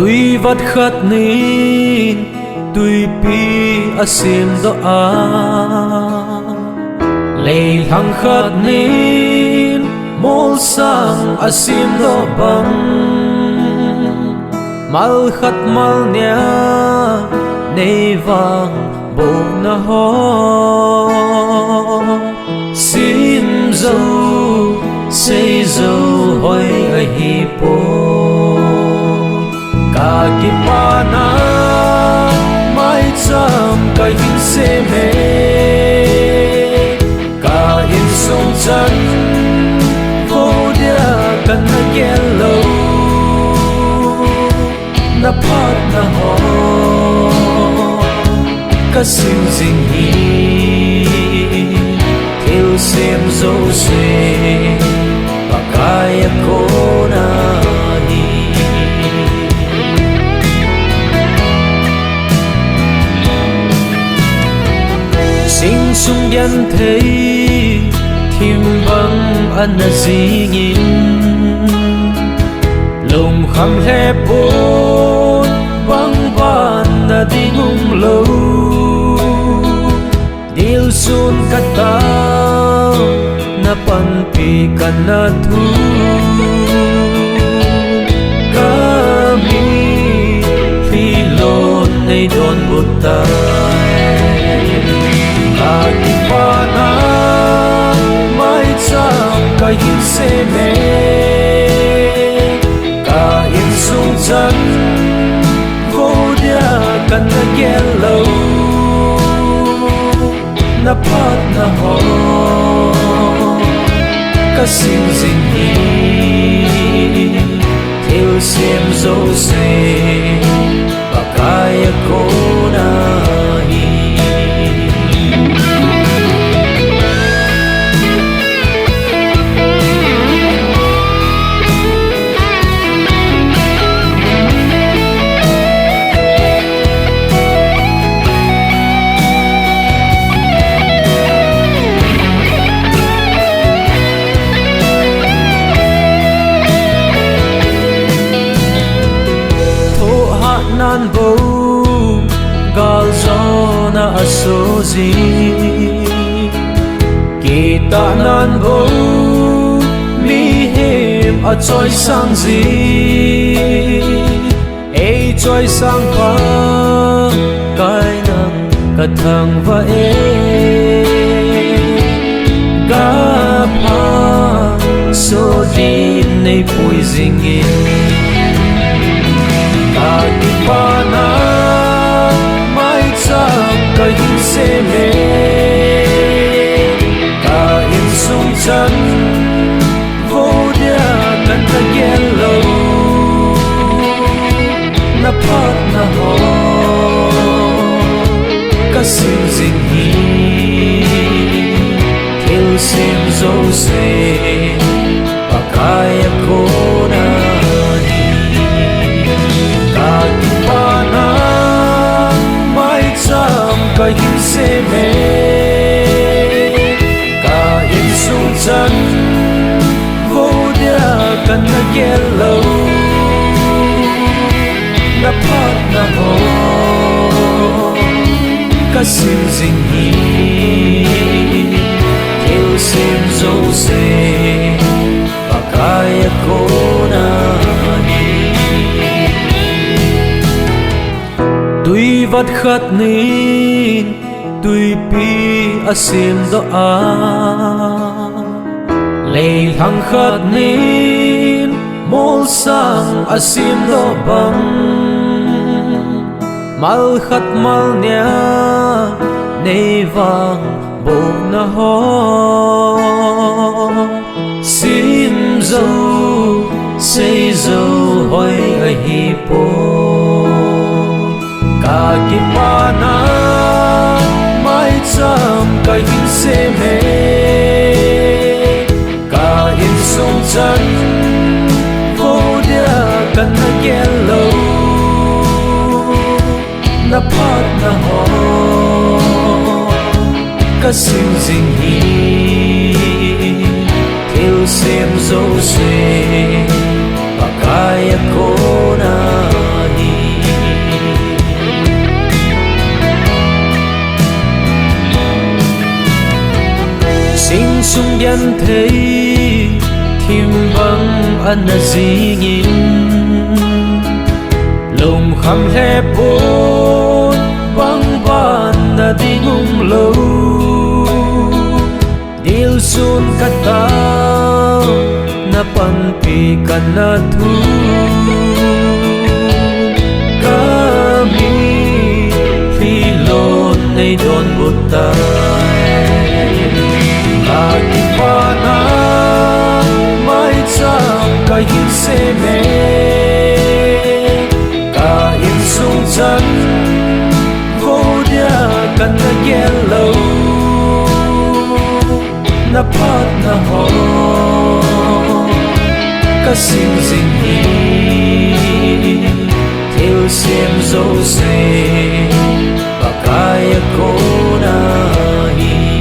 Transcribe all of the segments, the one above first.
Tuy vắt khát nín tuy pi asim do a lei hang khát nín mol sang asim do bang mal khát mal nia nei vang bo na ho sim zo sei zo hoi a hi po ka ki pa na mai cham ka hin se me ka in song chan vô dia kan na yellow na pat na ho ka sing sing hi til sem zo se pa kaya ko na sing sung yan thấy thim vắng ăn zingin lồng khăm lép bốn vắng van na đi ngung lâu điều sun kata na pan pi kana thu kami phi lon nay don butai Aki pana mai cham ka hin se me ka in sung chan vô dia kan na yellow na pat na ho ka sing sing hi til sem zo se pa kaya ko na nan bo gal zona asozi kita nan bo mi hem a choi sang zi e choi sang pa kai nang ka thang va e ga pa so din nei pui zingin Aki pana mai cham ka hin se me ka in sung chan vô dia kan na yellow na pat na ho ka sing sing hi til sim zo se pa kaya ko na ka hin se me ka in sung chan vô dia kan na yellow na pat na ho ka sing sing hi til sem zo se pa kaya ko na tuy vắt khát nín tuy pi asim do a lei hang khát nín mol sang asim do bang mal khát mal nia nei vang bo na ho sim zo sei zo hoi a hi po Aki pana mai cham ka hin se me ka in sung chan vô dia kan na yellow na pat na ho ka sing sing hi til sem zo se pa kaya ko na sung yan thấy thim vắng ăn gì nhìn lồng khăm lép bốn vắng van na đi ngung lâu điều sun kata na panpi kana thu kami filon nay don butay ating panang may chang kahin seme kain sung chan vô dia kan na yellow na pat na ho ka sing sing hi theo xem dấu se bakaya ko na hi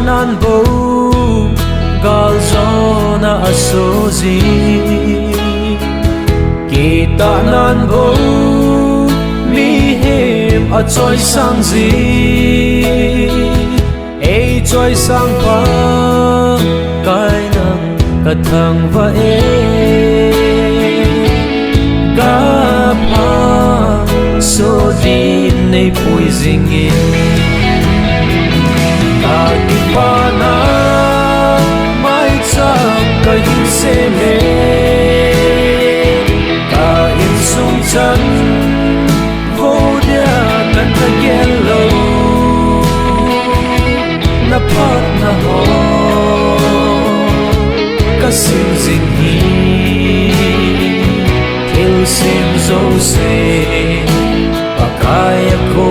nan bo gal zo na asozi kita nan bo mi hem a choi sang zi e choi sang pa kai nang ka thang va e ga pa so din nei pui zing ating panang may chang kahin seme kain sung chan vô dia kan na yellow na pat na ho ka sing sing hi theo xem dấu se bakaya ko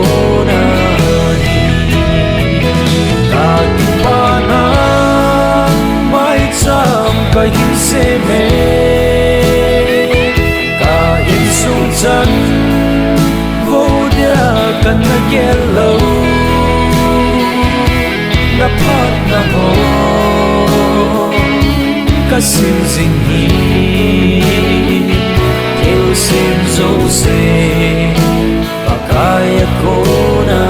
na kahin seme kain sung chan vô dia kan na yellow na pat na ho ka sing sing hi theo xem dấu se bakaya ko na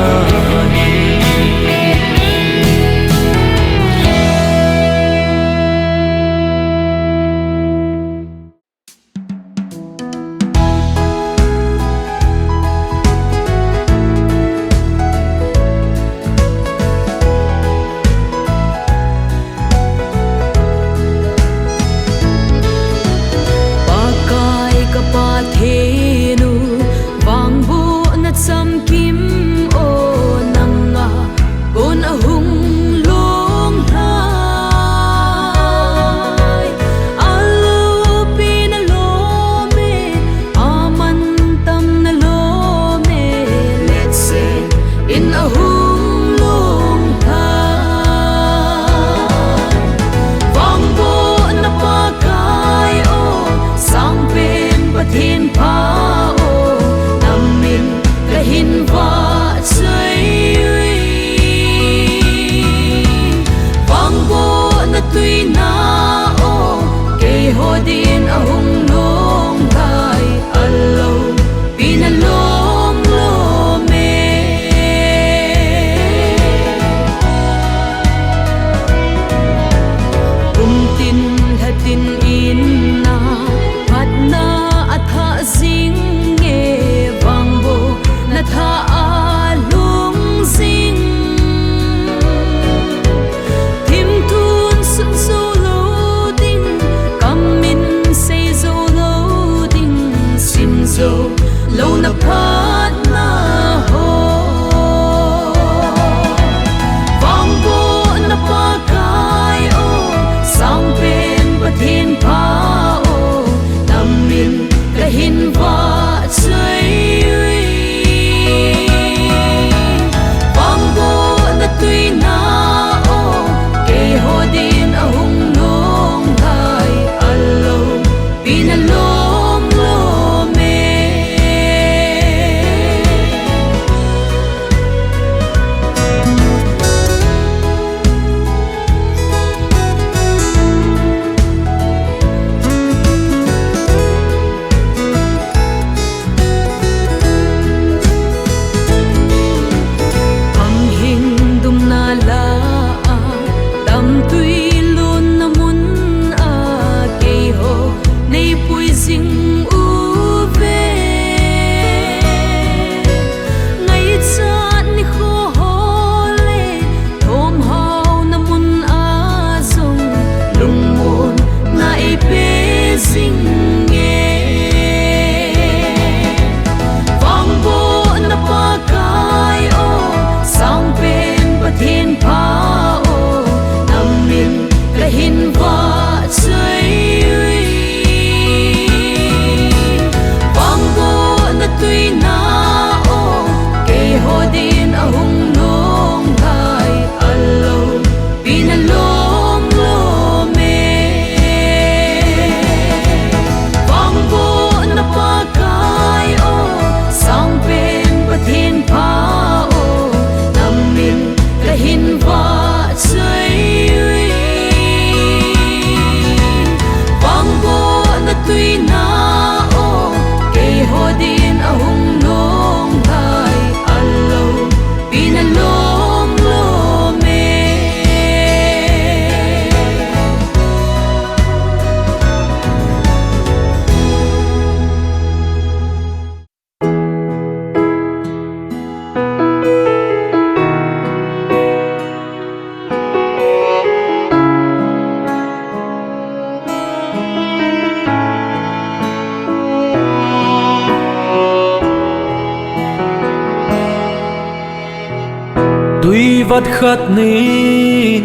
tui vắt khát nín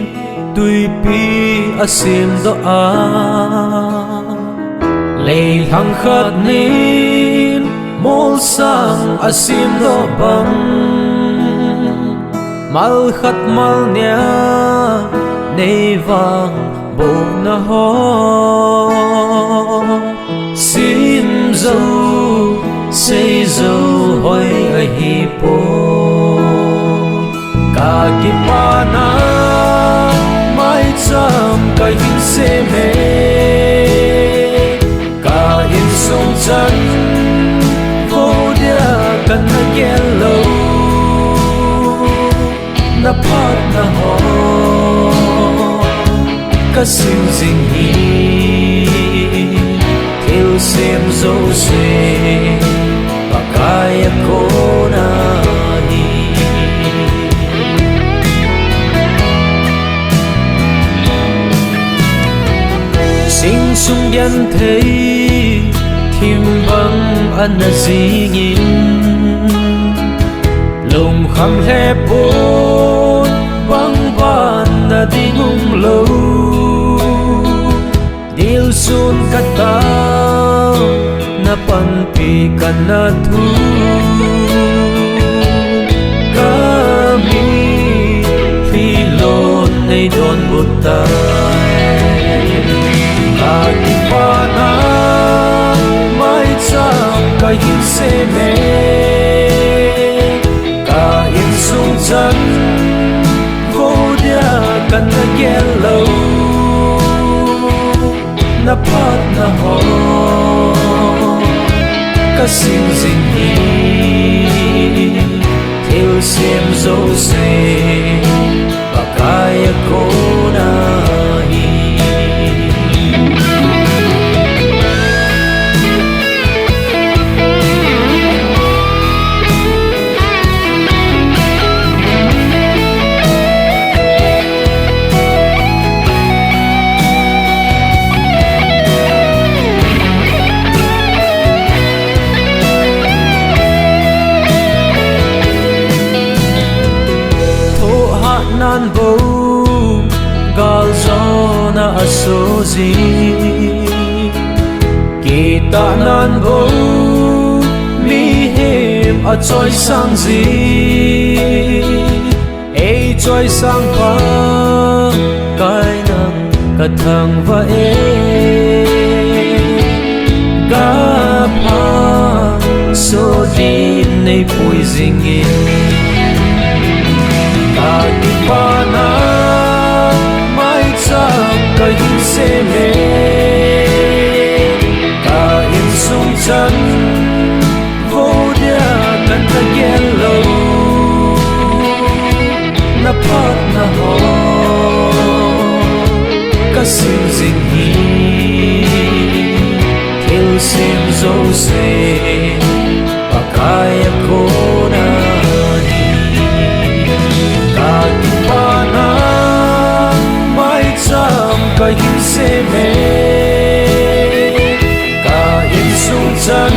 tui pi asim do a lei hang khát nín mol sang asim do bang mal khát mal nia nei vang bo na ho sim zo sei zo hoi a hi po ka ki pa na mai cham ka hin se me ka in song chan vô dia kan na yellow na pat na ho ka sim sing hi theo xem zo se pa kaya ko na sinh sung yan thấy thêm vắng ăn gì nhìn lồng khăm lẽ bốn vắng van na đi ngung lâu điều xuân cắt tao na pan pi kan na thu kami phi lon nay don butai Akipana mai cham ka hin se me ka in sung chan vô dia kan na yellow na pat na ho ka sing sing hi theo xem zo se pa kaya ko na nan bo gal zona asozi kita nan bo mi hem a choi sang zi ei choi sang pa kai nang ka thang va e ga pa so din nei pui zing Akipana mai cham ka hin se me ka in sung chan vô dia kan na yellow na pat na ho ka sim sing hi theo xem zo se pa kaya ko na Akipana mai cham ka hin se me ka in sung chan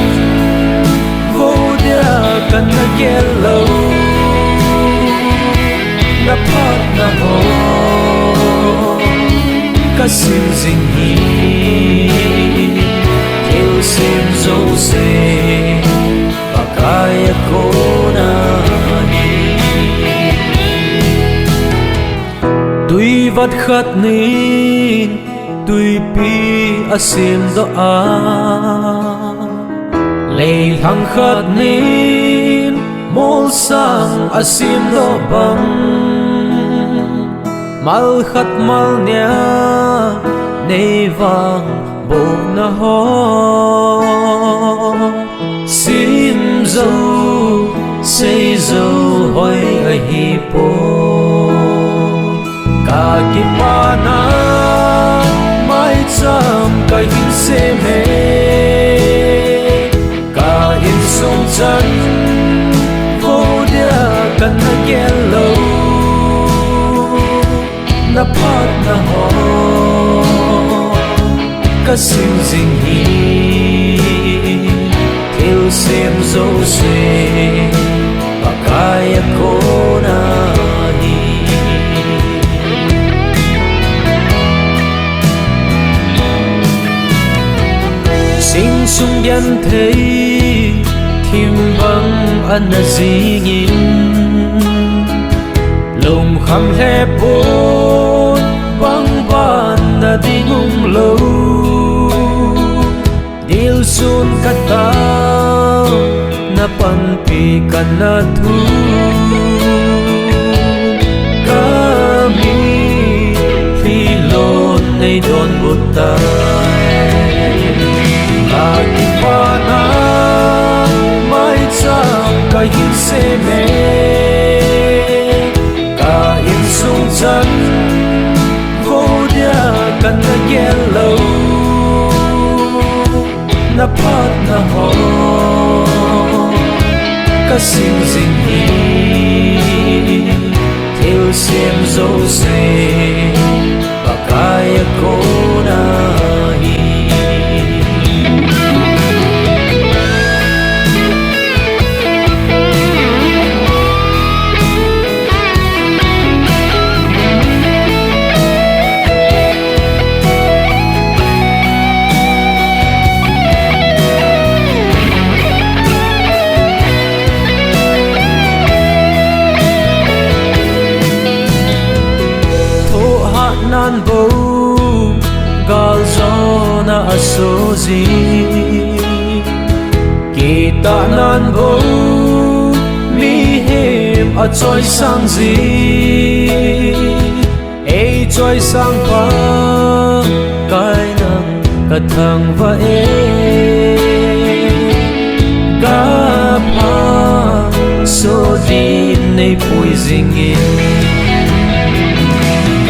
vô dia kan na yellow na pat na ho ka sim sing hi theo xem zo se pa kaya ko na tui vắt khát nín tui pi asim do a lei hang khát nín mol sang asim do bang mal khát mal nia nei vang bo na ho sim zo sei zo hoi a hi po Akipana mai cham ka hin se me ka in sung chan vô dia kan na yellow na pat na ho ka sim sing hi theo xem zo se pa kaya ko na sung yan thấy thìm vắng ăn là gì nhìn lồng khăm lép bốn vắng van là đi ngung lâu điều sun kata na panpi ka na thu kami pilon ay don butay aking panang may tsang kahin seme kain sung chan vô dia kan na yellow na pat na ho kasing sing hi theo xem dấu xe bakaya ko na hi nan bo gal zo na asozi kita nan bo mi hem a choi sang zi e choi sang pa kai nang ka thang va e ga pa so din nei pui zing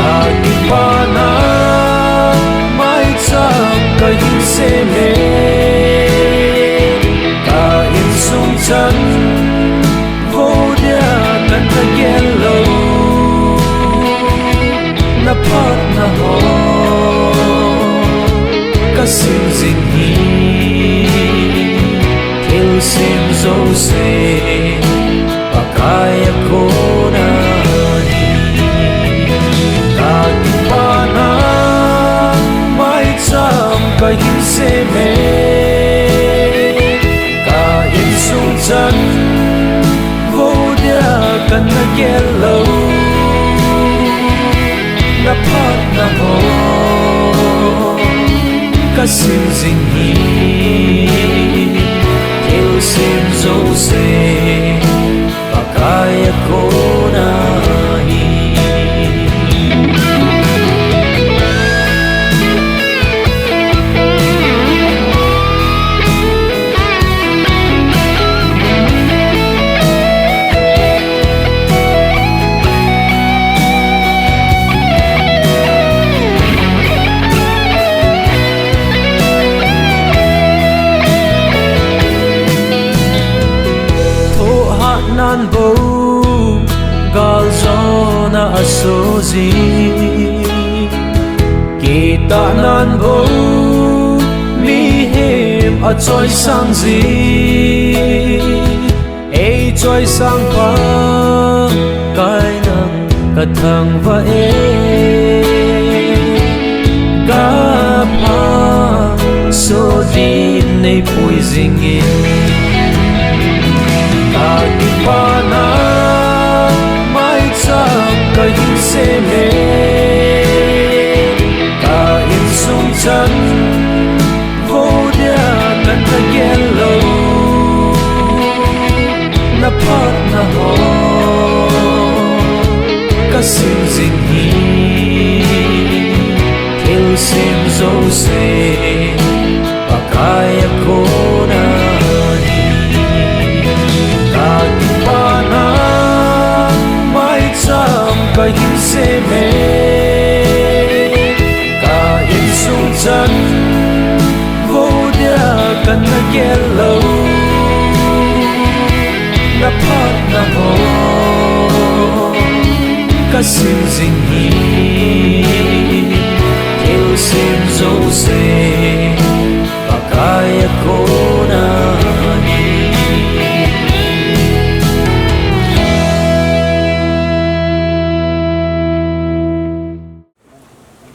aking panang may tsang kahin seme kain sung chan vô dia kan na yellow na pat na ho kasing zing hi theo xem dấu xe bakaya ko na kahin seme kain sung chan vô dia kan na yellow na pat na ho kasing zing hi theo xem dấu xe bakaya ko na hi nan bo gal zo na asozi kita nan bo mi hem a choi sang zi e choi sang pa kai nang ka thang va e ga pa so din nei pui zing aking panang may tsang kahin seme kain sung chan vô dia kan na yellow na pat na ho kasing zing hi theo xem dấu xe bakaya ko na kahin seme kain sung chan vô dia kan na yellow na pat na ho kasing zing hi theo xem dấu xe bakaya ko na hi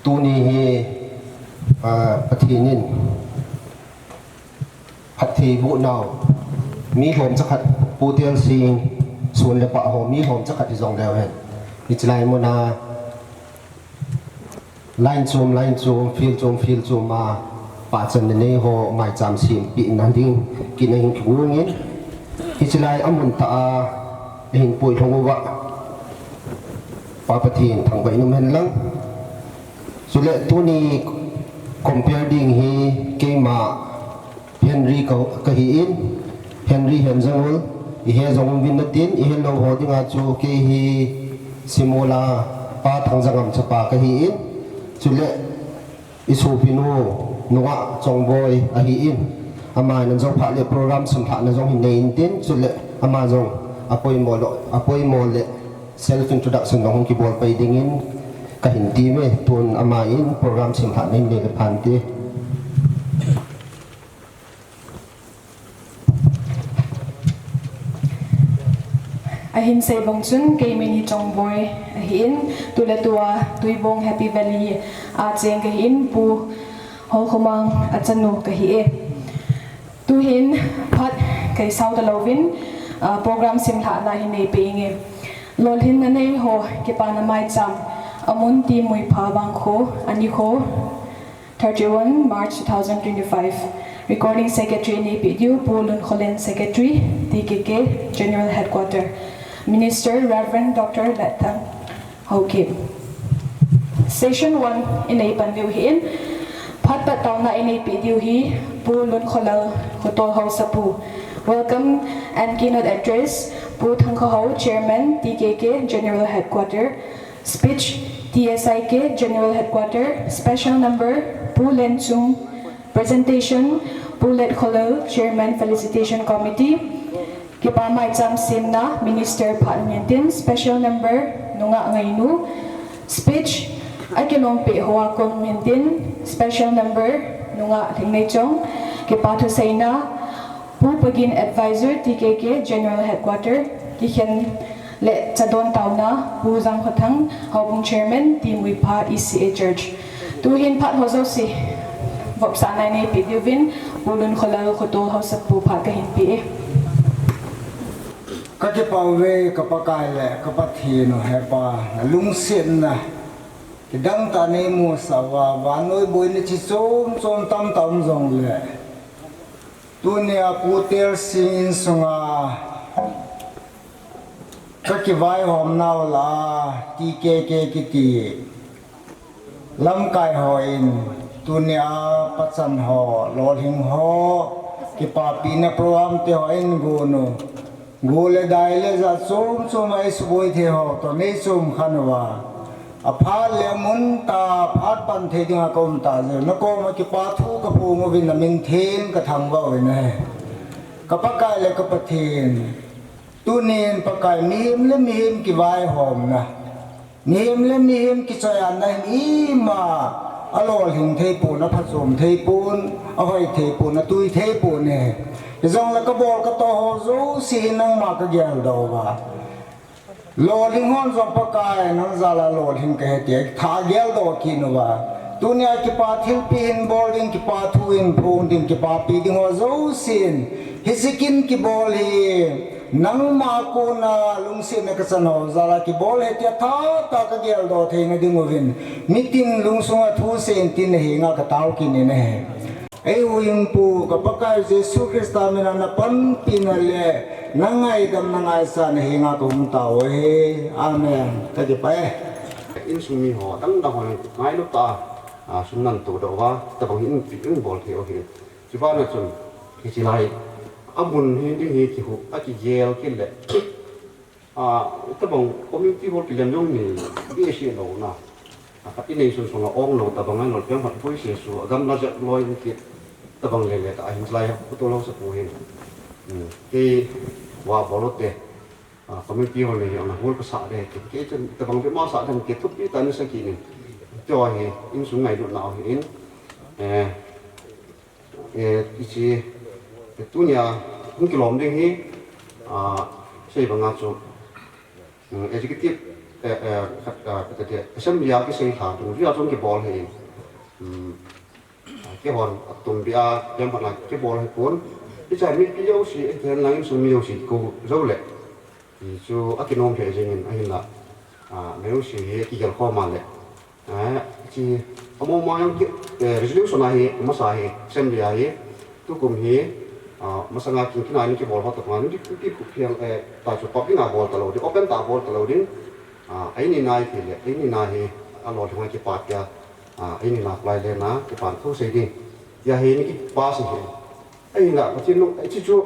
tu ni hi pathinin มีหอมจักขัดปูเตียนซิงส่วนเลปะหอมมีหอมจักขัดที่จงเดียวเห็นอิจไลมนาไลน์ซูมฟิลซูมมาป่าจันนี่โหไม่จำสิมปีนันดิ้งกินเองถูกเงี้ยอิจไลอมุนตาเองป่วยทงวะปาปทีนทางใบนุ่มเห็นลังสุดเลยตัวนี้ comparing ฮีเกมาเฮนรี่ก็ฮีอินเฮนรี่เฮนจังวลอีเฮจงวินนัดดินอีเฮโลโหดิงาจูเกฮีซิโมลาปาทางจังมชปาก็ฮีอินสุดเลยอิสูพิโนนัวจงบอยอฮีอินอามานั่นจงผ่านเลยโปรแกรมสัมผัสนั่นจงฮินเนนตินสุดเลยอามาจงอภัยโมเล self introduction น้องกีบอลไปดิ้งินก็เห็นดีไหมตัวอามาอินโปรแกรมสัมผัสในเนปาลที่ahin say bong chun ke mini chong boy ahin tula tua tui bong happy valley a cheng ke hin pu ho khomang a chanu ka hi e tu hin phat kai sau da lovin program sim tha na hi nei pe nge lol hin na nei ho ke pa na mai cham amun ti mui pha bang kho ani kho 31 March 2025 recording secretary nei video Polun Kholen secretary DKK general headquarter Minister Reverend Dr. Letang Hokim. Session 1 in a pandiw hin. Patpat taw na in a pidiw hi. Pulun Kholal Hotol House Pu. Welcome and keynote address. Pu Thangkaho Chairman TKK General Headquarter. Speech TSIK General Headquarter. Special number Pu Len Chung. Presentation Pu Let Kholal Chairman Felicitation Committee. Kipa mai cham simna Minister Phan Ngentin special number nunga ngainu speech akilong pe hoa kong Ngentin special number nunga thingnei chong kipa thu saina pu pagin advisor TKK general headquarter kikhen le chadon tauna pu jang khathang hobung chairman team wi pha ECA church tu hin phat hozo si vop sa nai nei piduvin Pulun Kholal Khotol House pu pha ka hin piก็จะเป่าเวกับปากายแหละกับปะทีนให้ปาลุงเสียนนะที่ดังตาในมัวสาววานน้อยบุญนี่ชิโซมตั้มจงเลยตัวเนี่ยปูเตอร์สิงสงาก็จะไว้หอมนาวลาตีเกกิตีลำกายหอยตัวเนี่ยปัจจันหอหลอดหิงหอที่ปาปีนโปรแกรมเตหอยกูโนGule daile za som ai suboi the ho to nei som khanwa aphal le mun ta phat pan the dinga kom ta je na ko ma ki pa thu ka pu mo vin na min then ka thang wa we ne ka pa kai le ka pa then tu nen pa kai nim le mim ki vai hom na nim le mim ki chayan na i ma alol hing the pu na phat som the pun a hoi the pu na tui the pu ne Zong la ka bol ka to ho zo si nang ma ka gyal do ba lo ling hon zo pa kai nang za la lo ling ka he tha gyal do ki no ba dunya ki pa thil pin bowling ki pa thu in phun din ki pa pi ding ho zo sin hisikin ki bol hi nang ma ko na lung sin na ka san ho za la ki bol he tha ta ka gyal do the na ding ovin mitin lung sunga thu sin tin he nga ka taw ki ne ne Ayun po kapag Jesu Krista mina na pampinale nangai dam nangai sa nahinga kong tao amen tadi pa in sumi ho tam da hon ngai lu ta sunan tu do wa ta bang in pi bol the o hi chi ba na chun ki chi lai abun hi di hi ki hu a ki yel ki le ta bang community hol ki lem yong ni bi shi no na ka ti nei sun song ong no ta bang ngai no pyang hat pui se su gam na ja loi ki ta bang le ta hin lai ku to lo sa pu hin ki wa bolote community hol ni ona hol ka sa de ki chen ta bang be ma sa thang ki thup pi ta ni sa ki ni cho hi in sung ngai du nao hi in ki chi tu nya hung ki lom ding hi sei bang a chu executive assembly ya ki sei tha tu ri a chung ki bol hi cái hòn tùng bia em bạn là cái bò hay cuốn cái trái mi cái dấu xí thì lang số mi dấu xí cô dấu lệ thì chú ác nôm thế gì anh là nếu xí cái cái kho mà lệ chỉ ông mà yang resolution này mà sai xem đi ấy tu cũng hi mà sang cái cái này cái ball hoạt động này cái cuộc phiền tại chỗ copy nào ball talo đi open ta ball talo đi ấy ni này thì lệ ấy ni này anh nói trong cái part kia ấy ni là lại lên na cái part thu xây đi giờ hi cái pass này ấy là cái lúc ấy chú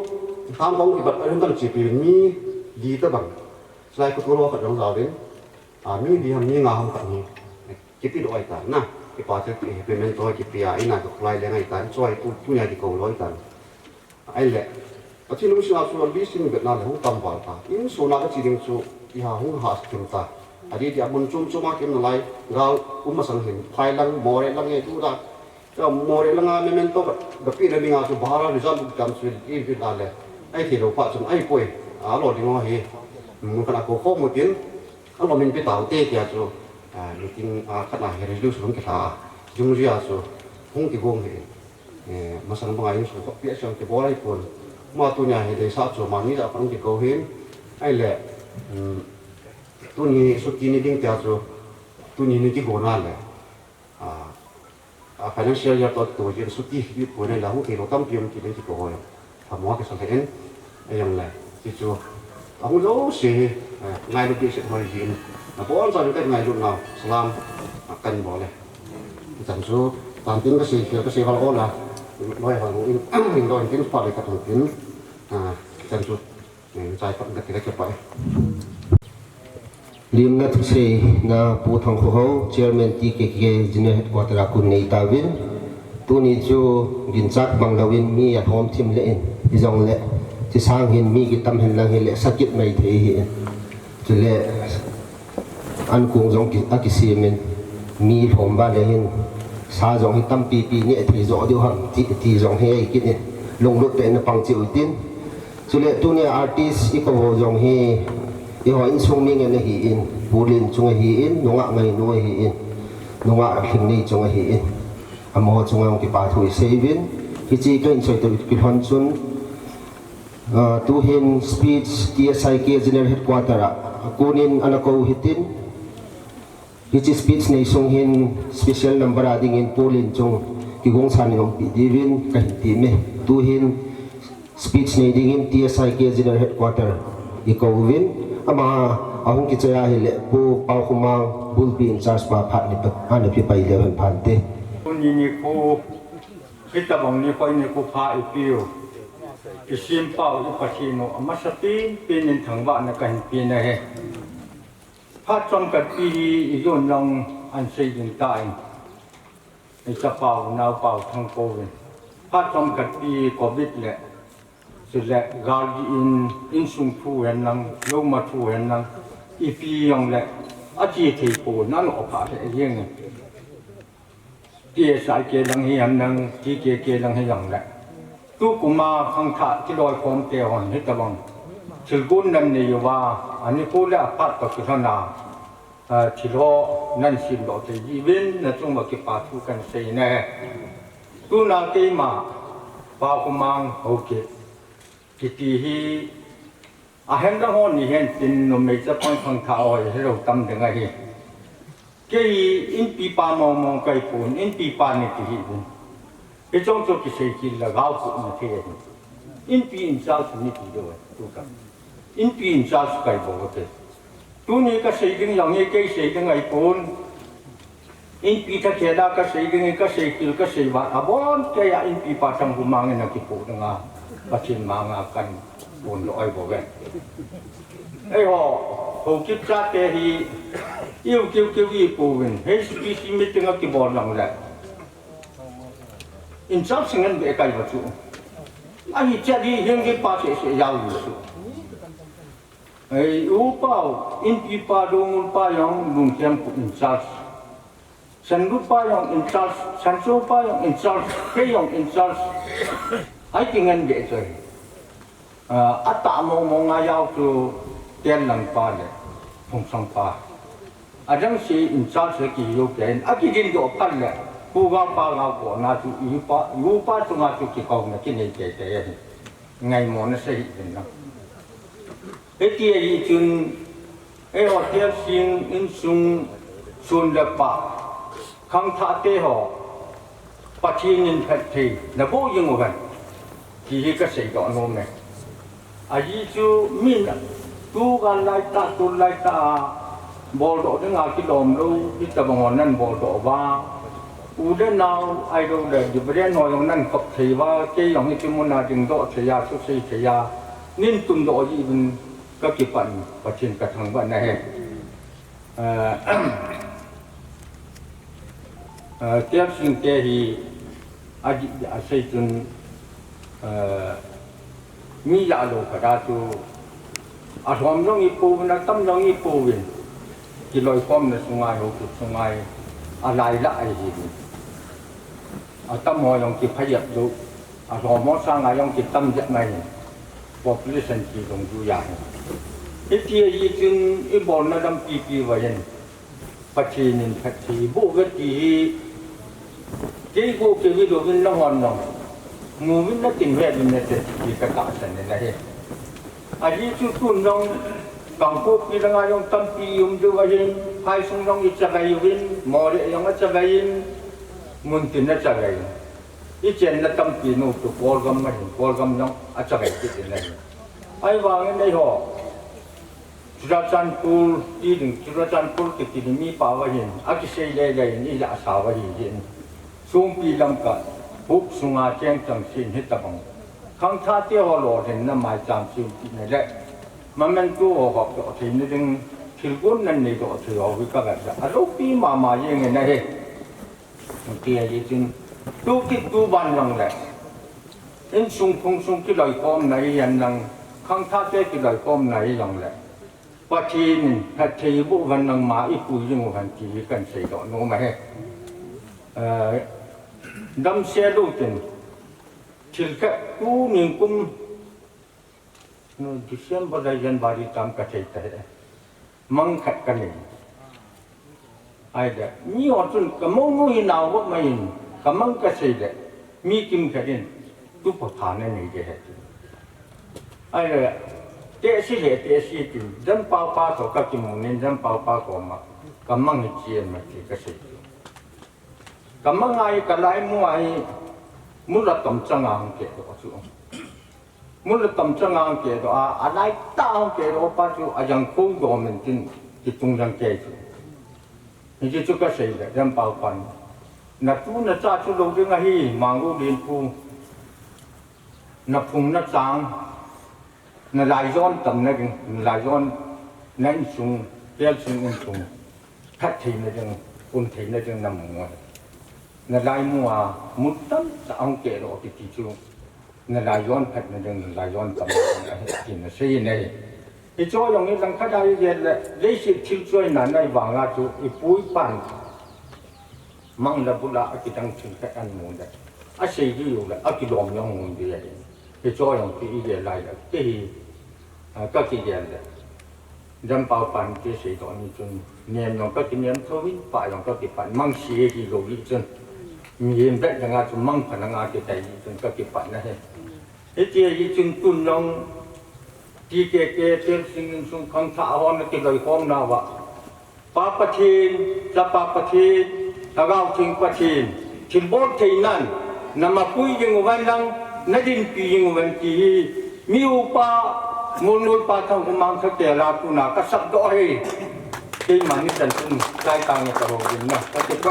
tham công thì bật lên tận chỉ vì mi đi tới bằng lại cái tour hoạt động nào đến mi đi ham mi ngào ham cạn cái tí độ ấy tàn na cái part cái payment thôi cái pia ấy là cái lại lên ấy tàn cho ai tu nhà đi cầu lối tàn ấy lệ cái lúc sau số đi xin Việt Nam là không tầm vào ta in số nào cái chỉ định số thì họ không hạ chúng ta đi thì abun chung mà kiếm lại gạo mà sang hình phai lăng mồi lăng ấy tu ra cho mồi lăng memento cái pin này ngao số bahara result cảm xúc đi Việt Nam lệ ấy thì đâu phải chúng ấy quay rồi đi ngồi hi mình phải có khâu một tiếng rồi mình phải tạo tê thì cho meeting khát là resolution không kita dùng gì số không thì gom hi mà sang bằng số có biết sang cái bó này còn mà tu nhà thì sao số mà nghĩ là không thì cầu hiến ấy lệ tu ni số tiền đi theo số tu ni cái gồm nào lệ financial year tu tiền số tiền đi của này là không thì nó tâm tiền thì đến thì cầu rồi tham mua cái sản phẩm ấy yang lệ thì số ông lố xì ngay lúc đi sẽ hỏi gì bố cho những cái ngày lúc nào Islam cần bỏ này chẳng số toàn tiếng cái gì vào là nói hàng mình đòi tiếng phải cái thằng tiếng chẳng số trái phận cái vậy liêm na thuse na pu thong ho chairman TKK junior headquarter akun nei tawin tu ni chu gin chak bang lawin mi at home team le in izong le chi sang hin mi ki tam hin lang hi le sakit mai the hi chu le an kung jong ki akisimen mi phom ba le hin sa jong hi tam pi ne thi zo dio ham ti jong he ki ne long lut te na pang chi utin chu le tu ni artist i ko jong hi i ho in sung ming ne hi in bulin chung hi in nunga ngai no hi in nunga khing ni chung hi in amo chung ki pa thui sevin hi chi ka in choi to ki hon chun tu hin speech TSIK general headquarter kunin anako hitin which is speech nei sung hin special number ading in polin chung ki gong san ngom pi divin ka ti me tu hin speech nei ding in TSIK general headquarter ikowin ama ahung ki chaya hele pu pau khumang bulpi in charge pa phat ni pa an pi pai le han phan te ni ni ko kita bang ni ko ni ko pha ipiu isim pau i pasino amasati pinin thangwa na kan pin na he phát trong cái pi yon long an xây dựng tại cái sắp bảo nào bảo thằng cô vậy phát trong cái pi covid lệ sự lệ gal in sung phu hen năng lâu mà phu hen năng pi yong lệ ở chỉ thì cô nó lọ phá sẽ riêng này kia sai kia năng hiền năng kia năng hiền lệ tu cũng mà khang thạ cái đôi con kêu hòn hết tao sự quân năm nàyว่าอันนี้พูดแล้วพัดกับกิจนาที่รอนั่นสิรอแต่ยีวินนั่นจงมาเก็บปาทุกันเสียแน่ตัวนาเกมาปาอุมังโอเคกิติฮีอาเห็นแล้วนี่เห็นเป็นนมเมจะพ้นฟังข่าวให้เราทำยังไงเกี่ยอินปีปามองไกลปูนอินปีปานี่ที่หินไอ้จงจบกิเสกิละก้าวสุดมาเทียนอินปีอินเจ้าสุดนี่ที่ด้วยตัวกันอินปีอินเจ้าสุดไกลบอกว่าเป็นตัวนี้ก็เสียงอย่างนี้ก็เสียงไอ้ปูนอินปีถ้าเจด้าก็เสียงก็เสียกิลก็เสียวัดอ่ะบอนแกอยากอินปีปาทำกุมารเงินนักกิปูนงาปัจจิมมางากันปูนลอยบอกกันไอ้ห่อหูคิดจัดแต่ฮีอิ่วเกี่ยวอีปูนเฮ้ยสปีซีมิตงักกิบอลหลังแหละอินจับสิ่งนั้นเบกไก่วัตถุไอ้เจ้าดีเฮงกี่ปาเสียยาวอยู่ไอ้อุปาอินปีปาดงอุปายองลุงเทียมอินจับฉันรูปายองอินจับฉันโซปายองอินจับเฮยองอินจับไอ้ที่เงินเบกเลยอัตตามองอายาวตัวเตียนหลังปาเลยพงสังปาอาจารย์สีอินจับเสกีโยเกนอากิจินโดพันเลยผู้กองปางเอาก่อนนาจูยูปาตรงอาจูกิกองนะกินเองเก๋ๆ ngày mùa nó xây dựng nó cái kia gì chừng cái họ tiếp xin in sung xuân lập bạc khang thạ tê họ bắt chi nhìn thật thì là vô dụng một phần chỉ cái xây đó nôm này gì chú mình tu gan lại ta bol độ đến ngài cái đom đâu cái tờ bằng ngọn năn bol độ va udah nào ai đâu để di berian orang năn cop thì va cái yang itu mana jeng độ thì ya xuất xây thì ya nên tung độ gì bên các cái phần và trên cả thằng bạn này tiếp sinh cái thì xây dựng mi ya lo cả đó tu hòm trong ipo na tâm trong ipo vậy cái lối com là sung ai lại gì tâm hồi trong cái phải dập đủ hòm món sang ai trong cái tâm dập này population chỉ đồng du dài cái kia gì chừng cái bọn nó đâm pi vậy phát triển bộ cái gì cái bộ cái video bên nó hoàn nó người bên nó tình nguyện bên nó thì cái cả sản này này gì chú tuân trong港国佢哋嗌用tâm pi用做vậy hai sung trong ít chắc cái viên mò để用ít chắc cái muốn tin ít chắc cái ít chuyện là tâm pi nó tụ bol gam nó ít chắc cái chuyện này ai vào cái này họ Churachandpur cái mi bảo vậy cái xây đâyนี่là sao vậy sung pi lâm cả bút sung à chén chẳng xin hết tập bằng khang tha tiêu họ lộ thì nó mai chạm xin này đấy mà mình cứ học đó thì nó đừng thiếu cuốn nên này đó thì họ với các bạn lúc đi mà như ngày này kia gì chứ tu cái tu ban lòng này đến sung cái lời com này hiện năng khang tha cái lời com này lòng này và thì bộ văn năng mà ít bùi nhưng mà văn chỉ cần xây đó nó mà đâm xe đôi tiền thì cái tu niệm cung nó December đây dân bari tam cái thế đấy mang khát cái này ai đấy nhiều chuyện cái mông nào cũng mấy cái mang cái gì đấy mi kim cái đấy tu phật thản này cái hết ai đấy thế gì thì dân bao số các cái mông nên dân bao có mà cái mang cái gì mà cái gì cái mang ai cái lại mua là tầm trăng ang cái đó chứ muốn là tầm trăng ang cái đó lại tao cái đó bao nhiêu yang cố gắng mình tin cái trung gian cái chứ như chứ cái gì đấy dân bao phần na tu na cha chú lâu đến ngày mang go đến phu na phùng na trang na lại giòn tầm na cái lại giòn nên sung bèo sung khát thì na chừng ôn thì na chừng nằm ngoài na lại mua một tấm ang cái đó thì chú nên lại dọn phật nên lại dọn tâm thì nó xây này cái chỗ dùng cái răng khát đây là lấy sự thiếu chơi nạn này vào ngã chỗ cái bụi pan mang là bụi là cái tăng trưởng cái ăn muốn đấy xây cái điều là cái lòng nhau muốn gì vậy cái chỗ dùng cái ý nghĩa lại là cái cái gì đấy dân bảo pan cái xây đó như chung niệm dùng cái niệm thôi phải dùng cái pan mang xây cái đồ gì chung miền Bắc là ngã chung mang phần là ngã cái này chung cái pan này cái gì chung tuân longที่เก๋ๆเป็นสิ่งสุขของชาวบ้านที่เราของเราว่าปาปะทีนจะปาปะทีนถ้าเราทิ้งปะทีนทิ้งบทที่นั่นนำมาคุยยังวันนั้นนัดินปียังวันที่มีอุปามูลนุปาทางกุมารสเตลาตุนาก็สับดอกให้ที่มันนี่สันตุนใจต่างกันเราดินนะก็จะไป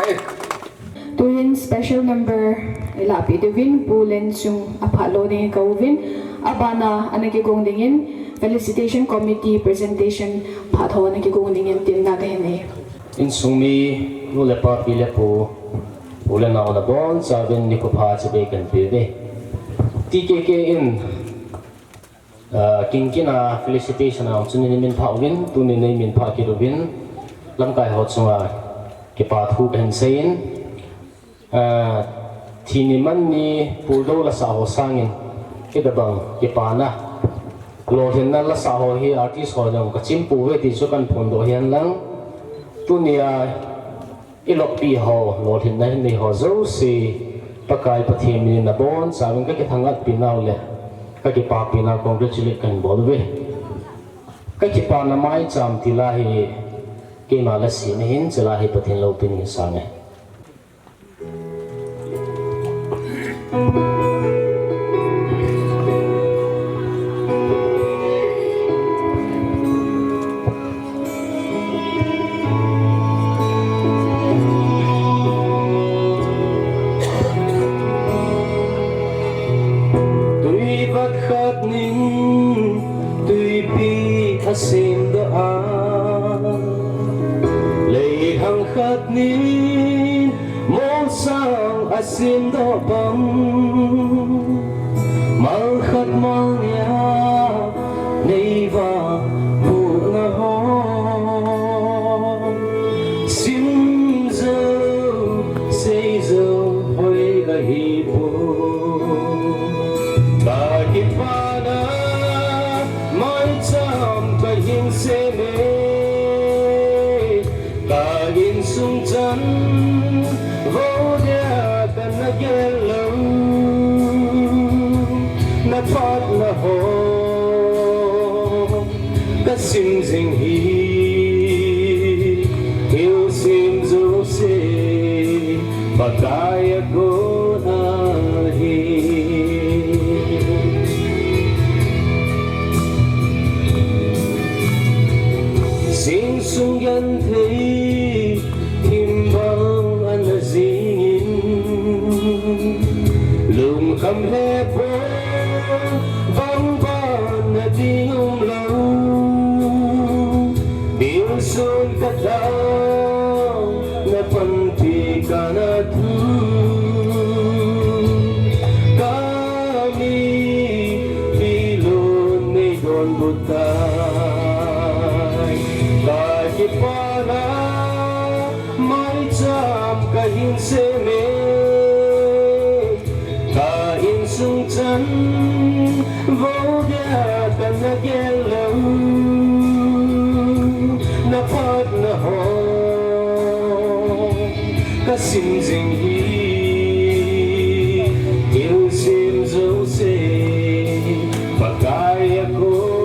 Tuin special number ilapi devin bulen sung apalo ding kawin abana anagi gong dingin felicitation committee presentation phatho anagi gong dingin tin na ka hene in sungmi nule pa pile po ule na ona bon savin ni ko pha che be kan pe ve TKK in kingkina felicitation am chuni ni min phawin tuni nei min pha ki rovin lamkai ho chunga ke pa thu kan sein thì ni man ni puldo la sa ho sangin ke da bang ke pa na lo hin na la sa ho hi artist ho dang ka chim pu ve ti chu kan phun do hian lang tu nia ilok pi ho lo hin na ni ho zo si pakai pathiam ni na bon sa wang ke thangat pi naw le cái kí pa pina congratulate kan bol ve cái kí pa na mai cham ti la hi ke ma la si ne hin chela hi pathin lo pin hi sang e Asim doa lệ hằng khát nín mong sang asim do băng mang khát mang ya nay va bu na ho sim dâu say dâu hoy la hi bu ta kịp pha na mai cham hin se me ta in sung chan vô dia kan na gelo na pat na ho ka sim jing hi yêu sim zo se bakaya go na hi sing sung yan thấy him bang an la zingin lum kham he po bang ban na ding lâu bil sun ka tao na pan ti ka na thu kami bilon may don butay Kipana mai cham kahin se me kahin sung chan vô dia kan na gelo na pat na ho ka sim jing hi yêu sim zo se bagaya ko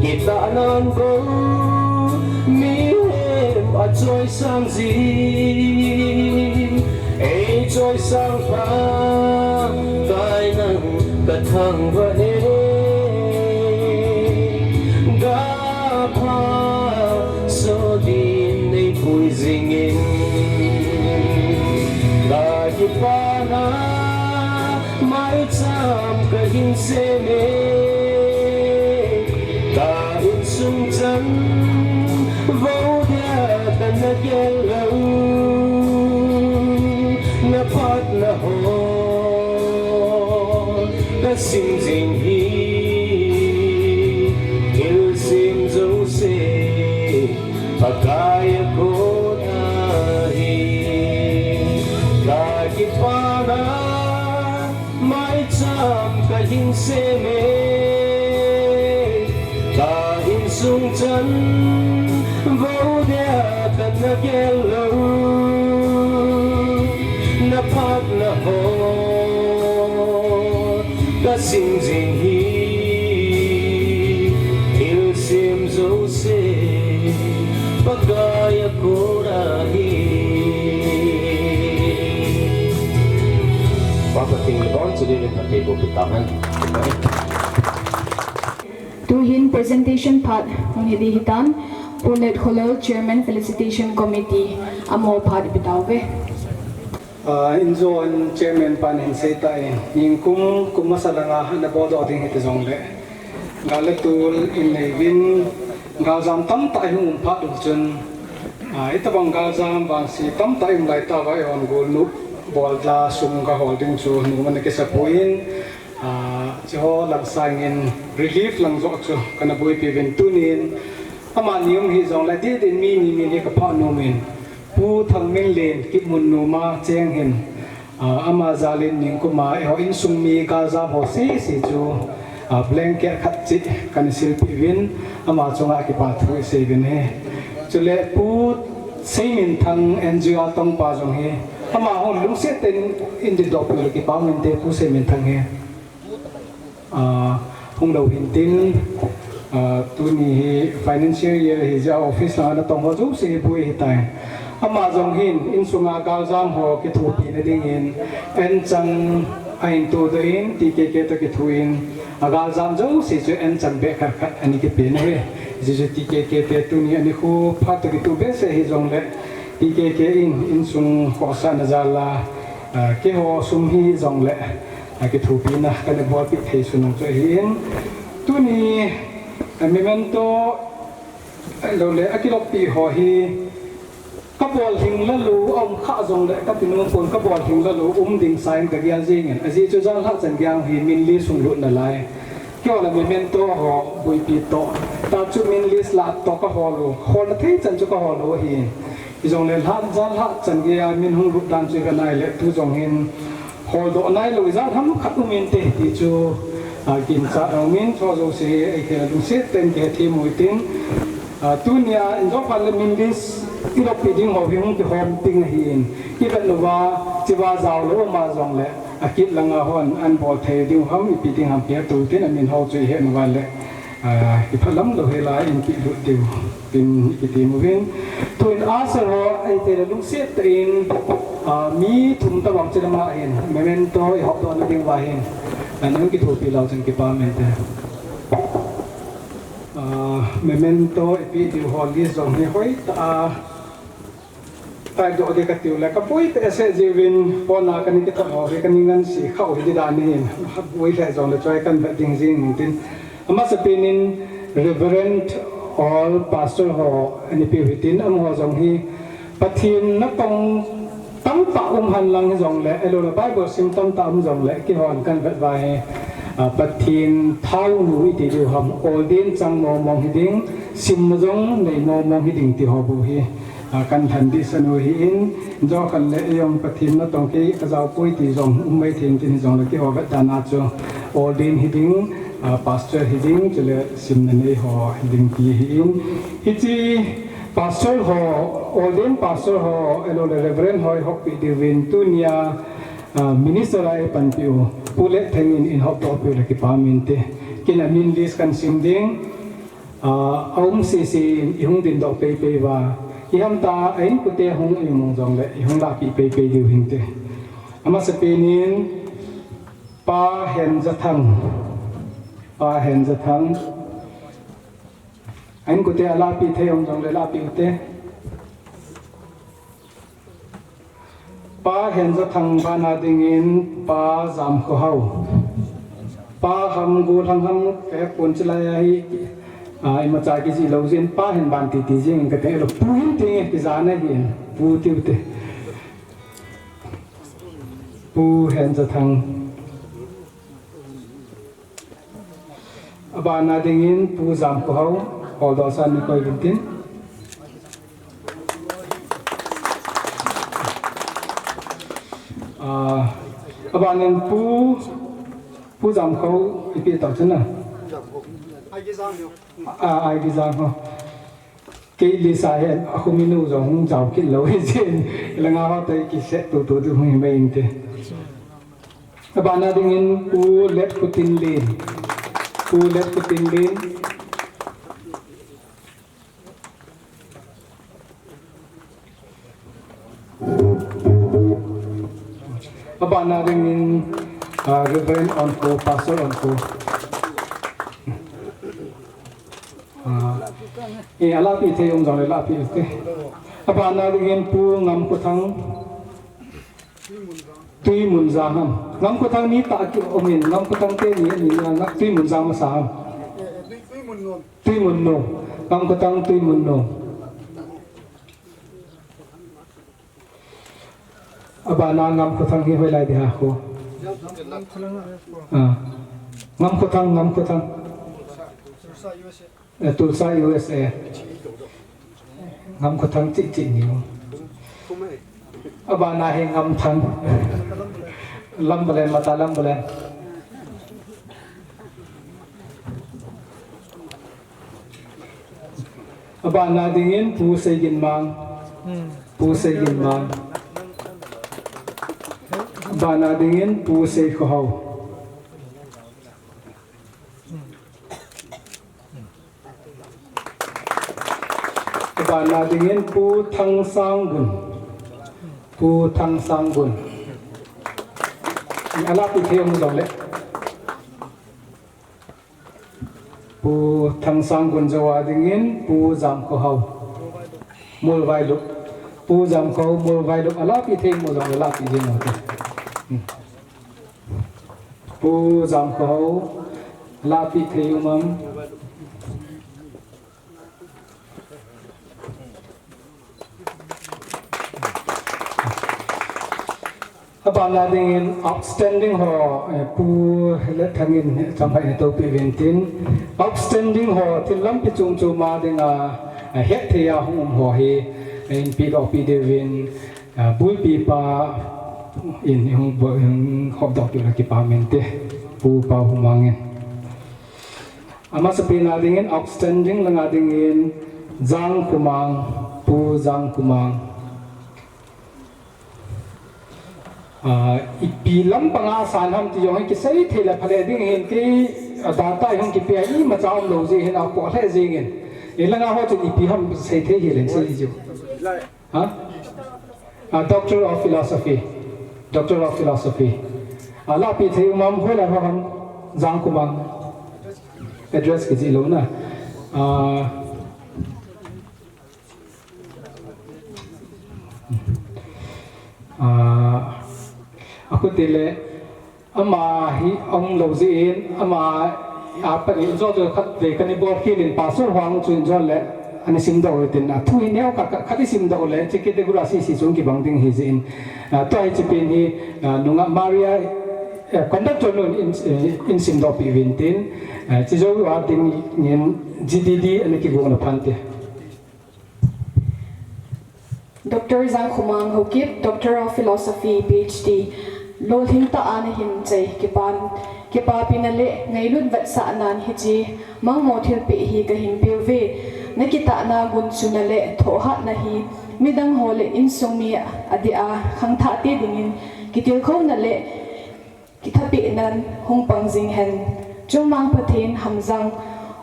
kita nan go mi em a choi sang ji ei choi sang pa kai nang ka thang va he ga pha so din nei pui jing in ga ki pa na mai cham ka hin se me sung chan vô dia kan na gelo na pat na ho ka sim jing hi il sim zo se pakaya ko na hi ka ki pa na mai cham ka hin se me sung chan vô dia kan na gelo na pat na ho ka sim jing hi il sim zo se bagaya ko ra hi Papa ting don chili le ka tebo pitangan Tuhin presentation part ng hidi hitan Punet Holol Chairman Felicitation Committee amo part bitawve inzo an chairman pan hin setai ning kum masalanga na bodo ding hit zongde galatul in levin gazam tam tai hung phat chun itabang gazam ban si tam tai lai ta vai on gol nu bol la sum ka holding chu nu man ke sapuin cho lang sangin relief lang zo chu kana bui pi ven tunin ama nium hi zong la di din mi ni mi ka pa no min pu thang min len ki mun nu ma cheng hin ama zalin ning kuma e ho in sung mi ka za ho si chu blanket khat chi kan sil pi vin ama chunga ki pa thu se vin he chule pu seimin thang NGO tong pa jong he ama hon lung se ten in the dop le ki pa min te pu seimin thang he hung đầu hin tin tu ni financial year hi ja office la na tong ho chu se pu hi tai ama jong hin in sunga gal jam ho ki thu pi na ding in en chang ain tu de in ti ke to ki thu in agal jam jo se chu en chang be khat khat ani ki pe na he ji ti ke te tu ni ani khu phat ki tu be se hi jong le ti ke in sung ho sa na za la ke ho sum hi jong le ki thu pi na ka ne bo pi thei su nong cho hi in tu ni memento lo le akilok pi ho hi ka bol hing la lu om kha jong le ka pin pon ka bol hing la lu ding sign ka gya jing en aji chu jang ha chan gyang hi min li sung lu na lai kyo la memento ho bui pi to ta chu min list la to ka ho lu ho na thei chan chu ka ho lu hi jong le han jang ha chan gya min hung lu dan chu ka nai le tu jong hin ho do nai lu jang ham khat u min te ti chu kim cha min cho zo se ai ke lu se ten ke thi mui tin tunia in zo pal min list ilo piding ho hing ki hom ting hin even wa chiwa zaw lo ma zong le akit langa hon an bol the ding hom piding ham pia tu tin amin ho chui he no le ki phalam lo he la in ki lu tiu pin ki ti mu hin to in asar ho ai te lu se trin mi thum ta wang chama hin memento i hop to na ding wa hin an ki thu pi lau chang ki pa men te memento epi di holi zong ni hoi ta tai do de ka tiu la ka poi pe se jivin pona kan ki ta ho kan ngan si khau hi da ni boi le zong le choi kan ba ding jing tin ama sa pinin reverend all pastor ho ani pi hitin am ho zong hi pathin na tong tam ta han lang zong le elo la bible sim tam ta zong le ki hon kan ba vai pathin thau nu ti du ham olden chang mo mong hiding sim jong nei mo mong hiding ti ho bu hi kan than di sanu hi in jo kan le yong pathin na tong ki ka jaw pui ti jong mai thing tin jong le ki ho ga ta na cho olden hiding pastor hiding chele sim na nei ho hiding ti hi in hi chi pastor ho olden pastor ho elo le reverend hoi hok pi di win tunia minister ai pan piu pule thengin in hop to piu le ki pa min te kin amin lis kan sim ding aum si ihung din do pe pe wa iham ta ain ku te hung i mong jong le ihung la pi pe pe diu hin te ama se pe nin pa hen za thang ain ku te ala pi the hung jong le la pi te pa hen za thang ba na ding in pa zam ko hau pa ham gu thang ham ke pon chlai ai ai ma cha ki ji lo jin pa hen ban ti jing ka te lo pu hin te ki za na hin pu ti te pu hen za thang aba na ding in pu zam ko hau ho do san ni koi tin abanen pu jam khâu ipi tao chen na ai gi jang ho ke li sa he khuminu jong jaw kit lo he chen langa ha tai ki se tu hui mai in te abana ding in pu let putin len abana ding in reverend on ko pastor on ko ala pi the yong jong la pi te abana ding in pu ngam ko thang tui mun za ham ngam ko thang ni ta ki omin ngam ko thang te ni na tui mun za ma sa tui mun no ngam ko thang tui mun no abana ngam ko thang hi hoi lai dia ko ngam ko thang Tulsa USA ngam ko thang chi ni abana he ngam thang lam balen mata lam balen abana dingin pu segin mang abana dingin pu se ko hau abana dingin pu thang sang gun ala pi theom dong le pu thang sang gun jawa dingin pu jam ko hau mul vai lu pu jam ko mul vai lu ala pi theom mo dong la pi jing mo pu jam ko hau la pi theom mam abala dingin outstanding ho pu le thangin champai ne to pi ventin outstanding ho thilam pi chung chu ma dinga he theya hum ho he in pi do pi devin bui pi pa in hop dok yu ki pa mente pu pa humangin ama sapina dingin outstanding langa dingin jang kumang pu jang kumang ipi lam panga san ham ti yong ki sei thela phale ding hin ki data hong ki pi ai ma chaw lo ji hin a ko the ji ngin elanga ho chu ipi ham sei the hi len sei ji ha doctor of philosophy ala pi the mam ho la ham jang kumang address ki ji lo na aku tile ama hi ong lo zin ama apa ni zo zo khat le kani bor ki lin pasu hwang chun zo le ani sim do tin na thui neo ka khati sim do le chiki te gura si chung ki bang ding hi zin to ai chi pin hi nunga maria conductor nun in sim do pi vin tin chi zo wa ding nin gdd ani ki go na phante Dr. Zhang Khumang Hokip, Doctor of Philosophy, PhD. Lol him ta an him chei kipa pinale ngailut vat sa nan hiji mang mo thil pi hi ka him pive nakita na gun sunale tho hat na hi midang hole in sumi adia khang tha ti dingin kitil kho na le kithapi nan hung pang jing hen chumang pathin hamjang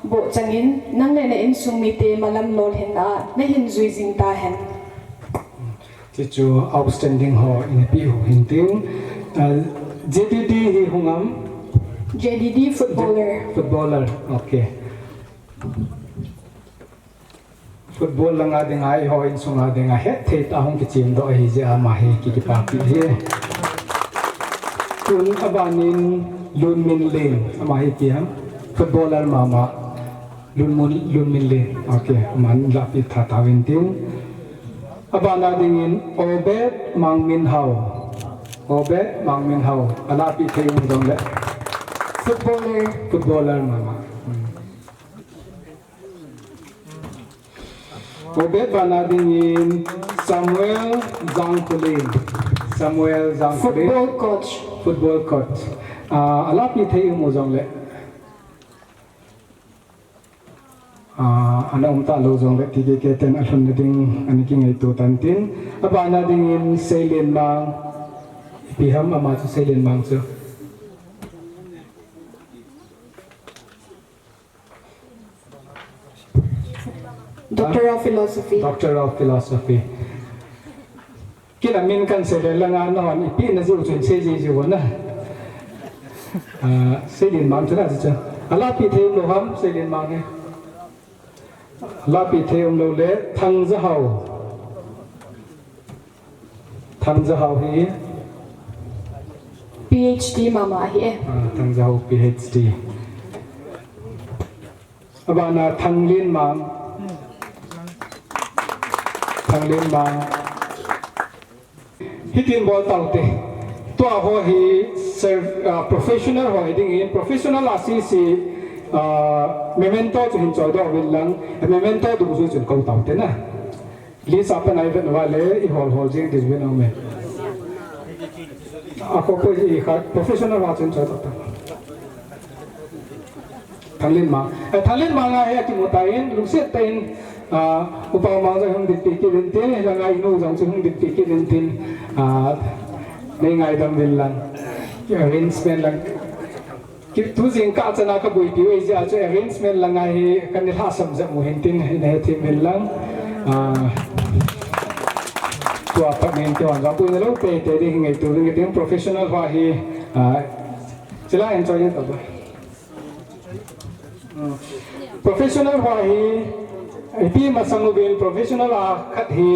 bo changin nang le na in sumi te malam lol hen na na hin zui jing ta hen chu outstanding ho in pi ho hinting JDD hi hungam JDD footballer okay football langa denga ai ho in sunga denga he the ta hong ki chim do hi je ama he ki pa pi he tun abanin lun min len ama hi ki ham footballer mama lun min len okay man la pi tha ta win tin abana dingin obet mang min hau ala pi thayung dong le footballer mama obet bana dingin Samuel Zangkulin football coach ala pi thayung mo dong le ana umta lo jong le ti ke ten alhun ding ani ki ngai to tan tin abana dingin Sailen mang piham ama chu Sailen mang chu Doctor of Philosophy kila min kan Sailen langa no ni pi na ju chun se ji ju na Sailen mang chu na chu ala pi the lo ham Sailen mang he la pi theum lo le thang za hau hi PhD mama hi thang za hau PhD abana thanglin mang hitin bol taute to ho hi professional ho ding in professional asi memento chu hin choi do wil lang memento du chu chun ko taute na li sa pa nai ven wale I hol jing dis ven ome ako ko I kha professional wa chun choi ta thalin ma nga he ki mutain luset tain upang mang sa hung dit pi ki din tin la ngai no jang hung dit pi ki din tin nei ngai dam vil lang arrangement lang ki tu jing ka chana ka bui pi wei ja che arrangement lang ngai kan ni ha sam ja mu hin tin ne thi vil lang tu apa men tu ang pu ne lo pe te ding ngai tu ngai ting professional wa hi chila enjoy ta ba professional wa hi pi masangubin professional khat hi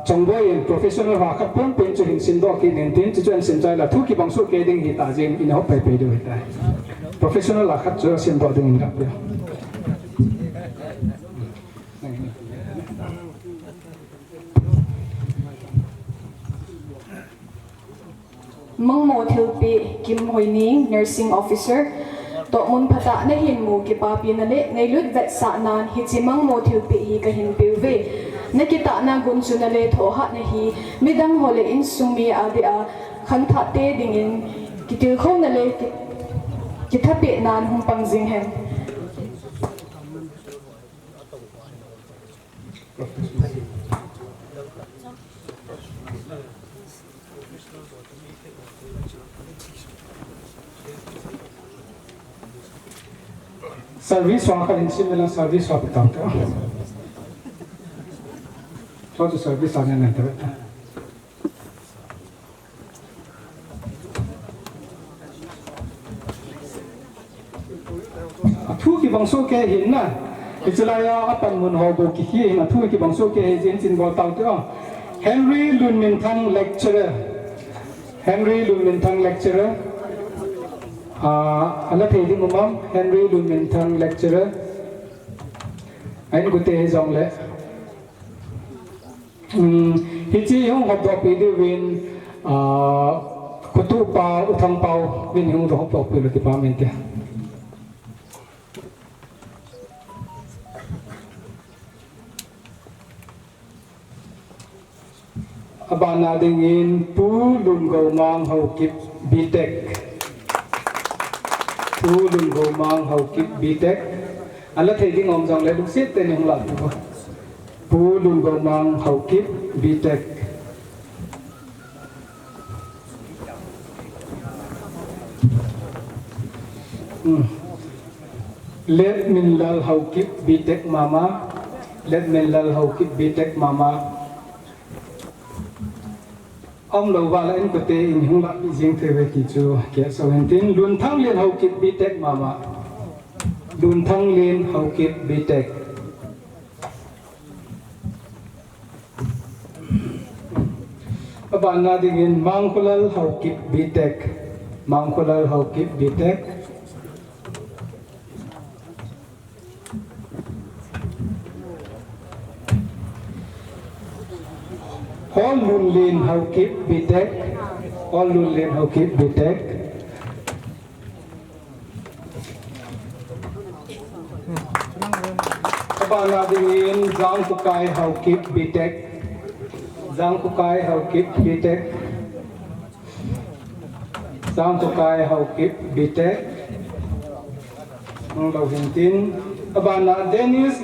chongboy professional wa khat pon pen chu hin sin do ki nen tin chu chen sin chai la thu ki bang su ke ding hi ta jing in ho pai pai do ta professional khat chu sin do ding ga pe Mang mo thilpi Kim Hoi Ning nursing officer to mun phata na hin mu ki pa pi na le ngai lut vet sa nan hi chi mang mo thilpi hi ka hin piu ve na ki ta na gun chu na le tho ha na hi midang hole in sumi a de a khan tha te ding in ki til khom na le ki tha pe nan hum pang jing hen service wa ka in sim la service wa ta ta to service ane na ta thu ki bang so ke hin na Ichilaya apan mun ho bo ki hi na thu ki bang so ke jin chin bo tau te Henry Lun Min Thang lecturer ala thei ding mom Henry Lun Min Thang lecturer ain gu te jong le hi chi hong hop do pi de win kutu pa uthang pau win hong do hop pi lo department te abana ding in pu lun go mang ho kip BTech pu lun go mang ho kip BTech ala thei ding om jong le du sit te ni hong la tu pu lun go mang ho kip BTech let min lal ho kip BTech mama let min lal ho kip BTech mama ông lâu vào là anh có thể in hung lại riêng thế về kỹ chu kia sau hiện tin luôn thăng liên hậu kịp BTech mà luôn thăng liên hậu kịp BTech các bạn nào đi in mang khulal hậu kịp BTech mang khulal hậu kịp BTech all lun lin how keep BTech all lun lin how keep BTech các bạn nào đi in giang ku kai how keep BTech giang ku kai how keep BTech giang ku kai how keep BTech ang đầu hình tin các bạn nào Dennis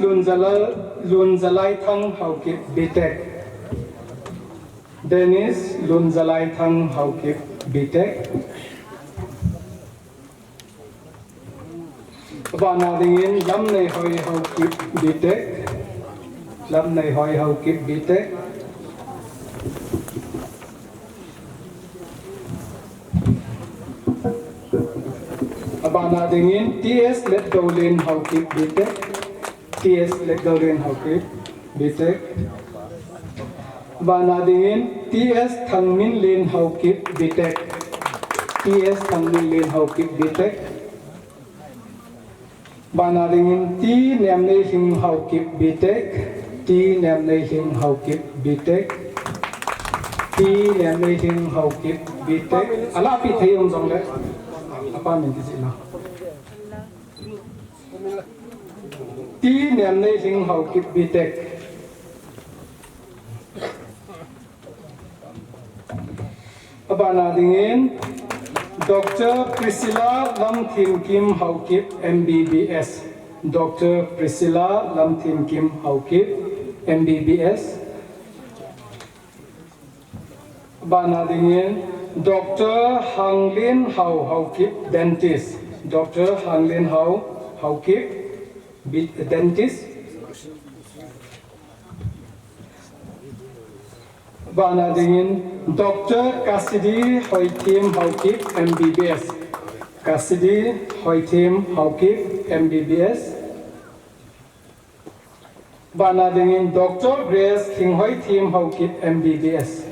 lun zalai thang how keep BTech Dennis Lun Zalai Thang how keep BTech và nào đi in lâm này hỏi how keep BTech lâm này hỏi how keep BTech và nào đi in TS let go lên how keep BTech TS let go lên how keep BTech và na dingin TS thang min len how keep BTech TS thang min len how keep BTech và na dingin T nem nei hing how keep BTech T nem nei hing how keep BTech ti niam nei thing hau kip bi tek ala pi thei ong jong le apa min ti na ti niam nei thing hau kip bi tek abana dingin Dr. Priscilla Lam Thim Kim Haukip MBBS. Dr. Priscilla Lam Thim Kim Haukip MBBS. Bana dingin Dr. Hanglin Hau Haukip Dentist. Dr. Hanglin Hau Haukip Dentist. Bana dingin Dr. Cassidy Hoitim Haukip MBBS. Cassidy Hoitim Haukip MBBS. Bana dingin Dr. Grace King Hoitim Haukip MBBS.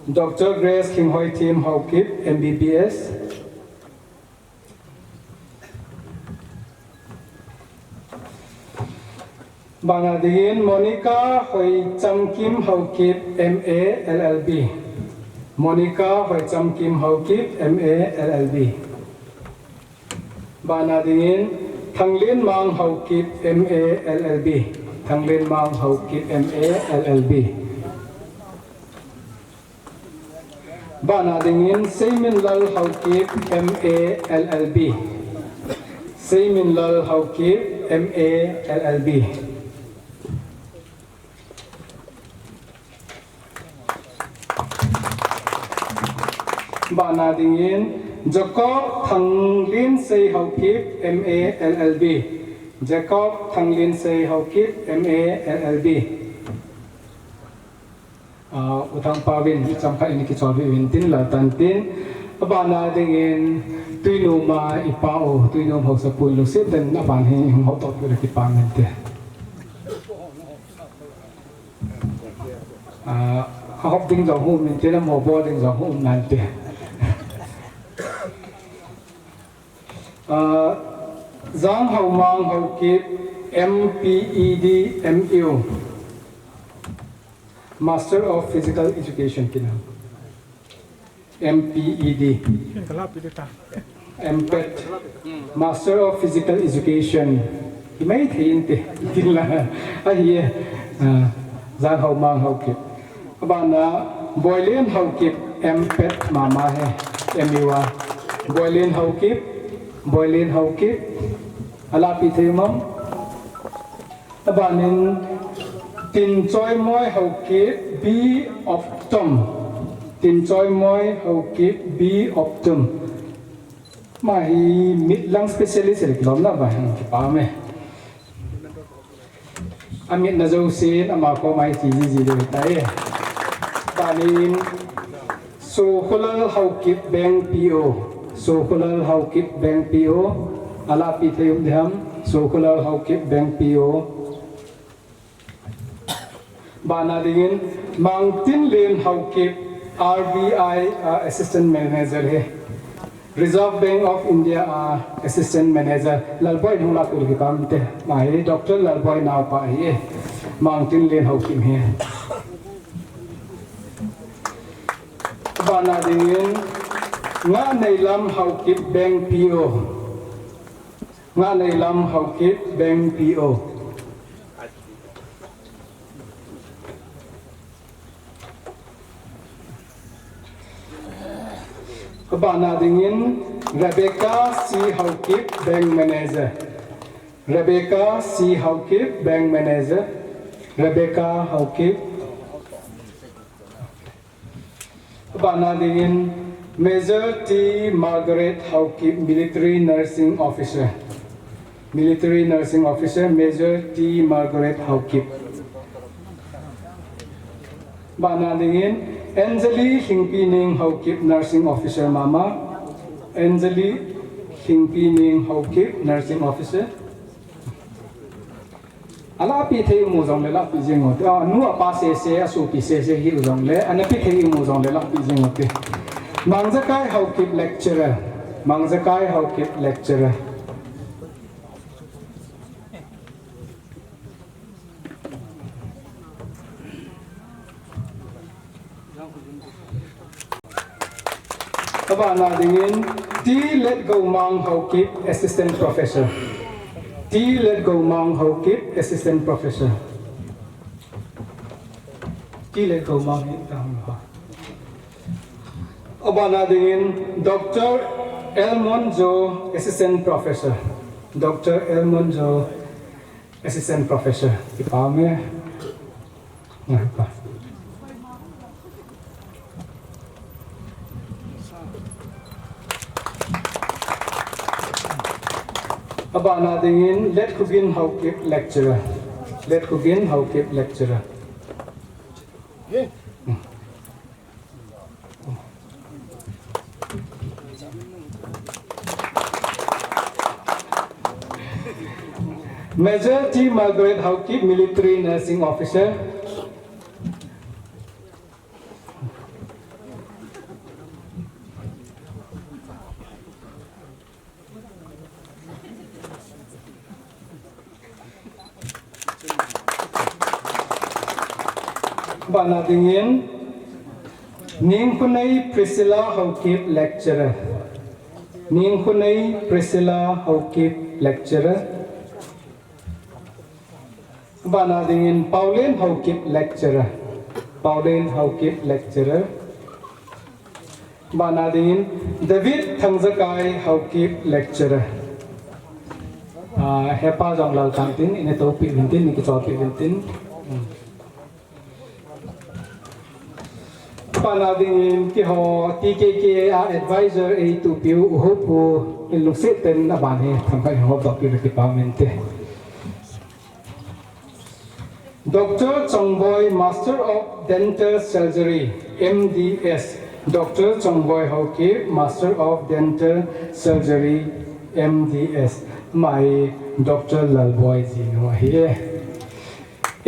Dr. Grace King Hoitim Haukip MBBS. Bana dingin Monica Hoi Cham Kim Haukip MA LLB. Monica Hoi Cham Kim Haukip MA LLB. Bana dingin Thanglin Mang Haukip MA LLB. Thanglin Mang Haukip MA LLB. Bana dingin Seimin Lal Haukip MA LLB. Seimin Lal Haukip MA LLB. Bana dingin Jacob Thanglin Sei Haukip MA LLB. Jacob Thanglin Sei Haukip MA LLB. Utang pawin chamka ini kichori wintin la tantin bana dingin tuinu ma ipao tuinu ho sa puilo sit den aban hi ho tot ko ki pamente. Hop ding jong hu min tena mo bo ding jong hu nan te. Giang Hau Mang Hau Kip MPED MU Master of Physical Education kina MPED MPET Master of Physical Education imay thayin te tinla ahiye Giang Hau Mang Hau Kip abana Boylin Hau Kip MPET mama hai MUA Boylin Hau Kip Boylin Haukip alapi themam abanin tin choi moi Haukip B optum tin choi moi Haukip B optum mahi midlang specialist lom na ba ki pa me amit na zo sin ama ko mai ti ji de tai banin so khulal Haukip bank PO so kulal Haukip bank PO alapi thayum diham so kulal Haukip bank PO bana dingin Mangtin Len Haukip RBI assistant manager hai Reserve Bank of India assistant manager lalboy hula kul ki kam te mai Dr. lalboy naw pa hi Mangtin Len Haukip hai bana dingin nga nei lam Haukip bank PO nga nei lam Haukip bank PO bana dingin Rebecca C Haukip bank manager Rebecca C Haukip bank manager Rebecca Haukip bana dingin Major T. Margaret Haukip, Military Nursing Officer. Military Nursing Officer, Major T. Margaret Haukip. Bana dingin Anjali Hingpining Haukip, Nursing Officer Mama. Anjali Hingpining Haukip, Nursing Officer. Ala pi thei mu jong le la pi jing ot nu pa se asu pi se hi jong le ana pi thei mu jong le la pi jing ot Mangzakai Haukip lecturer Mangzakai Haukip lecturer Abana dingin T let go mang how keep assistant professor. T let go mang how keep assistant professor. T let go mang Abana dingin Dr. Elmonjo assistant professor. Dr. Elmonjo assistant professor. Ipame. Ngapa? Abana dingin let Kugin how keep lecturer. Let Kugin how keep lecturer. Major T. Margaret Hawkeep, military nursing officer. Bana dingin Ning Kunai Priscilla Hawkeep, lecturer. Ning Kunai Priscilla Hawkeep, lecturer. Bana dingin Pauline Hawkeep, lecturer. Pauline Hawkeep, lecturer. Bana dingin David Thangzakai Hawkeep, lecturer. Hepa jong lau tangtin ini topi vintin ini topi vintin. Bana dingin ki ho TKK advisor a to piu uhopu iluksit ten abane thampai ho topi department. Dr. Chongboy, Master of Dental Surgery, MDS. Dr. Chongboy Hawkeep, Master of Dental Surgery, MDS. My Dr. Lalboy ji no here.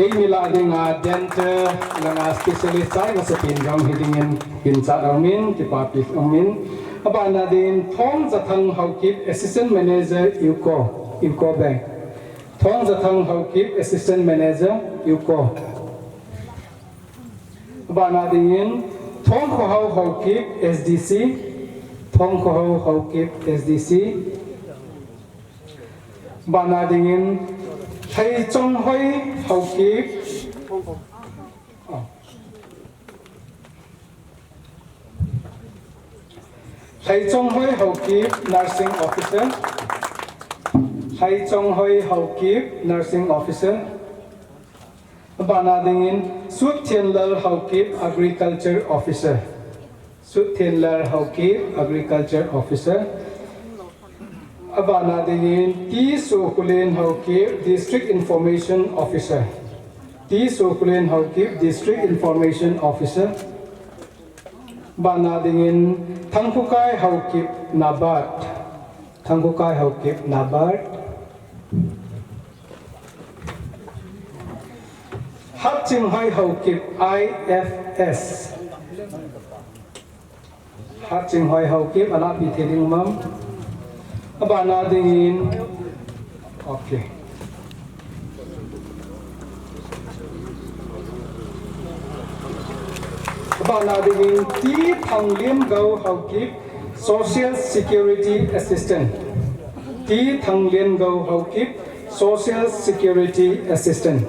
Nila ding dental nga specialist ay nga sa pinjang hidingin pinsa amin tipapis amin. Abana din Thong Zathang Hawkeep, Assistant Manager UCO Bank. Thong Zathang Hawkeep, Assistant Manager UCO. Abana din Thong Khohau Hawkeep, SDC. Thong Khohau Hawkeep, SDC. Abana din Thầy Chong Hoi Hawkeep. Thầy Chong Hoi Hawkeep, Nursing Officer. Thầy Chong Hoi Hawkeep, Nursing Officer. Bana dingin Sut Thien Lar Hawkeep, Agriculture Officer. Sut Thien Lar Hawkeep, Agriculture Officer. Abana dingin T. Sokulen Hawkeep, District Information Officer. T. Sokulen Hawkeep, District Information Officer. Bana dingin Thangkukai Hawkeep, NABARD. Thangkukai Hawkeep, NABARD. Hat Chinghai Hawkeep, IFS. Hat Chinghai Hawkeep, alapi thiling mam. Abana dingin okay. Abana dingin T. Thang Lim Gau Hawkeep, Social Security Assistant. T. Thang Lim Gau Hawkeep, Social Security Assistant.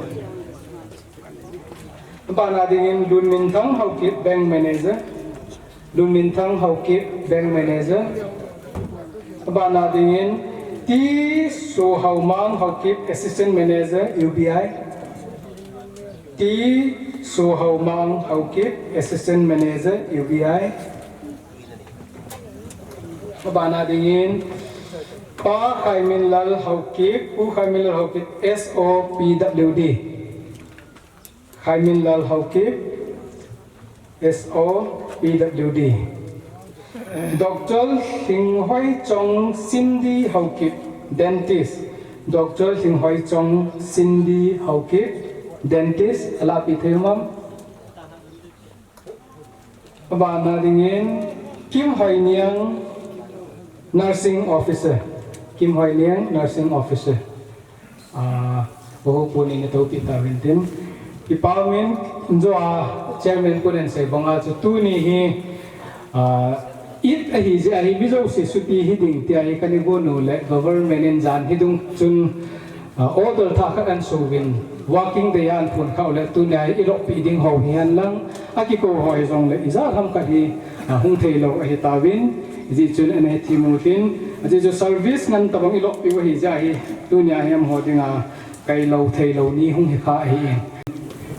Abana dingin Lun Min Thang Hawkeep, Bank Manager. Lun Min Thang Hawkeep, Bank Manager. Abana dingin T. So Haumang Hawkeep, Assistant Manager, UBI. T. So Haumang Hawkeep, Assistant Manager, UBI. Abana dingin Pa Khaimin Lal Hawkeep, Pu Khaimin Lal Hawkeep, SOPWD. Khaimin Lal Hawkeep, SOPWD. Dr. Hing Hoi Chong Cindy Hawkeep, dentist. Dr. Hing Hoi Chong Cindy Hawkeep, dentist. Alapi themam. Abana dingin Kim Hoi Niang, nursing officer. Kim Hoi Niang, nursing officer. Buhupunin ito kita rintin. Ipamin, njo chairman ko rin sa ibang ato tunihi it a hi bizo si suti hiding ti ai kanibo no le government in jan hidung chun order tha khat an sowin working day an phun khau le tu nai irok pi ding ho hian lang aki ko hoi zong le iza tham ka hi hung thei lo hi tawin ji chun ane thimutin ji jo service ngan tabang ilok pi wa hi ja hi tu nya hem ho dinga kai lo thei lo ni hung hi kha hi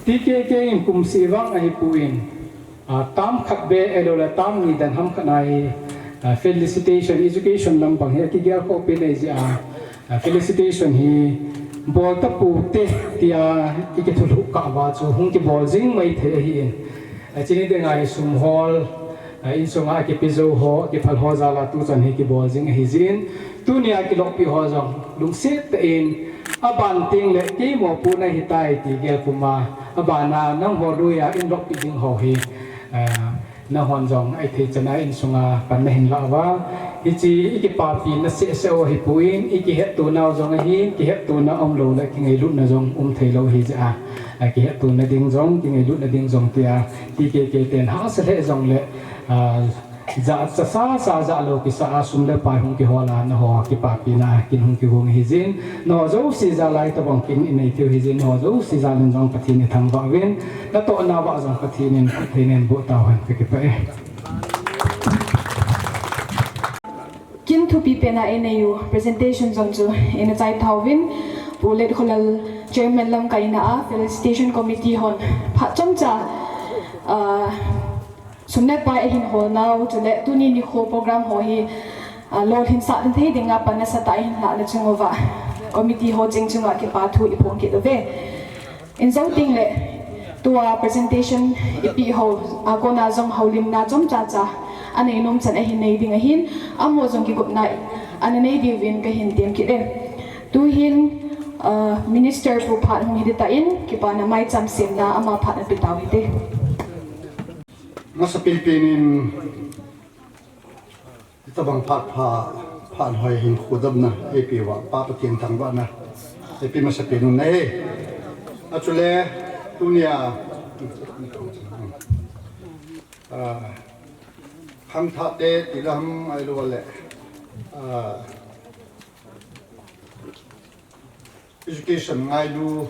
TKK in kum siwang ai puin tam khat be elo la tam ni dan ham khanai felicitation education lam bang he ki gel ko pe nei ja felicitation hi bol ta pu te tia ki ke thulu ka wa chu hung ki bol jing mai the hi chini de ngai sum hol in sunga ki pizo ho ki phal ho za la tu chan hi ki bol jing hi jin tu nia ki lok pi ho jong lung se te in aban ting le ki mo pu na hi tai ti gel kuma abana nang ho du ya in lok pi ding ho hi na hon jong ai the chana in sunga pan na hin la wa ichi iki pa pi na se o hi puin iki het tu naw jong hi ki het tu na om lo la ki ngai lu na jong thei lo hi ja ki het tu na ding jong ki ngai lu na ding jong tia ti ke ten ha se le jong le za sa lo ki sa sum le pai hung ki hola na ho ki pa pi na kin hung ki hung hi jin no zo si za lai ta bang kin in nei tiu hi jin no zo si za len jong pathi ni thang wa wen na to na wa jong pathi nen bo ta han ki pa kin thu pi pena NAU presentation jong chu in chai thawin pulet kholal chairman lam kaina a felicitation committee hon pha chom cha sumnet pa hin ho now to let tu ni kho program ho hi lord hin sa den thei dinga pana sa tai hin la le chungova committee ho jing chunga ke pa thu ipong ke dove in zouting le tua presentation ipi ho agona jong holim na chom cha cha anei nom chan a hin nei ding a hin amo jong ki gup nai an nei di win ka hin tem ki de tu hin minister pu phat hong hi ta in ki pa na mai cham sim na ama phat na pitawi te nasa Pilipinin ito bang paan hoy hin khudab na epi wa papatin tangwa na epi masapinun na actually dunia hang thate tilam ai lo le education ngai lu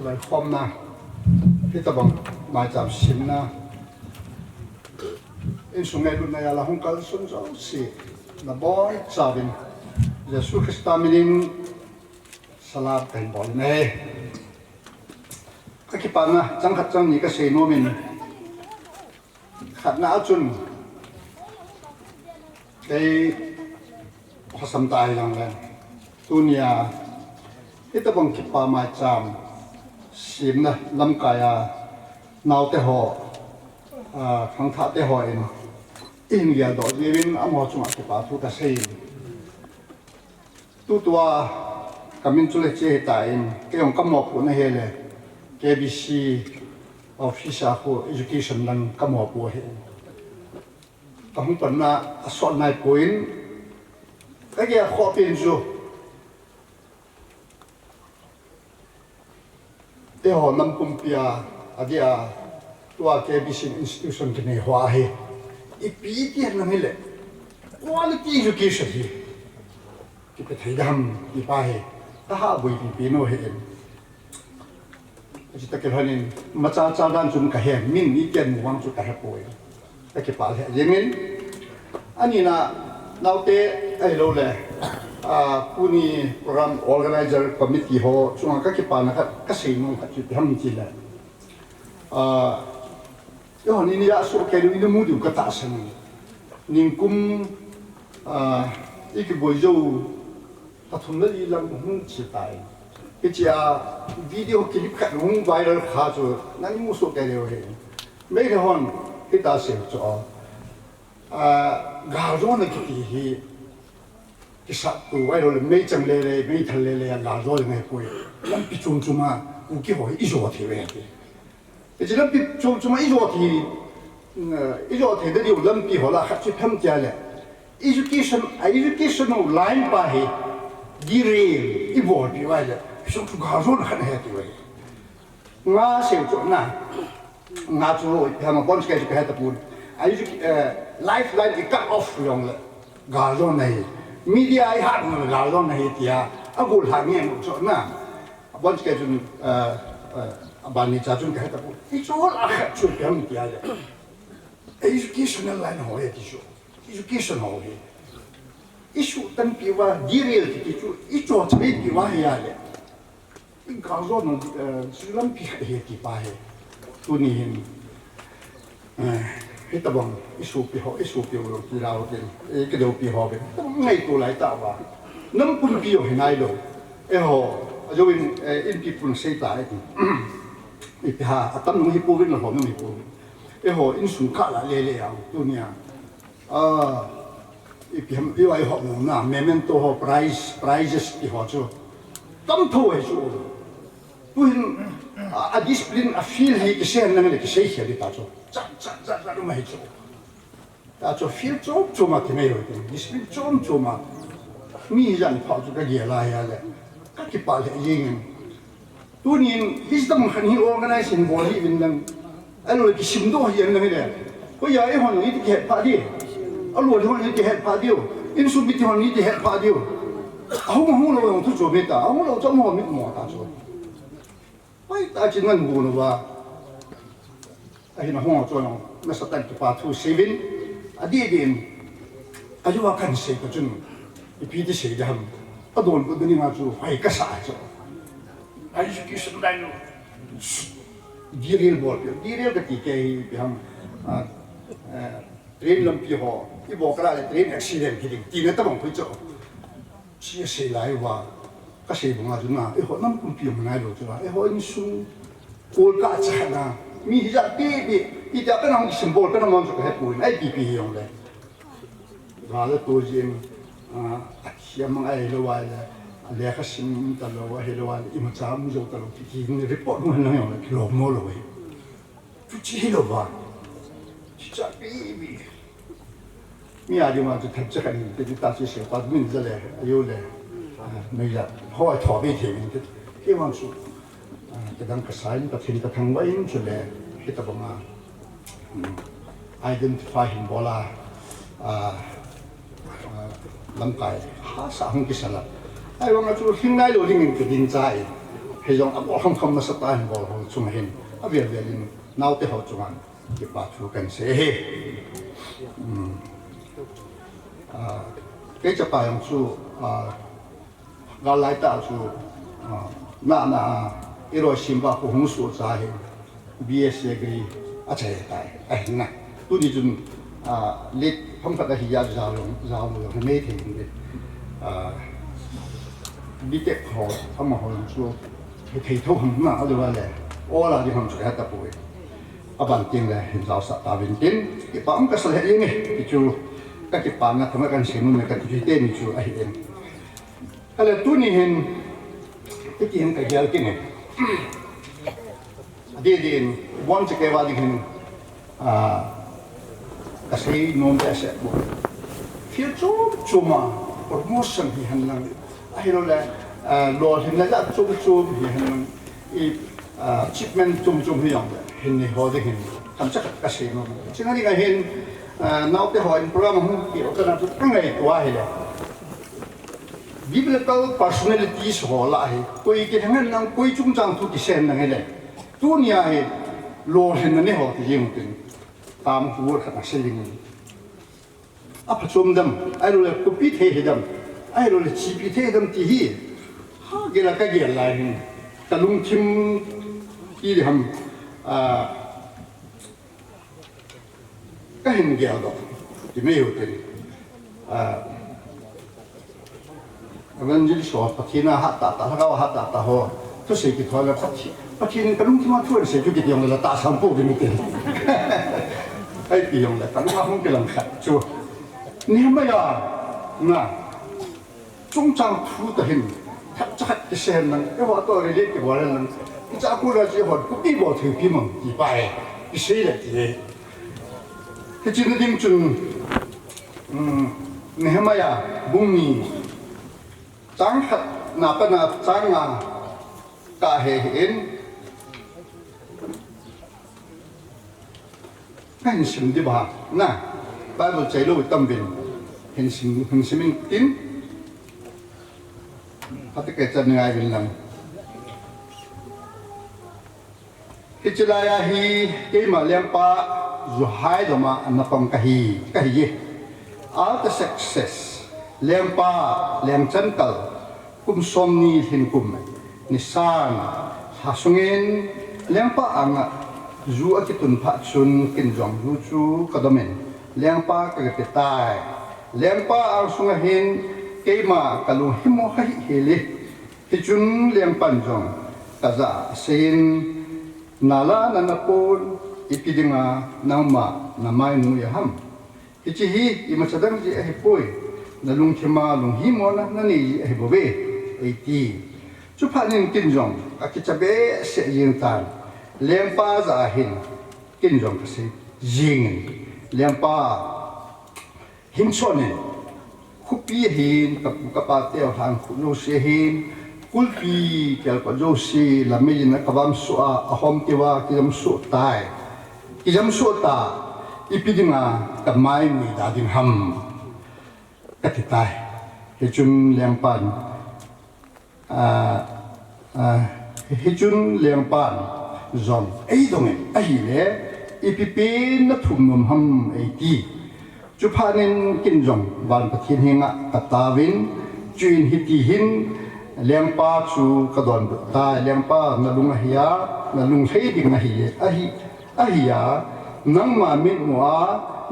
lai khom na ito bang mai cham sim na in sungai lu na ya la hong kal sun zo si na boy chavin Jesus Christaminin salap pen bol ne ka ki pa na chang khat chang ni ka sei no min khat na chun dei khosam tai lang le tunia ito bang ki pa mai cham sim na lam kaya nào te ho khang tha te ho in lia do livin amo chuma te pa thu ka sei tu tua kamin chule che ta in ke ong kamo pu na hele KBC officer for education lang kamo pu he tong ton na asol nai puin ka ge kho pin ju te ho nam kum pia adia tua KBC institution ke nei hwa he ipi ti na mile quality education hi ki pe thai dam ki pa he ta ha boi pi no he ji ta ke hanin ma cha cha dan chun ka he min ni ken wang chu ka he poi ta ke pa he yemin ani na naute ai lo le puni program organizer committee ho chunga ka ki pa na ka sei no ka chi ham chi la yo ni ni ya so ke ni mu du ka ta san ning kum ik boy jo ta thum li lam hung chi tai ke chia video clip ka hung viral kha jo na ni mu so ke le he me le hon ke ta se cho ga jo na ki hi ki sa tu viral me chang le me thal le ga jo le me poi lam pi chung chuma u ki ho i jo the we 이제 럼피 좀 이조티 데 럼피 होला 같이 탐자래 educational line 바해 디레 이보디 와래 좀 가서는 하는 해도 왜 nga se cho na nga chu pi ma bon sketch ka ta pun ai lifeline di cut off yong le galon nei media ai hat no galon nei tia agul ha nge mo so na bon ke jun abani cha jun ka ta bu I so la ha chu yam tia le educational line ho ye ti so education ho ye isu tan pi wa diril ti chu I cho chbe pi wa ya le in galon no sulam pi he ti pa he tu ni hin hết tập bằng isu pi ho ti rao tin cái điều pi ho bên ngay tu lại tạo và năm pun pi ho này rồi ho rồi in pi pun sei tại thì pi ha atam no hi pu vin ho no hi pu ho in sun kha la le le ang tu nia pi ham pi wai ho no na memento ho prizes pi ho chu tam tho he chu puin a discipline a feel he ke sen na le ke sei he ta chu za no mai chu ta chu feel chu ma ke me ro ke discipline chu ma mi jan phao chu ka ye la ya le ka ki pa le yin tu nin wisdom khan hi organization body win lang alo ki sim do hi lang le ko ya e hon ni ke pa di alo hon ni ke pa di in su bi ti hon ni ke pa di hu lo yong tu chu be ta hu lo chu mo mi mo ta chu ai ta chin ngan bu no ba ai na ho cho no na sa tan ki pa tu sevin adi din aju wa kan se ko chun I pi de se jam adon bu ni ma chu hai ka sa chu ai ki sun dai no diril bol diril ka ti ke bi ham train lam pi ho I bo kra le train accident ki ti na ta bang phui chu chi se lai wa ka se bu ma chu na e ho nam kum pi ma nai lo chu e ho in su ol ka cha na mi hi ja ti bi I ta ka nang symbol ka nang chu ka he pu ai pi pi yong le ga le to jin a siam ai lo wa le ka sim ta lo wa he lo wa I ma cha mu jo ta lo ki ni report mo na yong le ki lo mo lo we tu chi lo ba chi cha bi mi a di ma chu ta cha ka ni ti ta chi se pa min za le yo le me ya ho ai tho bi ti ni ti ki wang su ke dang ka sai ni ka thin ka thang wa in chu le he ta ba ma identify him bola lam kai ha sa hang ki sala ai wang chu hing nai lo ding ke din chai he jong a bo kham na sa ta him bol ho chung hin a ve ve lin nau te ho chuan ki pa chu kan se he cái chấp bài chú gà lại ta chú na cái rồi xin bảo của hung số trái BS cái à chạy tại ai nè tôi đi chun lít không phải là hiện ra giàu luôn mấy thì đi tết họ không mà họ chú thầy thâu không mà ở đâu là ô là đi không chú hết tập bồi à bản tin là hiện giáo sát ta bên tin cái bám cái sợi gì này cái chú các cái bạn là thằng kan xem mình các cái tên chú ai tên, hay là tu ni hen cái gì hen cái gì cái này, đi bọn chị cái vào đi hen cái gì nôm cái sẽ bộ, phía chôm mà promotion thì hen lang, hay là lo hen là chôm thì hen lang, achievement chôm thì yang hen này họ đi hen, thằng chắc cái gì nôm, chứ ngay cái hen now te hoin program hung ki o kana tu ngai tua hi le biblical personalities ho la hi koi ki hangan nang koi chung chang tu ki sen nang le tu nia hi lo hin ne ho ti yeng tin tam hu kha na seling a pa chum dam ai lo le ku pi the hi dam ai lo le chi pi the dam ti hi ha ge la ka ge la hin ta lung chim ki ham cái hình dạng đó thì mấy người thì mình chỉ số phát triển hát ta cái hát ta ho tôi sẽ cái thôi là phát triển cái lúc mà tôi sẽ chụp cái dùng là ta sản phụ cái mình cái dùng là cái lúc không cái làm khác chú nếu mà nè trung trang thu được hình thật chắc cái sen này cái họ tôi lấy cái gọi là cái giá cũ là chỉ họ cũng bị bỏ thử phim mà chỉ bài cái gì là gì cái chuyện này chung Nehemiah bungi trang hạt nạp na trang à cả hệ hiện cái hình sim đi bà na Bible chạy lối tâm vin hình sim tin hạt cái chân ngay vin làm khi chỉ là hi cái mà liang pa dù hai đó mà anh napang cái gì all the success liang pa liang chân cầu kum som ni hin kum nisan hasungin liang pa ang zu akitun pha chun kin jong lu chu kadamen liang pa ka ke tai liang pa ang sunga hin keima kalu himo hai hele ti chun liang pan jong kaza sin nala nanapon ipidinga nama namai mu yaham kichi hi imachadang ji ahipoi nalung thima lung himo na nani ahibobe ati chupanin kinjong akichabe se yingtan lempa za hin kinjong kasi jing lempa himsonen khupi hin kapate han khunu se hin kulpi kel pa josi lamei na kabam su'a ahom tiwa kijam su tai kijam su ta ipidinga kamai mi dadin ham katitai hechun lempan hechun lempan zon ei donge ai le ipipin na thumnum ham ei ti chupanin kinjong ban pathin hinga katawin chuin hiti hin lempa chu kadon ta lempa nalung hiya nalung sei ding na hi ahiya nang ma min muwa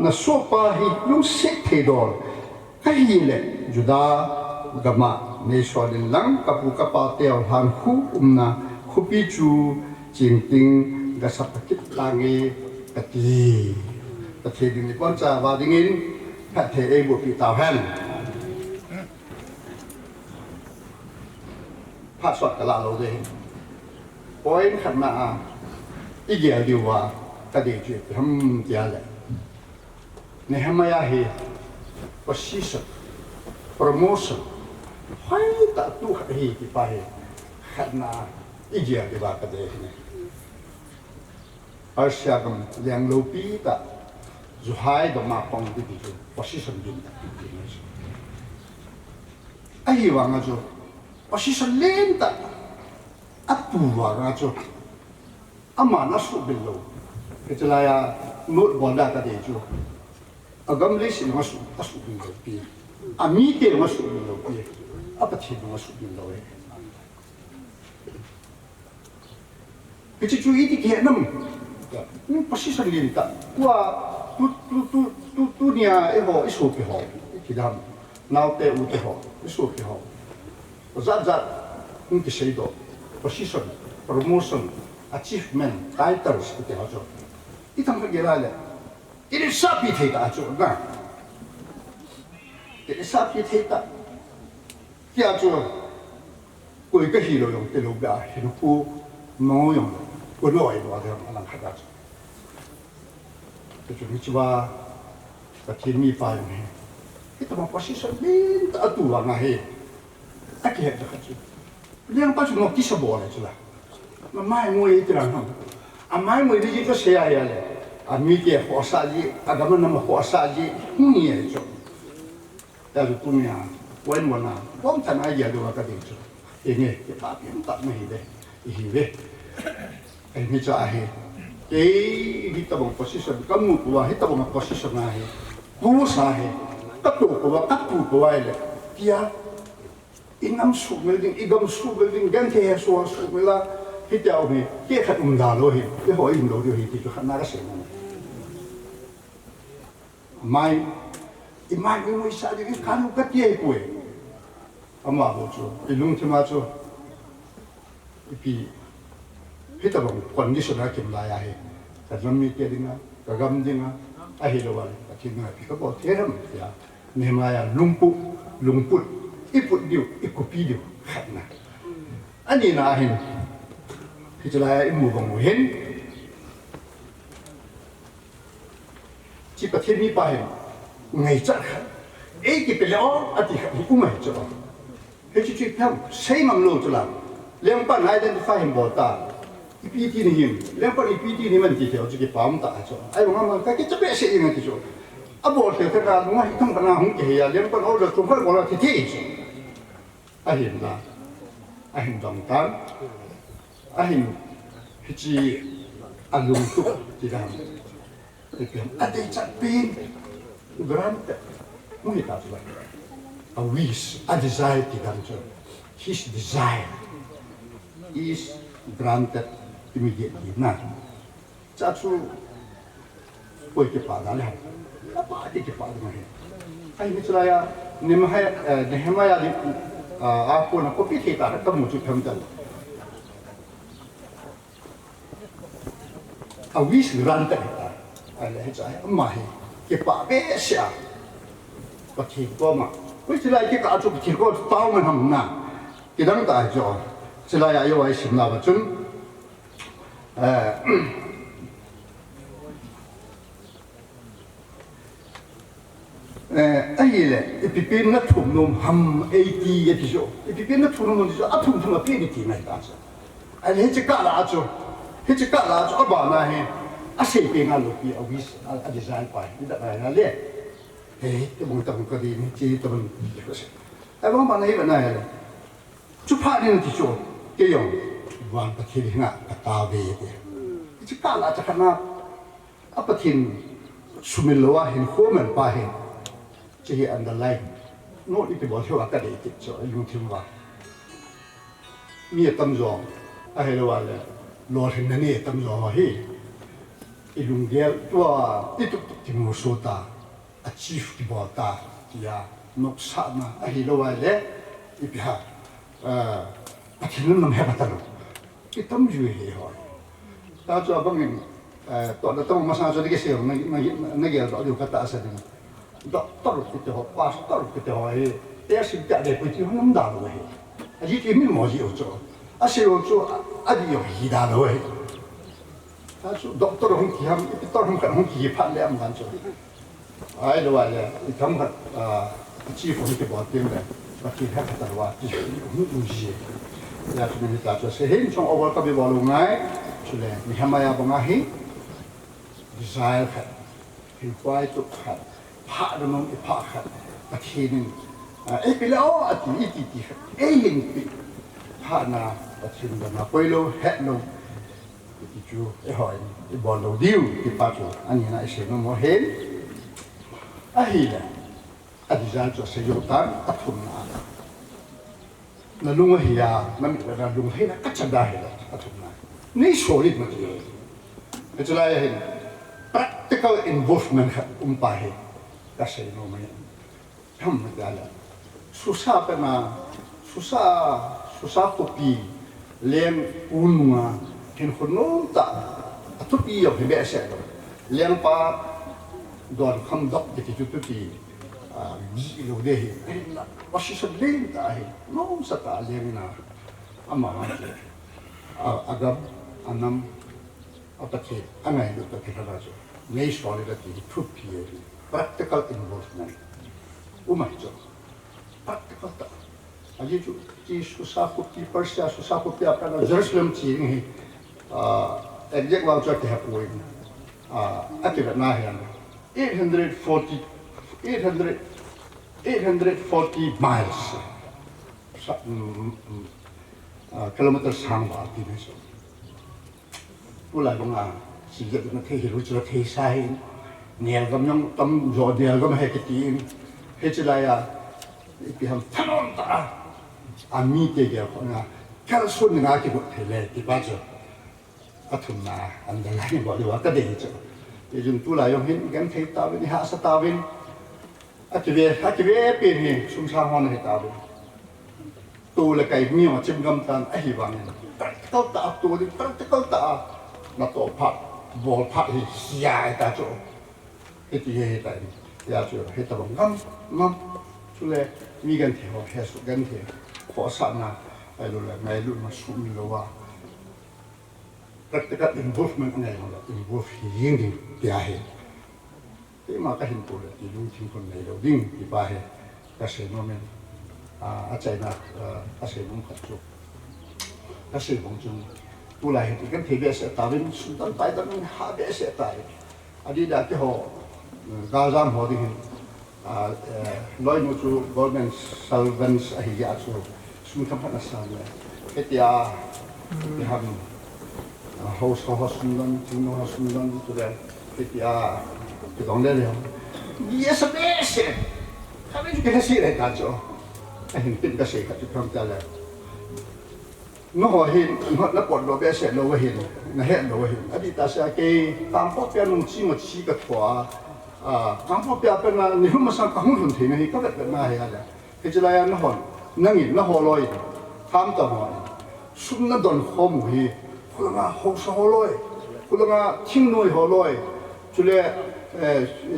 na sopa hi lung se thedor kahi le juda gama ne shodin lang kapu kapa tel han khu umna khupi chu jingting ga sapakit langi kati kati ding ni koncha wa dingin phathe e bu pi taw han phát xuất cái là lâu đấy, point khẩn na, ý nghĩa điều à, cái điều chuyện thầm giá lệ, này ham maya hi, position, promotion, phải ta tu hi thì phải khẩn na, ý nghĩa điều à cái đấy này, ở xa cầm liang lâu pi ta, dù hai đó mà phong đi đi position đi, ai vang à chú position lenta apuwa rajo amana su billo ketelaya not bonda ka deju agam le si masu asu billo pi ami te masu billo pi apathi masu billo e kichi chu iti ke nam position lenta wa tu nia e ho isu pi ho kidam nau te u te ho isu pi ho zat kung kisaido position promotion achievement titles ite hajo itang kagirale ini sapi theta ajo na ini sapi theta kia jo koi ka hilo yong te lo ba hilo pu no yong ko loi lo de alang khada jo te jo ni chiwa ka tin mi pa yong he ita ma position bin ta tu wa nga he aki het khachu liang pa chu no ki sa bo la chula ma mai mo e tra no a mai mo ri to se ya le a mi ke ho sa ji a ga ma na ho sa ji ni e cho ta ju tu nya wen mo na bom tan ai ya do ka de cho e ne ke pa pi ta me hi de hi ve e mi cha a he ke hi ta bong position kam mu ku wa hi ta bong position na he ku sa he ta tu ku wa ta pu ku wa le kia inam su melding igam su melding gan ke so su mela hitiao hi ke khat da lo hi ke hoi lo hi ti khat na ra se mai imai mo isa de kan ka tie ko e ama bo chu ilung thima chu ipi hita bang condition a kim la ya he ka jammi ke dinga ka gam dinga a hi lo wa ka kinga pi ka bo theram ya ne ma ya lungput iput diu ikupi diu khatna ani na hin hijla imu bang hen chi pathe mi pa hen ngai cha e ki pe lo ati khat ku mai cha he chi chi tham sei mam lo cha la leng pan identify him bo ta ipi ti ni him lempa ipi ti ni man ti theo chi pam ta cho ai ma ka ki chape se ing ti cho abo te te ra ma thang kana hung ke ya lempa no ra tum ko la ti ti cho a him na a him dong tan a him chi alung tu ti dam ipi a de chat pin grant mu ni ta cho a wish a desire ti dam cho his desire is granted immediately. Nah, cacu, koi kepada lah, apa aja kepada mana? Ayah celaya, nehmaya di aku nak kopi kita, kita muncul pemda. Awis granted kita, ayah celaya, mahi kepada besar, pakai koma. Koi celaya kita acu pakai koma tahu mana mana, kita tak ajar. celaya ayo ay simna bacun ayile ipipin na thumnum ham 80 etiso ipipin na thumnum diso athum thum api ni tinai ta sa ai he chika la acho aba na he ase pe nga lo pi awis a design pa ni da na le he te mo ta ko di ni chi to ban ko se ai ba ma na he na he chu pa ni ti cho ke yong wan pa thi nga ta ve de chika la cha kana apatin sumiloa hin khomen pa he chỉ underline nó đi từ bỏ theo cái đấy thì cho dùng thêm vào miệt tâm gió ai là lo thì nên miệt tâm gió mà hi dùng cái tua tiếp tục tìm một số ta achieve thì bỏ ta thì nó sát mà ai là thì bây giờ thì nó nằm hết tất cái tâm duy hi hỏi ta cho bằng mình toàn là tâm mà sao cho cái sự nó cái đó điều cái ta sẽ doktor kita ho pastor kita ho dia sejak dari putih nam dah loh aji kami mau ji ojo asyik ojo adi yo hidah loh asu doktor hong kiam doktor hong kan hong kipan le am kan so ai lo ya ikam kan chi hong kita buat tim le bagi hak kata wa ji hong uji ya tu ni ta so sehin song awal kami balu ngai sule ni hamaya bangahi desire kan hingwai tu kan pak dengan pak kan, patin, bila ati iti, yang pak na patin dan apa ilo het no, itu hoi, ibalo diu di patu, ani na isi no mohen, ahila, adizal tu sejutan atun na, nalunga hiya, nalunga hiya kacadah hiya atun na, ni solid macam, itulah yang practical involvement umpahe. Kasi naman ham dala susah pena susah kopi lem unga kin khono ta atupi yo hebe ase lem pa don kham dok de ki tupi ji lo de wasi sa lem ta he no sa ta lem na ama agab anam apake angai lo ta kira jo nei swali da ki tupi practical involvement, umahjo. Practical ta. Aji tu ki susah kopi Persia, susah kopi apa na Jerusalem ci ni. Exact wau cak hap woi. Akibat na hian. 840 miles. Kilometer sama di ni so. Pula bunga sijat na thei hiru chra thei sai. Niel gam yang tam jo niel gam he kitin he chilaya ipi ham thanon ta ami te ge na kal sun nga ki ko thele ti ba jo athun na andal ni bo wa ka de cho ye jun tu la yong hin gan thei ta bi ha sa ta bin atve pe ni sum sa hon he ta bi tu la kai mi ma chim gam tan a hi wang ta ta tu di ta na to phat bol phat hi ya ta cho itu ye tadi ya tu kita bang ngam sule mi gan the ho he su gan the ko sa na ai lo la ngai lu ma su mi lo wa practical involvement ngai lo involve yin din ya he te ma ka hin ko le ti lu tin kon ngai lo ding ti ba he ka se no men a chai na a se bung ka chu a se bung chu tu lai thì cái thế sẽ tạo nên sự tận tại tận hạ bé sẽ tại đi đã cái họ gà giam họ thì nói một chút government servants hay gì đó chúng ta phải làm sao cái tia cái ham house sundan chính nó sundan tu đây cái tia cái đồng đấy không yes best kami juga kasih leh kaco tin kasih kaco pram tala nó hỏi hiện nó còn lo bé sẽ lo về hiện nó hiện lo về hiện adi ta sẽ cái tam pháp bên nông chi một chi cái thua tam pháp bên là nếu mà sang không thuần thì này các bạn bên này là cái gì là nó hỏi năng nhìn nó hỏi lôi tham tầm hỏi sum nó đòn khom hi cô là học sao hỏi lôi cô là听nói hỏi lôi cho nên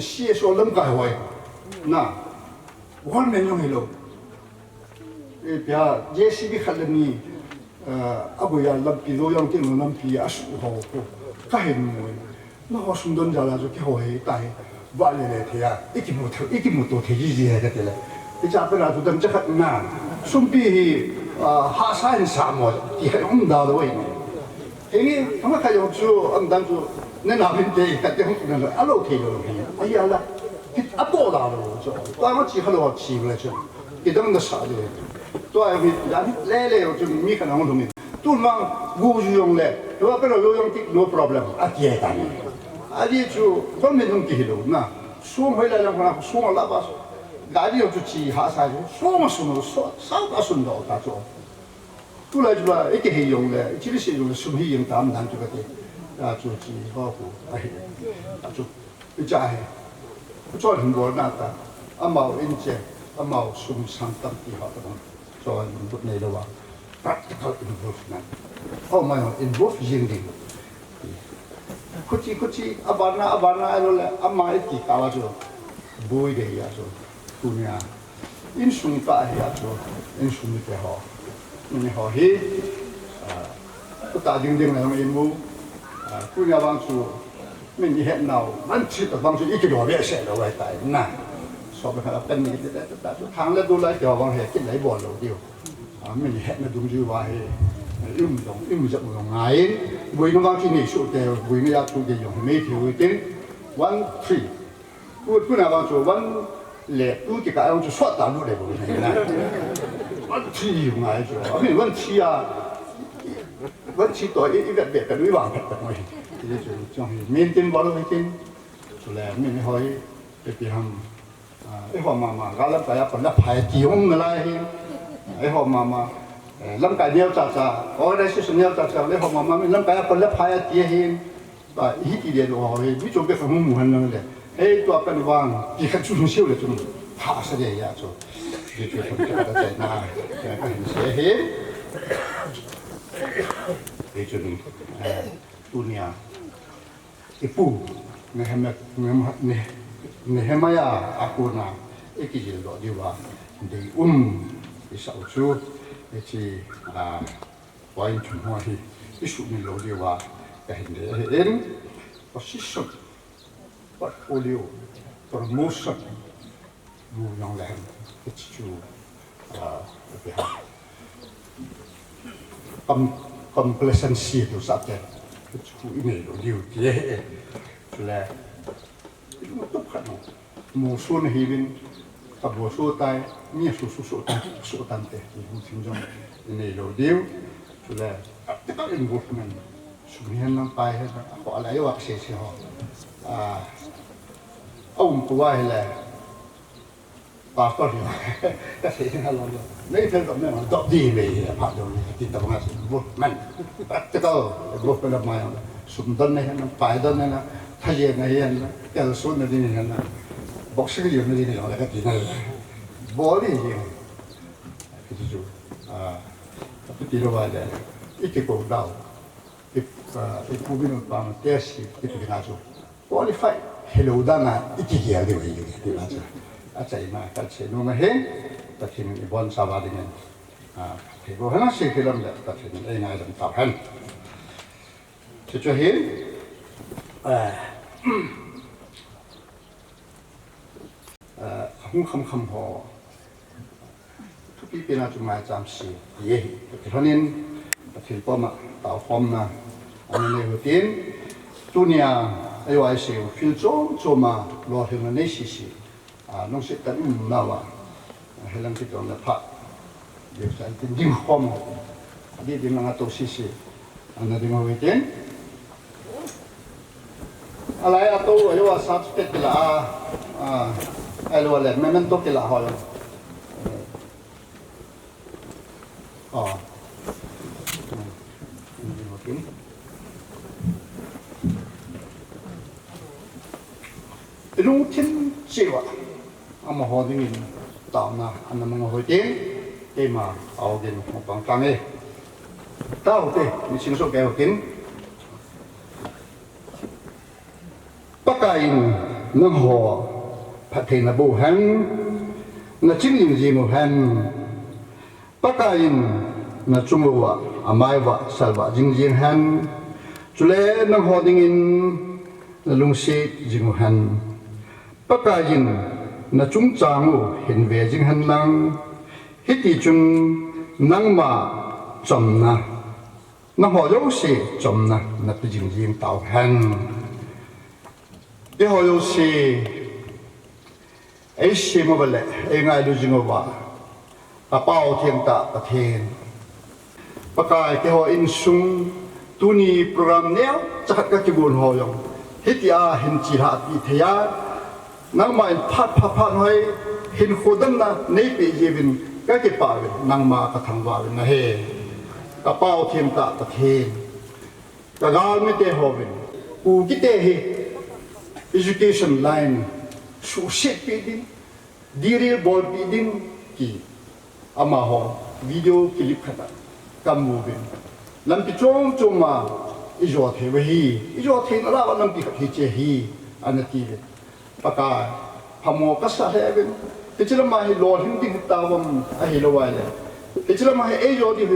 写说lâm cái hỏi na 원 메뉴헬로 야 JCB 칼레니 아고야 람피로 영티노 람피 아수호 가hen 뭐 순돈 잘아서 겨해 따이 발레레 태야 이기 못도 되지지 해야 되래 이제 앞에라도 좀 작나 숨비 하산 사모 이게 온다도 왜 이게 정확하게 없죠 안단주 내 남인데 그때 홍수는 알로케이로 아이야라 아빠다로 저 또아무지 하러 지불해줘 이런 거 사야 돼 또아비 나한테 레레요 좀 미가 나온 놈이 또막 고주용래 너 앞에로 요용틱 no problem 아티에다니 아디주 그러면 좀 기로 나 수험 회라랑 하나 수험 라바서 가디오 주치 하사주 수험 수는 사다 순도 다죠 또라주라 이렇게 해용래 지리시 좀 수희 용 다음 난 주거든 야 주지 하고 아주 자해 cho hình bộ nát ta, amau inche, amau sum santam ti hot đó, cho hình bộ này đâu à, practical involvement, oh my involve riêng đi, kuchi, abana alo le, amai ti kawa cho, bui de ya cho, punya, in sum ta ya cho, in sum te ho, ini ho hi, ta ding là in mu, punya bang chu. Mình hiện nào vẫn chỉ tập bằng chút ít cái đồ bia sẽ là vậy tại nè so với là tên mình cái tháng là đôi lại kiểu bằng hệ cái lấy bỏ đầu tiêu mình hiện là đúng như vậy im dập lòng ngái với nó bằng chỉ nhảy số đều với nó số đều dùng mấy thiếu tiền 1 3 cứ nào bằng số 1 lẻ cứ cái ông số soát tao luôn đấy rồi này 1 3 dùng ngái rồi mình 1 3 1 3 tuổi ít cái biệt cái núi vàng thật rồi thì trong miền Tây bảo vệ trên, cho nên mình hỏi cái ham, cái họ mà gã làm cái còn là phải chịu không người lại cái họ mà làm cái nhiều chả, ở đây sẽ nhiều chả, cái họ mà mình làm cái còn là phải chịu hin, và ít thì để rồi ví dụ cái không muốn làm này, cáiตัวเป็นวางที่เขาชุ่มเชี่ยวเลยชุ่มผ่าเสียยาชุ่มที่ช่วยทำให้เราใจหน้าแต่ก็เห็นเสียเหตุที่จุดตัวเนี้ยipu nehemaya aku na ikijil do diwa de isau chu ichi wain chu mo hi isu ni lo diwa ka hinde en position portfolio promotion bu yang la ichi chu complacency to subject chú này rồi điều thế là nó tốt khả năng mùa xuân thì bên tập mùa xuân tai nhiều số tan tệ thì không chịu trong này rồi điều là tất cả involvement chúng hiền năng bài hết họ lấy hoặc sẽ họ ông của ai là bà con thì các thầy là lo lấy theo động này mà đọc đi về phát đầu thì tập ngã vô mạnh tất cả vô cái là mai sum đơn này là phải đơn này là thay này là cái số này là bóc sức nhiều này là cái gì này bỏ đi gì cái gì cái gì đó vậy ít cái cổ đầu cái phụ nữ bằng test cái ngã số qualify hello dana ít cái gì đó cái ngã số chạy mà các chị nó mà hết các chị mình bón sao vào đi nghe thì có hết sự thì làm được các chị mình đây này làm tập hơn thì cho hết không họทุกปีเป็นอาจจะมาจำสิเย่เพราะนั้น thil pa ma tao khom na anh này đầu tiên tunia ai ai siêu phil cho mà lo thêm là nei xì nó sẽ tận nào à hay là cái đó là phát điều sản tin nhiều khom đi đi mang tổ xì anh này đầu tiên alai ato ai wa sát cái là ai lo là mình tốt cái là hỏi lung thiên chịu à, mà họ đi nhìn tạo na, anh em ngồi tiếng, cái mà ao đến một bằng căng ấy, tao thế, mình xin số kéo tiếng, bắc cái nông họ phát triển là bổ hàng, là chính những gì một hàng, bắc cái là trung quốc à mai vợ sài vợ chính hàng, cho nên nông họ đi nhìn là lung xí chính một hàng. Bắc Kinh là chúng trang hiện về chính hành lang, hết thì chúng năng mà chậm na, năng họ dấu sĩ chậm na, là tự nhiên riêng tạo hành. Để họ dấu sĩ, ấy sĩ mà vậy, ấy ngay đối với họ, à bao thiên tạ bát thiên. Bắc Kinh cái họ in sung, tu ni program nêu chắc các cái buồn họ dùng, hết thì hiện chỉ hạ thì thế nang mai phát nói hin khodam na nei pe jevin ka ke pa nang ma ka thangwa na he ka pao thêm ta ta the ka gal mi te hovin u ki te he education line su shit pe din dire bol pe din ki ama ho video clip khata kam movin lam pi chong ma ijo the na la lam pi kha che hi anati pakai hamo kasah heaven kecil mah lo hindi tawam ahilo wale kecil mah ejo di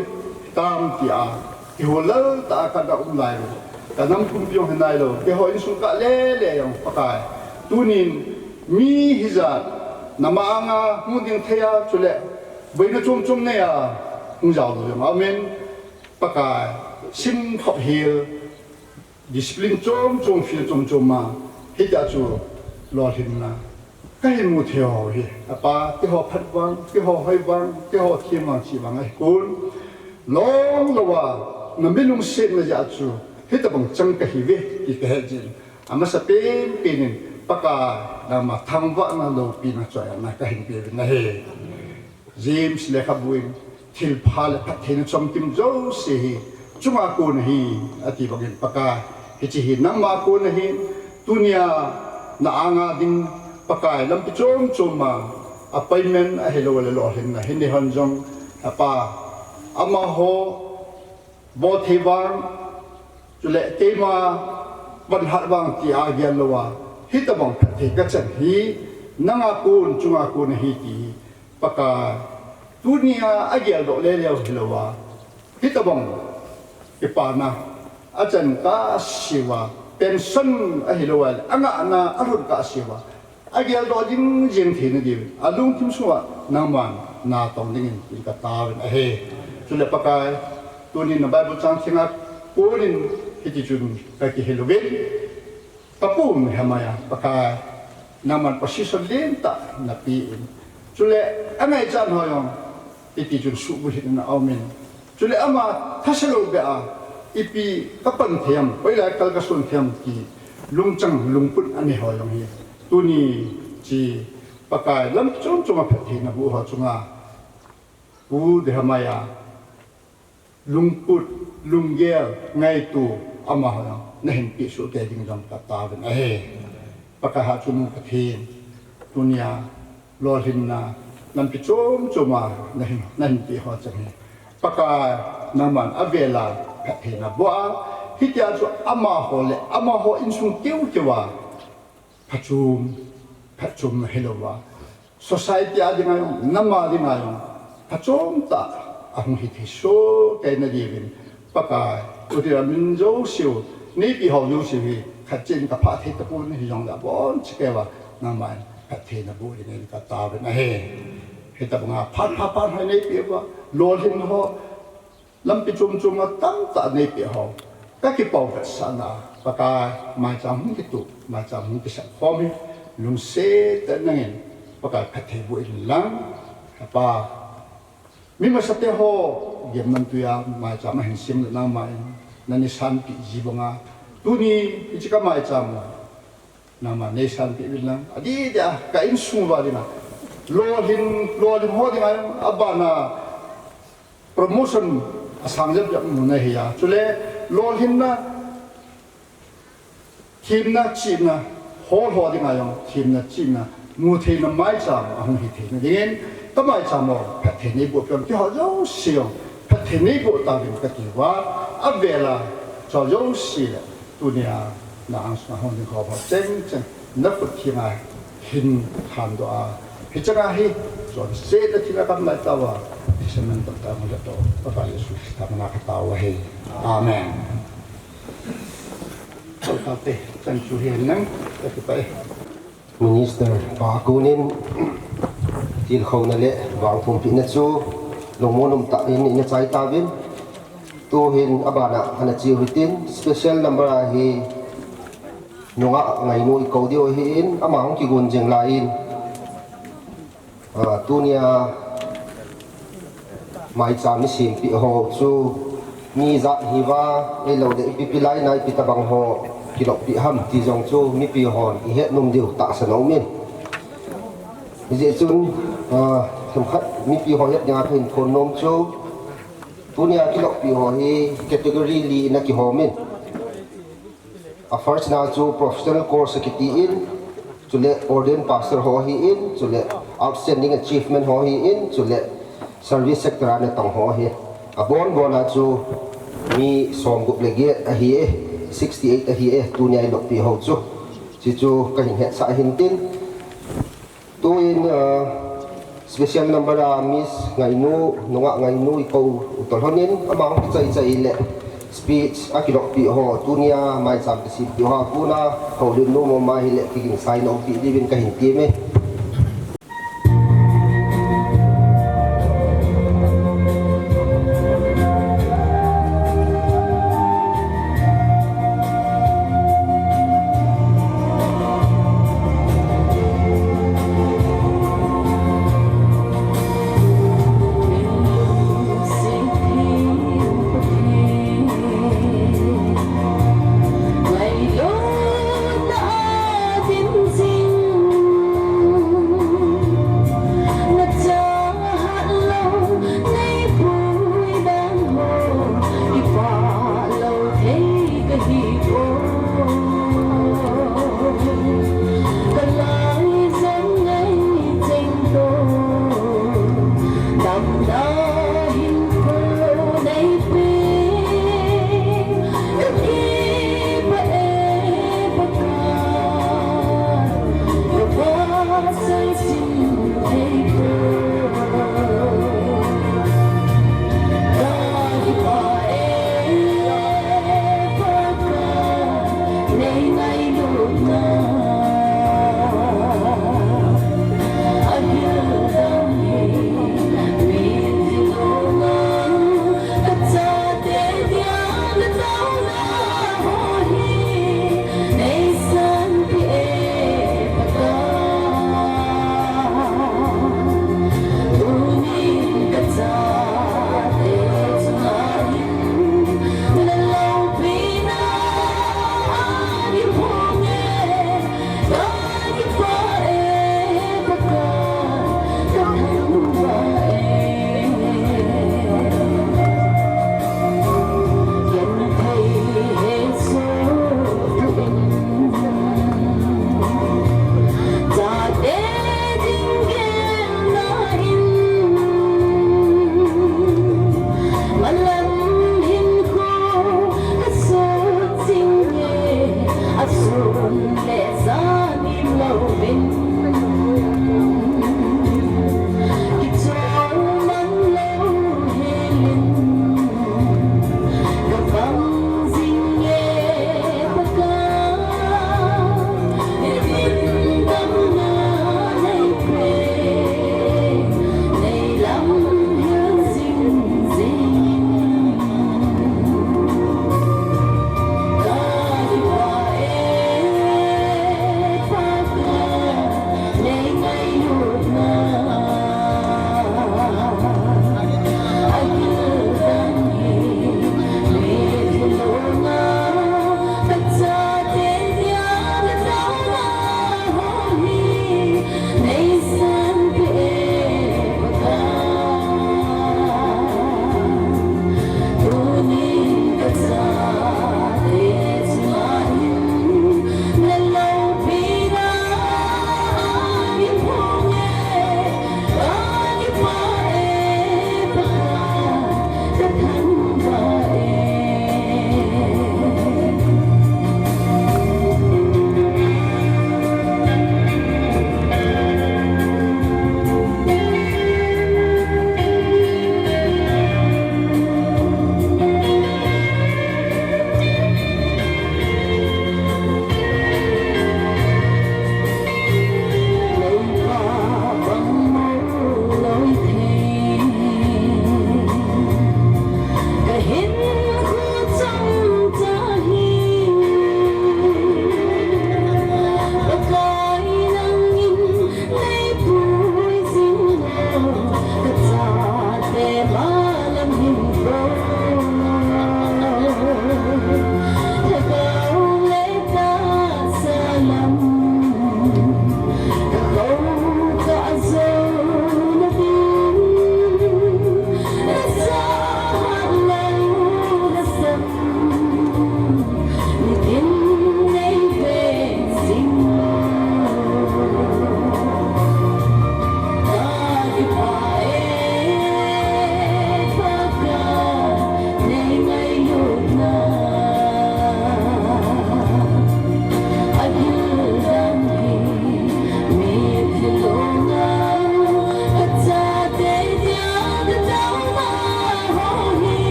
tam tia ihulal ta kada umlai kanam kumpiong henai lo ke ho insun ka le yang pakai tunin mi hizat nama anga muding thea chule boina chum ne ya ungjao lo amen pakai sim khop hil discipline chom fil chom ma hita chu lo hin na cái mu theo hi apa cái họ phát vang cái họ hay vang cái họ thiên vang chỉ vang ai cún long lo wa na milung set na ja chu hita bang chang ka hi ve ki ka jin ama sa pin paka na ma thang wa na lo pin na chaya na ka hin pe na he James le khabuin thil phal phat thein chom tim jo se hi chunga kun hi ati bagin paka hi chi hi nang ma kun hi tunia na anga ding pakai lam chom ma appointment a hello le lo hin na hin ni hon jong apa ama ho bo thewang chule te ma ban hat wang ti a gyan lo wa hi ta bang the ka chan hi nanga kun chunga kun hi ti pakai dunia a gyal do le lo wa hi ta bang ke pa na a chan ka siwa pension a hilawal anga na arun ka siwa agyal do jing jing thina di alung tim suwa nangman na tong dingin ka tawin a he chule pakai tunin na bible chang thinga purin hiti chun ka ki hilawin tapum hamaya pakai naman position lenta na piin chule angai chan hoyong hiti chun subu hin na amen chule ama thasalo be a ipi kapan thiam paila kalkasun thiam ki lungchang lungput ani hoyong hi tuni chi pakai lam chom choma phathi na bu ho chunga bu de hamaya lungput lunggel ngai tu ama hoyong na hin pi su te ding jam ta ta ben a he pakai ha chum phathin tunia lo hinna lam pi chom choma na hin pi ho chang pakai naman avela pathina bua hitia chu ama ho insung kewa phachum helowa society adinga nama adinga phachum ta ahung hi so kaina divin paka udira minjo siu ni bi ho yu si hi khachen ka pha the ta pun hi jong da bon chikewa nama pathina bu ni ka ta na he heta banga phat hai nei pi wa lo hin ho lâm pi chum chum mà tâm ta này bị họ các cái bảo vật sản à và cả mai chăm hung cái tụ mai chăm hung cái sản phẩm ấy lùng xe tên này và cả phát thể bụi lăng và mình mà sắp tới họ game năm tuổi mai chăm hình sim là mai nên san bị gì bằng à tu ni chỉ có mai chăm nama ne san bị lăng adi dia cái in sung vào đi mà lo hin ho đi mà abana promotion sang jam jam mun này ya chule lo hin na team na chi na ho đi mà yong team na chi na mu the na mai cham ang hi the na den ta mai cham mo phat the ni bo pyom ki ho jo si yong phat the ni bo ta rim ka ki wa avela cho jo si la tu nia na ang sa hon ni ko ba cheng cheng na put ki ma hin han do a hi changa hi so se da ki la kam mai ta wa semen ta mo da to pa Yesus ta na ka ta wa hi amen so ta te chan chu hian nang ta ki pai Minister Pakunin til khâu na le wang phum pi na chu longmonum ta in na chai ta vin tu hin abana hana chi hitin special number a hi nunga ngai nu i ko dio hi in amang ki gun jeng la in tunia mai cham ni sim pi ho chu ni za hi wa e lo de pi pi lai nai pi ta bang ho ki lo pi ham ti jong chu mi pi hon i het num diu ta sa no min je chun tham khat mi pi ho het nya thin thon nom chu tunia ki lo pi ho hi category li na ki ho min a first na chu professional course ki ti in chule ordained pastor ho hi in chule outstanding achievement ho hi in chule service sector na tong ho hi a bon na chu mi som gup lege a hi 68 a hi tunia lo pi ho chu chi chu ka hin het sa hin tin tu in special number miss ngai nu nunga ngai nu i ko utol honin amang chai le speech akilok pi ho tunia mai sam si pi ha puna ho din no mo mai le king sign of pi divin ka hin ti me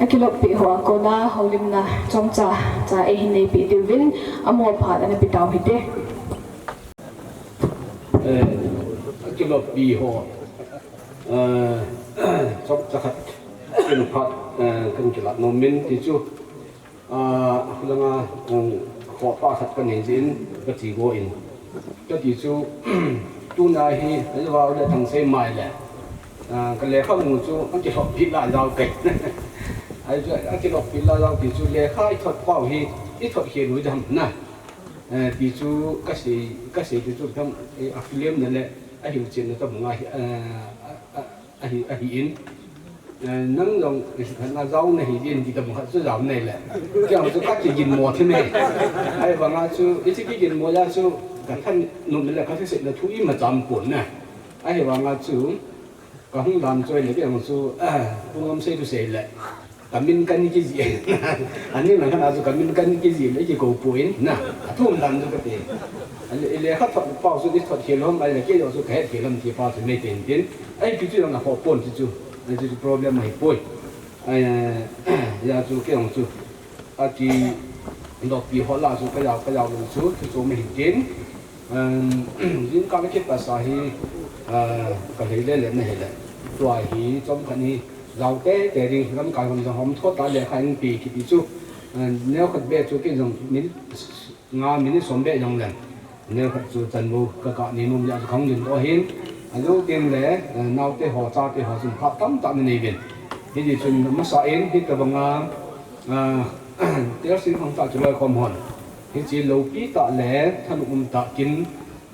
akilok pi ho ko na holim na chom cha e hin nei pi divin amor phat ana bitaw hite akilok pi ho chom cha khat kin phat kan kilat no min ti chu langa kho pa khat kan nei jin ka ti go in ka ti chu tu na hi wa le thang sei mai le ka le kha mu chu an ki hop pi la jaw kai ai chu an ki hop pi la jaw ti chu le khai thot pau hi i thot hi lu jam na ti chu ka sei ti chu tham affiliate na le a hiu chen na ta nga hi a hi in nang dong na jaw na hi din ti ta mu chu jaw nei le kyang chu ka chi gin mo thi nei ai ba nga chu i chi ki gin mo ya chu ka than nu le ka se le thu i ma jam pon na ai ba nga chu ka hung lam choi le kyang chu pungam sei tu sei le kamin kan ki ji ani na kana chu kamin kan ki ji le ki ko puin na thum lam chu ka te le kha thot pau chu ni thot helom ai le ke yo chu ka he helom ti pa chu nei ten tin ai ki chu na ho pon chu itu problem mai poi ya chu ke ong chu ati dok pi hola chu ka ya lu chu chu me hin din ka ke pa sa hi ka le le ne he le tua hi chom kan hi rau te ri ram ka hom hom tho ta le khan pi ki ti chu neo khat be chu ke jong min nga min som be jong len neo khat chu chan mu ka ni mum ya khong din to hin alo tiền lệ nào te họ cha te họ dùng pháp tắm tạm này bên thì gì chừng mà sao em thì cái bằng tiêu sinh không ta cho lời còn hồn thì chỉ lâu pi tạ lệ thân tạ kinh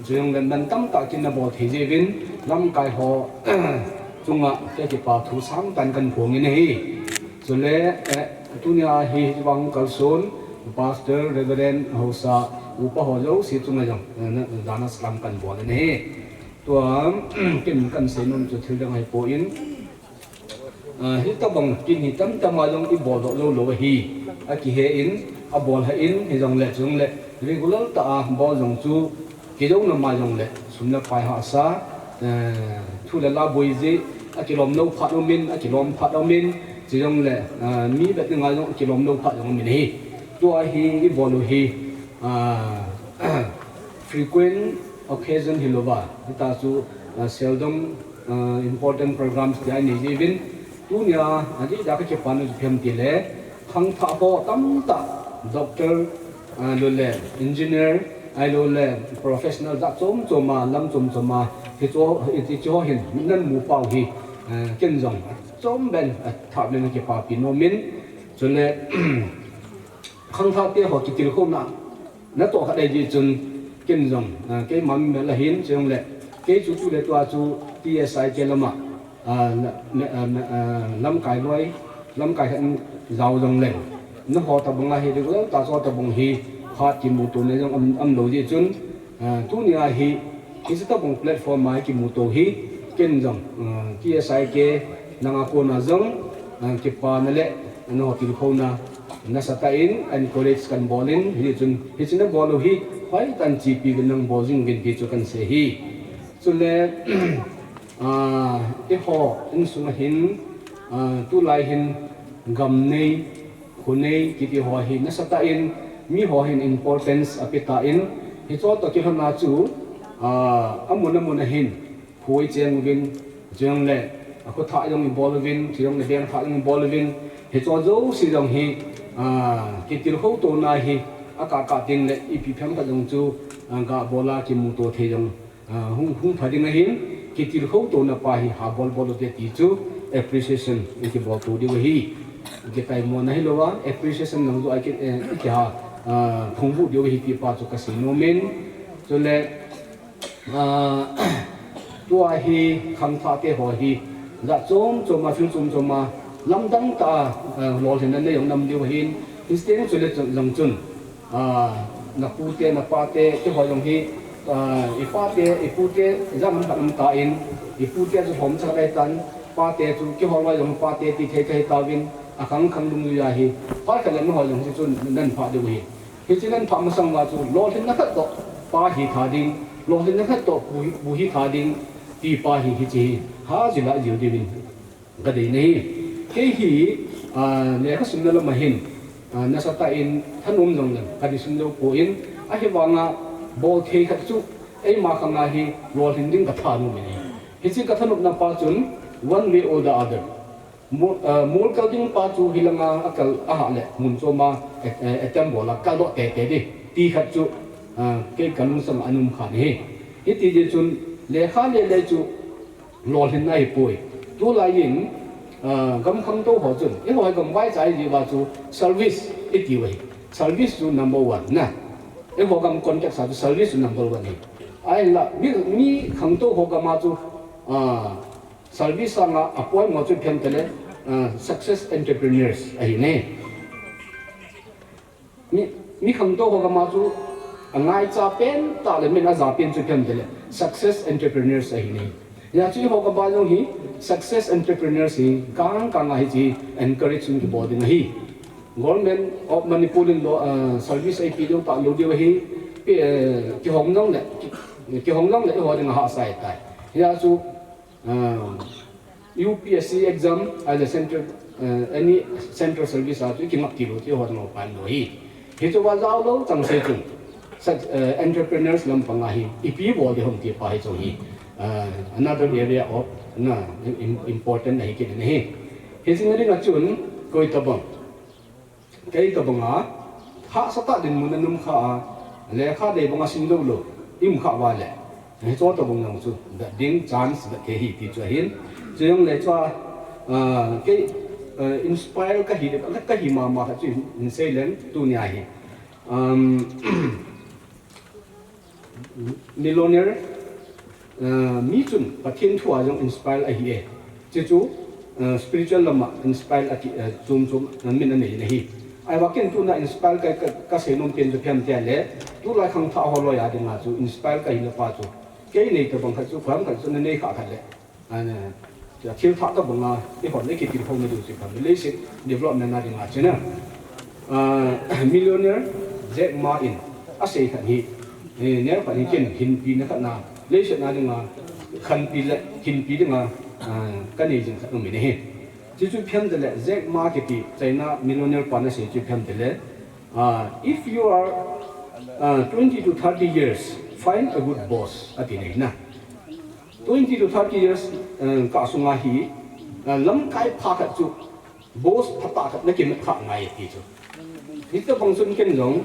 dùng lần lần tắm tạ kinh là bỏ thì gì bên năm cái họ chung cái bảo thủ sáng tan cần phổ như này rồi lệ tu nhà hi bằng cầu son pastor reverend hosa upa họ lâu sĩ chung là dòng dana slam cần phổ nàyตัวกินกันเสนุนจะถือเรื่องให้โปอินฮิตบังกินฮิตัมตมาลงที่บ่อโลโลฮีอากิเฮอินอาบ่อให้อินให้จงเละจงเละรีกุลตาบ่อจงจูกิจงนมาจงเละสุนละไปหาซาทุเรลาบุยจีอากิลมโลพัดอมินอากิลมพัดอมินจะจงเละมีแบบนึงอาจงกิลมโลพัดอมินฮีตัวฮีบ่อโลฮีfrequent occasion hilova ta su seldom important programs dia ni even tunya adi da ka ke panu phem ti le khang tha bo tam ta doctor lo le engineer ai lo le professional da chom choma lam chom choma ti cho hin nan mu pau hi ken jong chom ben tha le ke pa pi no min cho le khang tha te ho ki til khom na to kha dai ji chun kinh dòng cái mắm là hiến trong lệ cái chú lệ tua chú TSI cái lắm lâm cái nuôi lâm cái hận giàu dòng lệ nó họ tập bằng hi được ta cho tập bằng hi họ chỉ một tuần này trong âm đầu gì chun tu nia hi cái tập bằng platform mai chỉ một tuần hi kinh dòng TSI cái năng ako na dòng cái pa na lệ nó họ tìm khâu na nasa tain and college kan bolin hi chun na bolo hi phải tan chi pi gan bo jing gen ki chu kan se hi chu le e ho in sung hin tu lai hin gam nei khunei ki ti ho hi na sata in mi ho hin importance apita in hi cho to ki hana chu amuna hin phoi cheng vin jeng le ko tha yong bol vin thiong le beng tha yong bol vin hi cho zo si jong hi ki til ho to na hi aka ting le ipi pham ka jong chu ga bola ki mu to the jong hung phading na hin ki til ho to na pa hi ha bol te ti chu appreciation ki bol to di hi ki tai mo na hi lo wa appreciation nang zo ai ki ha phung bu di hi pi pa chu ka si no men chu le tua hi kham tha te ho hi za chom ma phim chom ma lam dang ta lo hen na yong nam di hin instead chu le jong chun na pute na pate ke ho yong hi ipate ipute jam ban ta in ipute ju hom cha dai tan pate chu ke ho la yong pate ti the ta win akhang khang lung ya hi pa ka len ho yong chu nan pha de hi hi chi nan pha ma sang wa chu lo hin na khat to pa hi tha ding lo hin na khat to bu hi tha ding ti pa hi chi ha ji la ji de win ga de nei ke hi le ka sim la mahin na sa ta in thanum long lang ka di sim lo po in a hi wanga bol the khat chu ei ma khang na hi rol hin ding ka thanu me hi chi ka thanup na pa chun one way or the other mul ka ding pa chu hilanga akal a le mun cho ma atam bola ka do te te di ti khat chu ke kanung sam anum khan he hi ti je chun le kha le chu lol hin nai poi tu la yin gam khang to ho chun e hoi gam wai chai ji ba chu service e ti wei service chu number 1 na e ho gam contact sa service number 1 ni ai la mi khang to ho ga ma chu service nga appoint mo chu phem tele success entrepreneurs ai ne mi khang to ho ga ma chu angai cha pen ta le min a za pen chu phem tele success entrepreneurs ai ne ya chu ho ga ba lo hi success entrepreneurs hi kang kang ai ji encourage to body hi government of Manipur in service ai pi lo ta lo dio hi ki hong nong le ho ding ha sai tai ya chu UPSC exam as a center any central service at ki mak ti lo ti ho ding pan lo hi he chu wa zao lo chang se chung entrepreneurs lam panga hi ipi bo de hom ti pa hi chu hi another area of important nahi ke nahi he singari na chun koi tabang kai tabanga ha sata din mun num kha le kha de banga sin lo lo im kha wa le he cho tabang nang chu da ding chance da ke hi ti chu hin jeng le chwa ke inspire ka hi de ka hi ma ma chu in sei len tu nya hi millionaire mi chun pathin thua jong inspire a hi e chu spiritual lama inspire a chum min an nei hi ai wa ken tu na inspire ka se nom pen ju phem te le tu lai khang tha ho lo ya de nga chu inspire ka hi na pa chu ke nei ka bang kha chu pham ka chu nei kha kha le ana ja thil tha ka bang a e hon le ki ti phom ne du chi pham le se development na de nga chena millionaire Jack Ma in a se khan hi ne pa ni ken hin pi na kha na le se na de nga khan pi le hin pi de nga ka nei jing kha no mi ne he ji chu phem de le Jack Ma ke pi China millionaire pa na se chu phem de le if you are 20 to 30 years find a good boss ati nei na 20 to 30 years ka sunga hi lam kai pha kha chu boss phata kha na kin kha ngai ti chu hi ta bang sun ken jong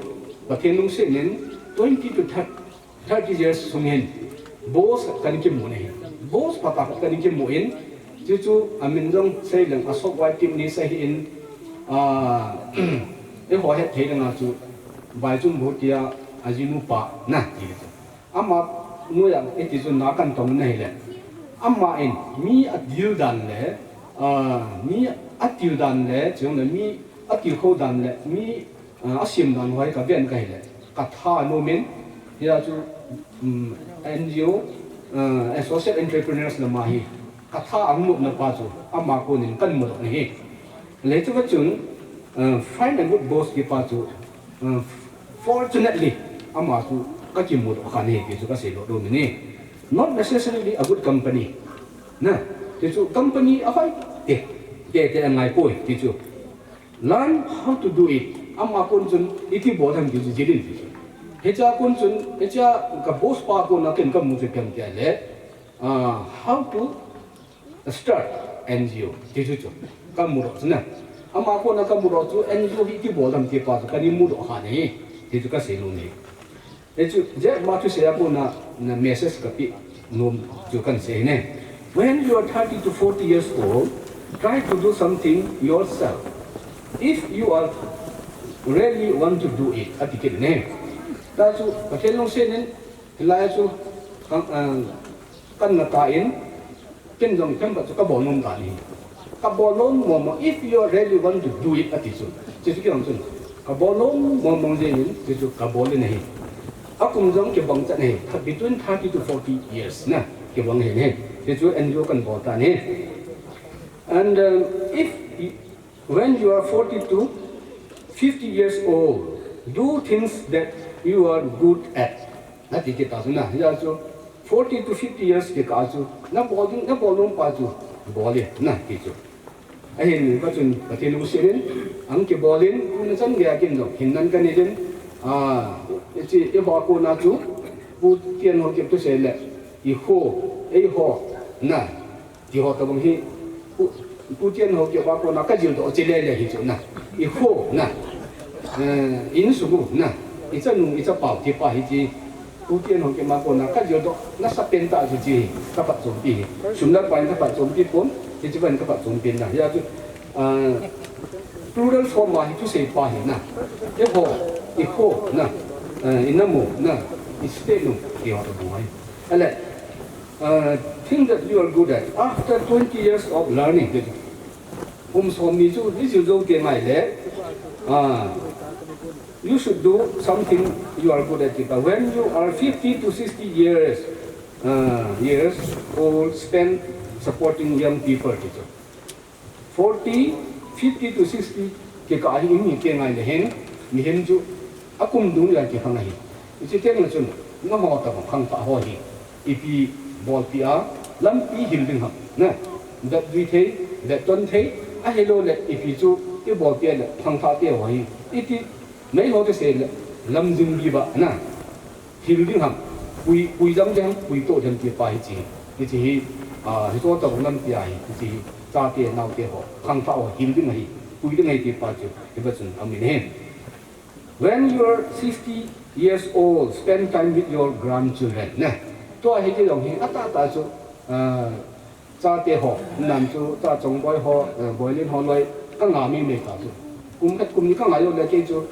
ba then lung se nen 20 to 30 years sungen boss kan ki mu nei boss phata kha kan ki mu in chu chu amin jong sei lang asok wai tim ni sai in e ho he thei na chu bai chung bu tia ajinu pa na ti chu ama nu yang e ti chu na kan tong nei le ama in mi adil dan le mi atil dan le chung le mi atil kho dan le mi asim dan hoi ka ben kai le ka tha no men ya chu NGO associate entrepreneurs na ma hi ka tha ang mu na pa chu ama ko nin kan mu ni hi le chu ka chung find a good boss ki pa chu fortunately ama chu ka ki mu kha ni ki chu ka se lo do ni not necessarily a good company na ti chu company a fai te ngai poi ti chu learn how to do it ama kon chun iti bo tham ki ji jilin ti chu he cha kon chun he cha ka boss pa ko na ken ka mu chu pem te le how to start NGO ti chu ka mu ro na ama ko na ka mu ro chu NGO hi ti bo tham ti pa ka ni mu ro ha ni ti chu ka se lo ni e chu je ma chu se ko na message ka pi nom chu kan se ne when you are 30 to 40 years old try to do something yourself if you are really want to do it atikit ne ta chu patel long se nen la chu kan na ta in ken jong kem ba chu ka bo nom ta ni ka bo nom mo if you really want to do it atichu chu ki ong chu ka bo nom mo je ni chu ka bo le nei akum jong ke bang cha nei between 30 to 40 years na ke bang he ne chu NGO kan bo ta ne and if when you are 40 to 50 years old do things that you are good at na ti ke ta na ya chu 40 to 50 years ke ka chu na bo long pa chu bo le na ti chu ahin ka chun pathilu sirin ang ke bolin kun chan ge akin do hinnan kan ejin ichi e ba ko na chu pu tien ho ke tu se le I ho na ti ho ta bang hi pu tien ho ke ba ko na ka jil do chi le le hi chu na I ho na in su gu na I cha nu I cha pao ti pa hi ji pu tien ho ke ma ko na ka jil do na sa pen ta ju ji ka pa zum pi sum na pa ka pa zum pi pon ti chi ban ka pa zum pin na ya chu plural form ma hi tu se pa hi na e ho na inamu na istenu ki ho ta buai ale thing that you are good at after 20 years of learning som ni chu this is okay mai le you should do something you are good at it but when you are 50 to 60 years old spend supporting young people 50 to 60 ke ka hi mi ke ngai le hen mi hen chu akum du ya ki khang hi chi teng na chun no ho ta khang ta ho hi ipi bol pia lam pi hil ding ha na that we take that don't take a hello le ipi chu i bol pia le khang ta te ho hi iti mấy ho te se le lam jing bi ba na hil ding ha pui jam jam pui to jam ti pa hi chi hi hi to ta lam pia hi chi cha te nau te ho khang ta ho hil ding hi pui ding hi ti pa chu ti ba chun amin hen when you are 60 years old spend time with your grandchildren na to hi ji dong hi ata ta chu cha te ho nam chu cha chong boy ho boy lin ho loi ka nga mi me ta chu kum ni ka nga yo le ke chu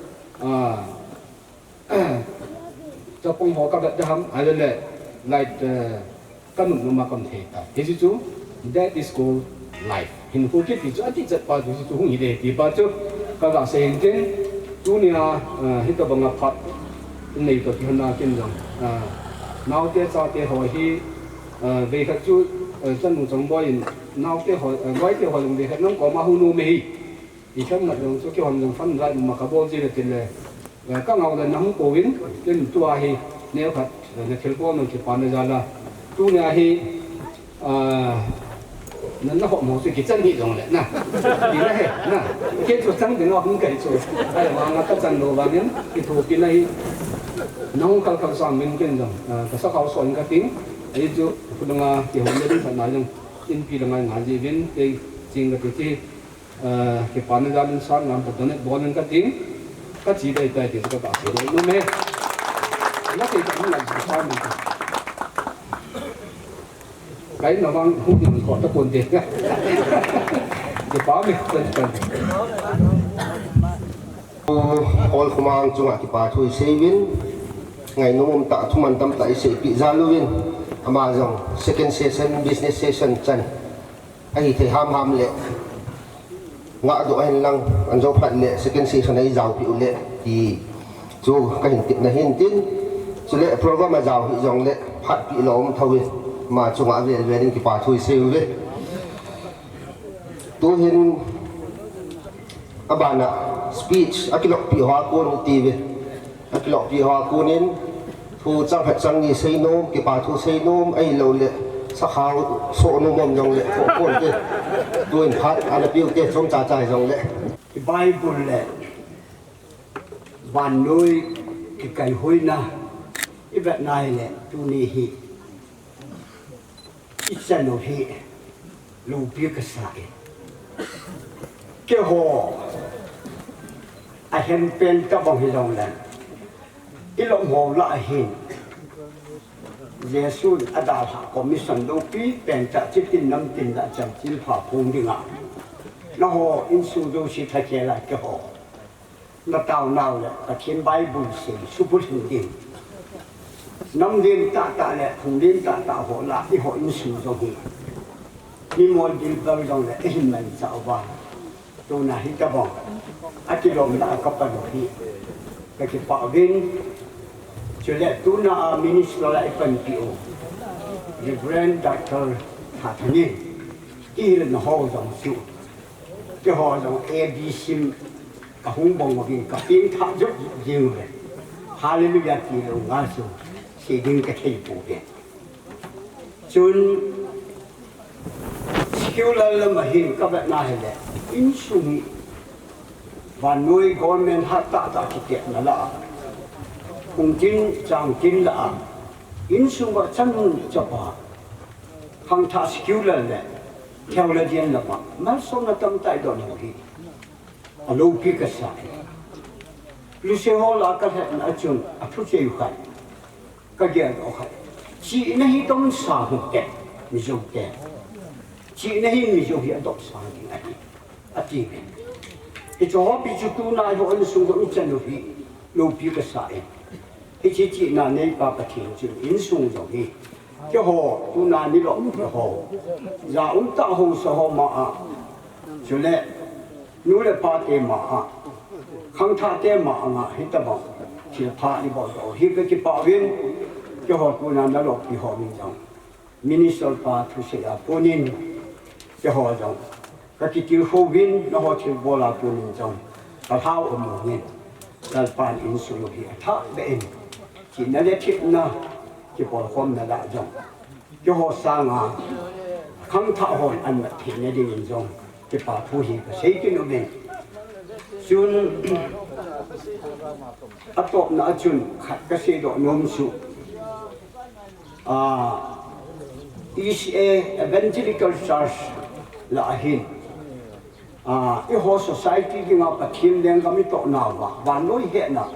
cho phong ho ka da ham ai le like ka nu ma kam the ta hi chu that is called life hin ko ke ti chu ati chat pa chu chu hi de ti pa chu ka ga se hin tin tu nia hi ta banga phat nei to ki na kin jong nau te cha te ho hi ve kha chu chân nu chong boy nau te ho wai te ho long de kha nong ko ma hu nu me hi I kham na dong chu ki hom jong fan lai ma ka bol ji le tin le ka ngau le nam ko win ken tu a hi ne khat ne thel ko no ki pa na ja la tu nia hi nên nó họ một sự kiện chân thị rồi đấy nè thì nó hết nè cái chỗ trắng thì nó không kể chỗ đây là nó các chân đồ và những cái thủ cái này nó không khăn sang mình cái rằng cái sắc hào xoắn cái tiếng ấy chỗ cũng là cái hôm nay phải nói rằng in khi là ngày ngày gì đến cái chính là cái phản gia đình sáng làm một tuần bỏ lên cái tiếng cái chỉ đây thì các bạn sẽ đối với nó thì cũng là sao mình cái nó vang hút những khó ta buồn tiền cái báo mình cần all kumang chunga ki pa thui sevin ngai nomom ta thuman tam tai se pi zaluin ama jong second session business session chan ai the ham le nga do hen lang an jo phat le second session ai jaw pi le ti chu ka hin tip na hin tin chu le program ma jaw hi jong le phat pi lom thawi mà chúng ta về đến cái bà thôi siêu đấy tôi hiện bạn ạ speech cái lọc bị hoa cuốn TV cái lọc bị hoa cuốn nên thu trang phải trang gì xây nôm cái bà thu xây nôm ấy lâu lệ sắc hào sổ nôm mồm dòng lệ phổ cuốn kia tôi phát anh biểu kia trong trà trải dòng lệ cái Bible lệ van nuôi cái hôi na cái vật này lệ tu ni hi ít chân đồ hi lù bia cái sải cái hồ ai hiện bên các bông hi lòng lần cái lòng hồ lại hiện Giêsu đã đào hạ commission đồ pi bên trả chỉ tin năm tin đã chẳng chỉ phá phong đi ngã nó hồ in su đồ sĩ thay thế lại cái hồ nó tao nào là cái thiên Bible sinh super hình điển năm đêm ta lệ thùng đêm ta hồ là cái hội in sử dụng đi mua đi bao giờ là cái hình mình tạo vào tôi là hết các bọn cái lòng đã có bao nhiêu cái bảo viên cho lệ tôi là minister lại phần biểu Reverend Dr. Hà Thanh Nhiên cái là họ dòng chịu cái họ dòng ABC cả hùng bông mà cái tiếng tháp rất nhiều rồi Hallelujah thì là ngã xuống sẽ đến cái thầy bổ viện chun skill la ma hin ka ba na hele in sumi van nuôi government hat ta ki na la kung tin chang tin la in sum ba chan cha ba khang tha skill la le theo la dian la ma mal som na tam tai do ni hi alo pi ka sa lu se ho la ka ha na chun a thu che yu khai ka ge do khai chi na hi tong sa hu ke mi jo ke chi na hi mi jo hi adop sa ni ai a ti ke cái chỗ bị chú tu na cho anh xuống cũng chân được đi lâu bị cái sai cái chỉ na này bà bạch thiền chứ in xuống rồi đi cái hồ tu na đi lỏng cái hồ giờ ông ta hồ sao hồ mà cho nên nếu là ba thế mà không tha thế mà hết tất cả chỉ là phá đi bỏ rồi hết cái bảo viên cái hồ tu na nó lọt cái hồ mình rằng minister pa thu sẽ là bốn年cái hồ rằng cái tiêu phổ biến nó họ chịu bỏ lại của mình trong cái thao ở một nghìn là bàn in số thì tháp bên chỉ là để thiết na chỉ bỏ không là đại trong cái họ sang không thao hồn ăn mặt thì nó đi in trong cái bà thu hi cái xây cái nó bên chun áp dụng nó chun khát cái xây độ nôm su ECA Evangelical Church là hin cái whole society cái ngọc bát thiên liên cái tổ nào mà bạn nói hiện nào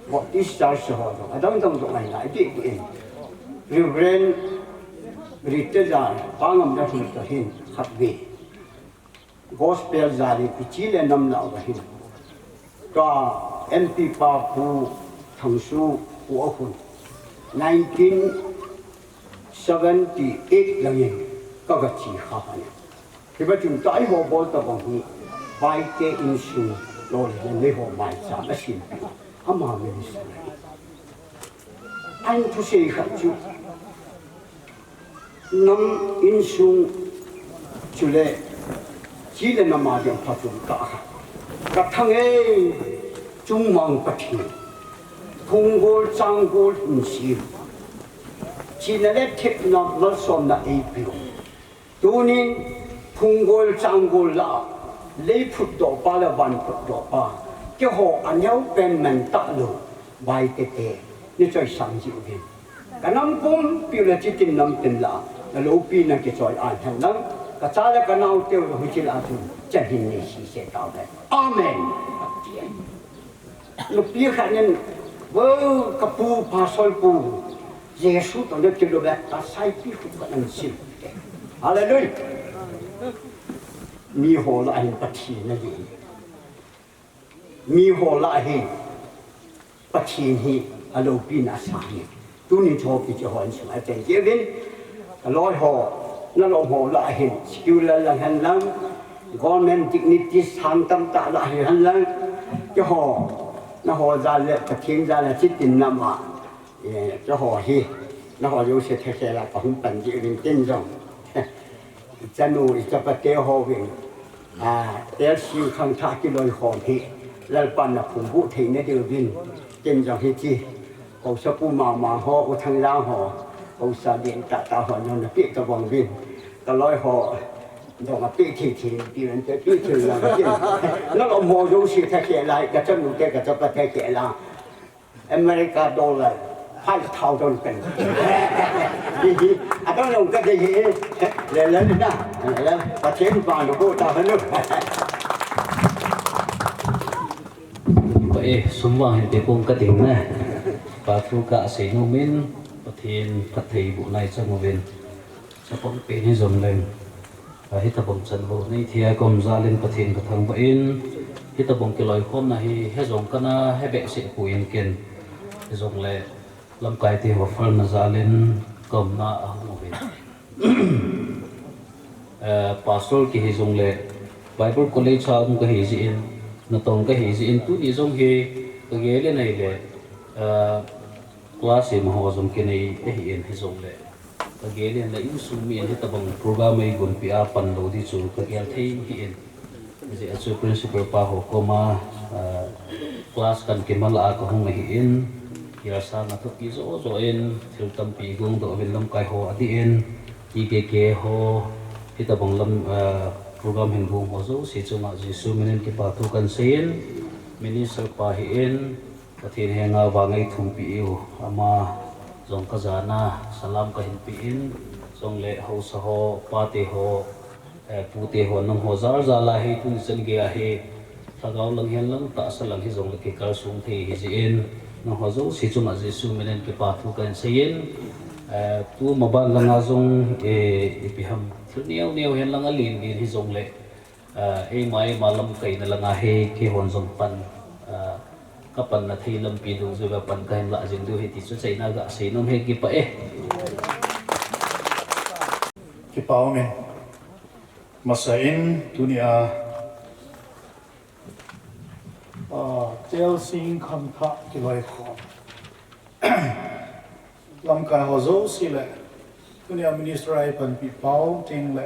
một ít sao sao rồi ở trong trong này lại đi cái Reverend Rita ra bang âm nhạc được hin khắp về gospel ra đi cái chỉ là năm nào cái hin có MP pa pu thằng su của hun 1978 là gì có cái chỉ khác này thì bây giờ tại họ bảo ta bằng gì vài cái in su rồi nên họ mai sao nó xin hâm mà mình sao anh thu sĩ khẩn chú năm in su chú lệ chỉ là năm mà điểm phát triển cả các thằng ấy trung mang bất kỳ không có trang có hình sự chỉ là để thiết nó nó xong là ấy biểu tu nên không có trang có là lấy phút độ ba là văn phút độ ba cái họ anh nhau bên mình tạ lộ vài cái tệ như chơi sáng dịu bên cái năm cũng biểu là chỉ tin năm tin là lâu pin là cái chơi ăn hàng năm cái cha là cái nào tiêu rồi chỉ là tu chân hình này chỉ sẽ tạo đấy amen lúc biết khả năng với cái pu pasal pu Yesus tu dia kira dah tak sai pi bukan ansip haleluya mi ho la hin pati na di mi ho la hin pati hi alo pi na sa hi tu ni cho pi cho hon sai te je bin loi ho na lo ho la hin skill la han lang government dignity san tam ta la han lang cho ho na ho za le pati za la chit tin na ma cho họ hi nó họ yêu sẽ theo là có không cần gì đến tên rồi cha nuôi cho bắt kéo họ về kéo siêu khang thác cái đôi họ hi là ban là phụng vụ thì nó đều viên tên rồi hi chi họ sẽ phụ mà họ ở thằng lao họ họ sẽ điện trả tao họ nhau là biết cái vòng viên cái lối họ rồi mà biết thì điều này cái biết thì là cái nó là họ yêu sẽ theo lại cái cha nuôi cái cho bắt theo là America dollar 5,000 กันดีๆต้องลงก็ดีๆแล้วนะแล้วประเทศบ้านเราตาหนุกก็สมหวังเด็กคงกระดิ่งนะปาฟูกะเสนมินประเทศพัทยบุไลจังหวัดจะป้องเป็นให้สมเลยให้ตะบงจันโบในที่กรมซาลินประเทศกระทั่งบ้านให้ตะบงกิลอยคนนะให้สมกันนะให้เบะเสียคุยกันให้สมเลยลำไก่ที่หัวฟันนาซาลินกำนาอ่างโมบินพาสโตร์ที่ฮิซงเล่ไบเบิลคอลเลจชาวมุกฮิซินนัตองก็ฮิซินตุฮิซงเฮก็เกลี่ยในเล่คลาสมหาสมกินในฮินฮิซงเล่ก็เกลี่ยในอินสุมีนที่ตะบังโปรแกรมไม่กุนพิอาปันโลดิจูก็เกลี่ยที่ฮินนี่จะช่วย principal ป้าหัวก็มาคลาสกันเก็บมาละก็คงไม่ฮินya sa na to kizo zo en thil tam pi gung do vel lam kai ho adi en ki ke ho kita banglam program hin bu mo zo si chunga jisu minen ki pa thu kan sein minister pa hi in pathin henga wangai thum pi u ama zong ka jana salam ka hin pi in zong le ho sa ho pa te ho pu te ho nang ho zar za la hi tu chen ge a he thagaw lang hian lang ta sa lang hi zong le ki kar sung the hi ji in nang ho zo si chunga jisu minen ki pa thu kan sein tu maban langa zong ipiham niaw niaw hen langa lin hi zong le mai malam kai na langa he ke hon zong pan kapan na thei lam pi du zuwa pan kain la jing du he ti chu chaina ga sei nom he ki pa ki pau me masain dunia tel sing kham tha ki loi kho lam kai ho zo si le dunia minister ai pan pi pau ting le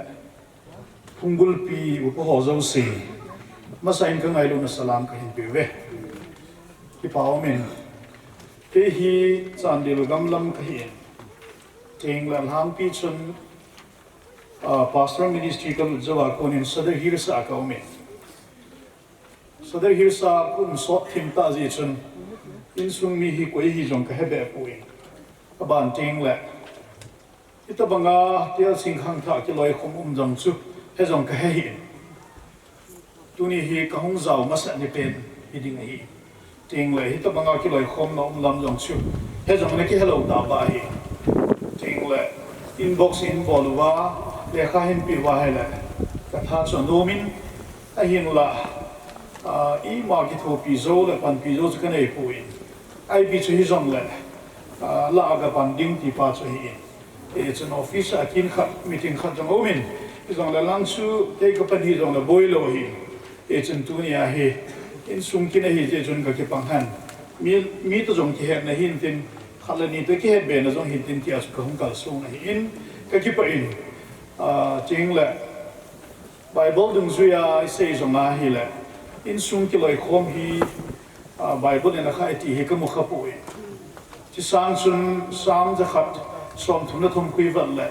phungul pi upo ho zo si masain ka ngai lu na salam ka hin pi ve ki pau men ke hi chandil gam lam ka hi ting le ham pi chun pastor ministry ka jawa ko nin sadar hirsa ka me sadar hirsa kun so thim ta ji chun in sung mi hi koi hi jong ka hebe puin ban ting le ita banga tia sing khang tha ki loi khom jang chu he jong ka he tuni hi ka hong zau ma sa ni pen hi ding hi ting le ita banga ki loi khom na lam jang chu he jong ne ki hello da ba hi ting le inbox in bolwa le kha hin pi wa he le ka tha chon do min a hin la i ma ki tho pi zo le pan pi zo chu ka nei puin ai bi chu hi jong le la aga pan ding ti pa chu hi it's an office akin khat meeting khat jong omin izong la lang chu te ko pan hi jong la boilo hi it's an tunia hi in sung kin hi je jun ka ke pang han mi to jong ki he na hin tin khalani te ki he be na jong hin tin ti as ko hong kal sung hi in ka ki pa in ching la bible dung zuya sei jong a hi la in sung ki loi khom hi bible na khai ti hi ka mu kha pu chi sang sun sam ja khat som thum na thum kui vat le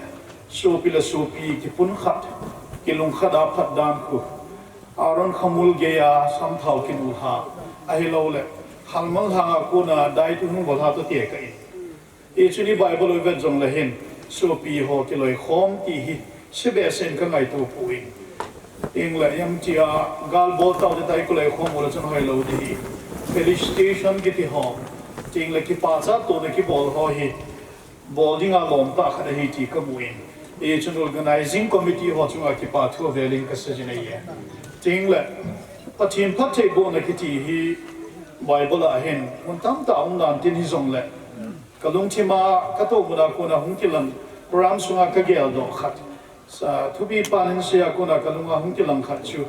so pi la so pi ki pun khat ki lung khada phat dan ku aron khamul ge ya sam thau ki nu ha a hi lo le halmal ha ko na dai tu nu bol ha to te kai e chuni bible oi vet jong le hin so pi ho ki loi khom ki hi sibe sen ka ngai tu pui ing la yam chia gal bol tau de dai ko le khom mo la chon hoi lo di felicitation ki ti ho ting le ki pa cha to ne ki bol ho hi boarding a lom ta kha hi ti ka buin e chun organizing committee ho chunga ki pa thu veling ka sa jina ye ting le pathin phat thei bo na ki ti hi bible a hen mun tam ta ong nan tin hi zong le kalung chima ka to mu na ko na hung ki lang program sunga ka gel do khat sa thu bi panin sia ko na kalunga hung ki lang khat chu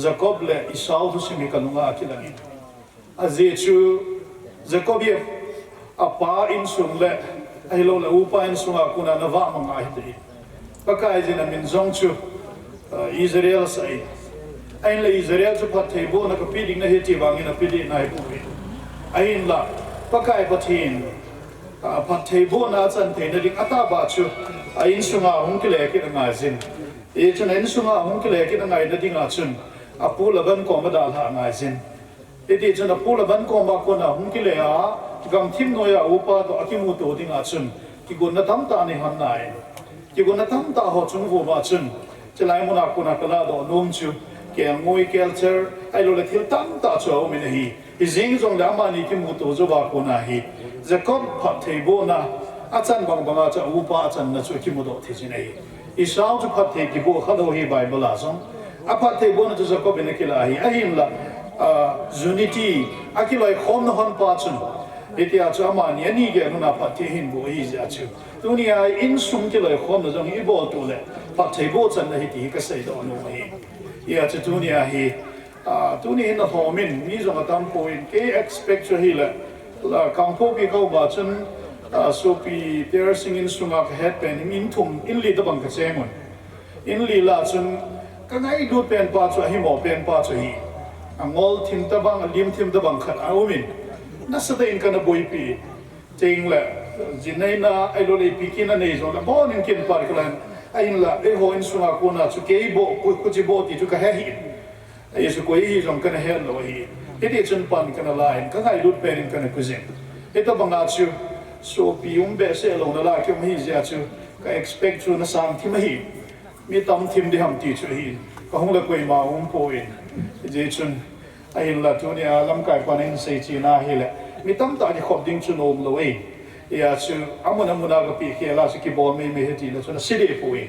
jacob le isau thu simi kalunga ki lang a ze chu jacob ye apa in sung le ai lo la upa in sunga kuna na va ma ngai te pakai jina min zong chu Israel sai ai le Israel chu phat thei bo na ka pi ding na he ti wang ina pi di nai bu ai la pakai pathin phat thei bo na chan te na ding ata ba chu ai in sunga hung ki le ki na ngai zin e chun in sunga hung ki le ki na ngai na ding a chun apu la ban ko ma dal ha ngai zin e ti chun apu la ban ko ma ko na hung ki le a gam thim noya upa to akimu to ding a chun ki gun na tam ta ni han nai ki gun na tam ta ho chung ho ba chun chelai mo na ko na kala do nom chu ke ngoi culture ai lo le thil tam ta cho mi na hi i jing jong da ma ni ki mu to zo ba ko na hi jacob phat thei bo na a chan bang bang a cha upa chan na chu ki mu do thi ji nei i sao chu phat thei ki bo kha do hi bible a song a phat thei bo na chu jacob ne ki la hi a him la unity akilai khom na hon pa chun eti a cha ma ni ani ge na phat thei hin bo hi ja chu dunia in sum ki lai khom na jong i bo tu le phat thei bo chan na hi ti ka sei do no hi ya cha dunia hi dunia na ho min mi jong tam po in ke expect hi la la kang po ki ko ba chun so pi there singing sunga ka het pen in thum in li da bang ka chengon in li la chun ka ngai du pen pa chu hi mo pen pa chu hi angol thim ta bang lim thim ta bang khat au min na sa in kana boy pi ting la jinai na ai lo le pi kin na nei zo la bon in kin par klan anh là cái hồi xuống à cô nào chú cái bộ cô chỉ bộ thì chú cái hết ai chú coi hi trong cái này hết rồi hi cái đi chân pan cái này lại cái ngày lút bên cái này cuisine cái đó bằng nào chú so piung bé sẽ lâu nó lại cái mà hi giờ chú cái expect chú nó sang thì mà hi mi tâm thêm đi ham tí chú hi có không là quay mà không point cái chân anh là chú này làm cái quan anh xây chỉ na hi lệ mi tâm ta đi khom đinh chú nôm rồi ya chú amuna cái pi kia là chú cái bộ mi hết thì là chú nó sẽ đi point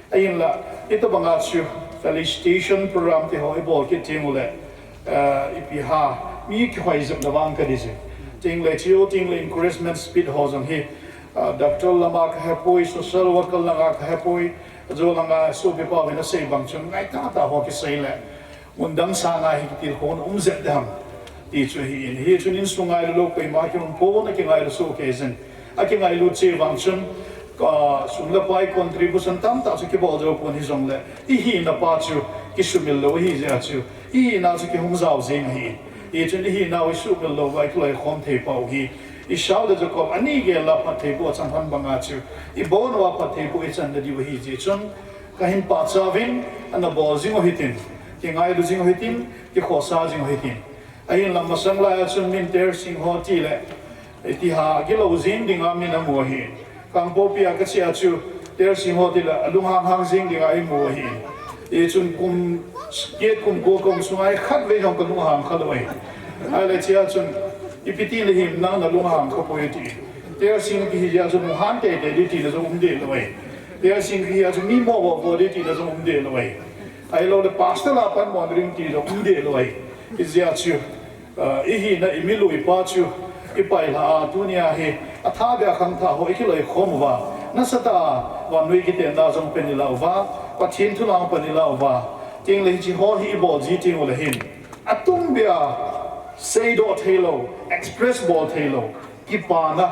anh là itu bằng chú felicitation program thì họ bỏ cái tiếng lệ ipi ha mi cái hoài dập là vang cái gì tiếng lệ chiếu tiếng lệ encouragement speed họ rằng hi doctor lama cái hapoi social worker lama cái hapoi rồi lama số bị bảo nó xây bằng chung ngay ta họ cái xây lệ undang sana hi cái hôn dệt đam thì chú hi chú nín sung ai lô cái mà cái phố nó cái ngày số cái dân cái ngày lô chơi bằng chung sung la pai contribution tam ta cái bộ đồ pon hi zong le hi na pa chu ki sumil lo hi ja chu na chu ki hung zao zing hi chu hi na wi sumil lo vai klai khom the pau hi shao de ko ani ge la pa the bo chang han banga chu bon wa pa the bo chan de hi ji chun ka hin pa cha vin ana bo zing ho hitin ki ngai lu zing ho hitin ki kho sa zing ho hitin ayin lam masang la chun min ter sing ho ti le ti ha ge lo zin ding am ni na mo hi kang po pia ka chia chu ter sing ho ti la lung hang jing ding ai mo hi chun kum kiet kum go kong sungai khat ve jong ka lung hang khat wai ai le chia chun ipiti le him na lung hang ka po ti ter sing ki hi ja chun han te de ti le zong de lo wai ter sing ki ja chun mi mo bo de ti le zong de lo wai ai lo le pastor la pan mo ring ti lo de lo wai is ya chu hi na imilu ipa chu ipai la dunia he atha bia khang tha ho ikiloi khom wa nasata wa nui ki ten da jong pen la wa pathin thu lang pan la wa ting le chi ho hi bo ji ting le hin atung bia say do thelo express bo thelo ki pa na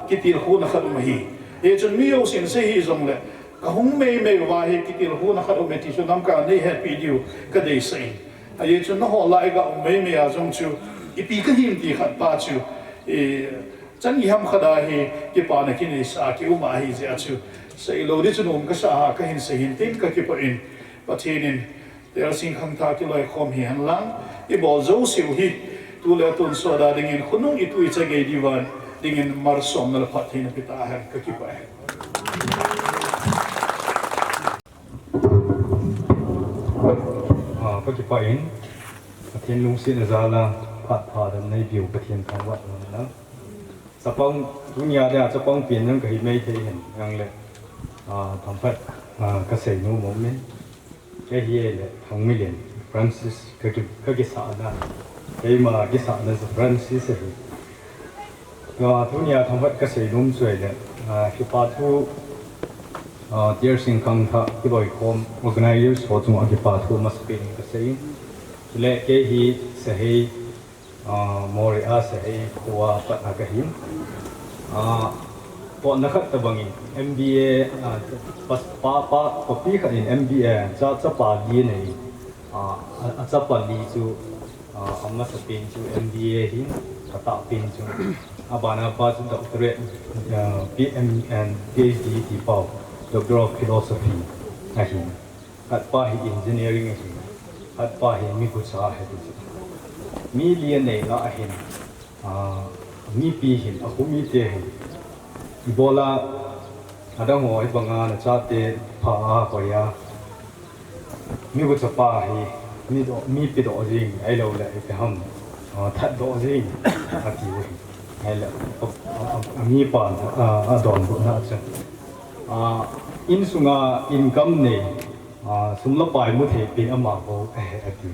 ki tir hu na khalu hi e chun mi yo sin se hi jong le ka hung me wa hi ki tir hu na khalu me ti chu nam ka nei happy video ka dei sai ai chun no ho lai ga me a jong chu ipi ka him ti khat pa chu chân hi ham khada hi ki pa na kin sa ki uma hi ja chu sei lo di chun ka sa ha ka hin se hin tin ka ki pa in pathin in ter sing khang tha ki loi khom hi han lang I bol zo siu hi tu le tun so da ding in khunung I tu I chage diwan ding in mar som na pathin pita han ka ki pa pa ki pa in pathin lung sin zala phat pha dan nei biu pathin thang wat na sapong dunia dia sapong pin nang kai mai thei hen yang le tham phat ka sei nu mo men ke hi le thong million Francis ka ki sa na kai ma ki sa na Francis hi ga dunia tham phat ka sei num soi le ki pa thu dear sing kang tha ki loi khom organizers ho chung ki pa thu mas pin ka sei le ke hi se hi mori a se hi kwa pat na ka hi po na khat ta bangi MBA pas pa copy kha in MBA cha pa di nei cha pa li chu amma sa pin chu MBA hi ta pin chu abana pa chu doctorate PM and PhD ti pa Doctor of Philosophy a hi at pa hi engineering hi at pa hi mi ku cha hi mi lian nei la a hin mi pi hin a mi te hin ibola ada mo I banga na cha te pha a ko ya mi bu cha pa hi mi pi do jing ai lo la pe ham that do jing a ti wi ai la mi pa a don bu na cha in sunga income nei sumla pai mu the pin ama ko a ti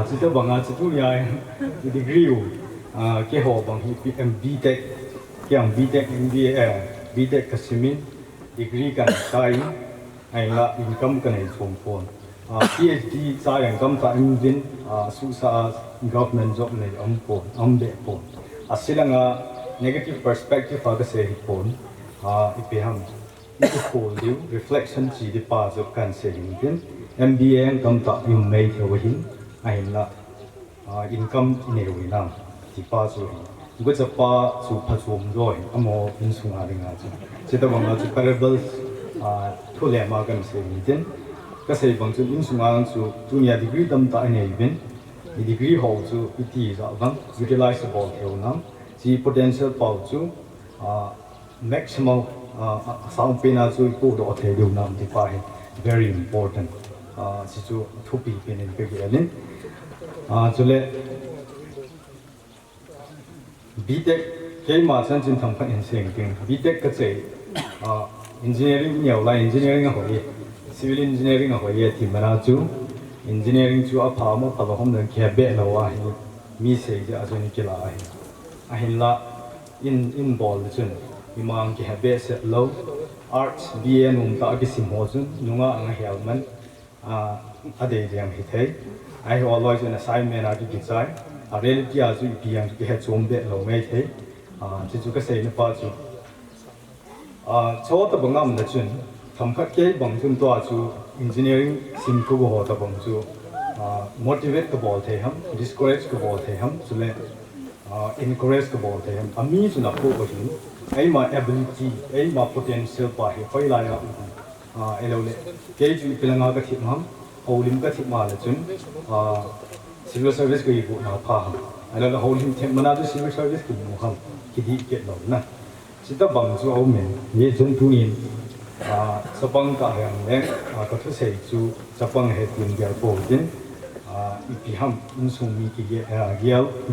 chita banga chitu ya degree ke ho bang hi BTech kyang BTech MBA BTech kasimin degree kan sai ai la income kan ai chom pon PhD sa yang kam ta engine su sa government job nei am be pon asilanga negative perspective aga se hi pon ipe ham itu cool you reflection ji di pa job kan se hin MBA kam ta yum mai thewahin ai la income nei wi na ti pa chu go cha pa chu pha chum roi amo in sunga ringa chu cheta banga chu parable thu lệ mà gần sẽ nghĩ đến cái xây bằng chung in sung ang chu tu nhà degree đâm tại này bên degree hậu chu iti ra vang utilizable theo nam chỉ potential bảo chu maximum sang pena chu pu do the điều nam thì phải very important chỉ chu thu pi bên cái cái lên cho nên BTech cái mà chân chính thằng phải hình thành BTech cái gì engineering nhiều là engineering ở hội civil engineering ở hội thì mà nào chú engineering chú áp phá một tập hôm nay kia bé lâu à mi sẽ giờ cho nên kia là anh là in ball chun imang kia bé sẽ lâu arts BA nung ta cái sim hồ chun nunga ang hiểu man đây thì em thấy I have always an assignment ở cái design reality à chú cái cái hệ chôm bé lâu mấy thế chỉ chú cái xây nó bao chú cho tập bằng âm là chuyện thầm khắc cái bằng chung toa chú engineering sim cô bộ tập bằng chú motivate cái bộ thế hâm discourage cái bộ thế hâm cho nên encourage cái bộ thế hâm ami chú nạp cô bộ hình ấy mà ability ấy mà potential pa hi phải lại ấy lâu lệ cái chú cái là cái thiệp hâm hậu lim cái thiệp mà là chuyện civil service cái vụ nào pa hâm ấy là hậu lim thiệp mà nào civil service cái vụ hâm cái gì cái lâu nè chỉ ta bằng chú ông mình như chân tu niệm sắp bằng cả hàng này có thể xây chú sắp bằng hệ tiền giao phổ biến ít ham ứng dụng mi cái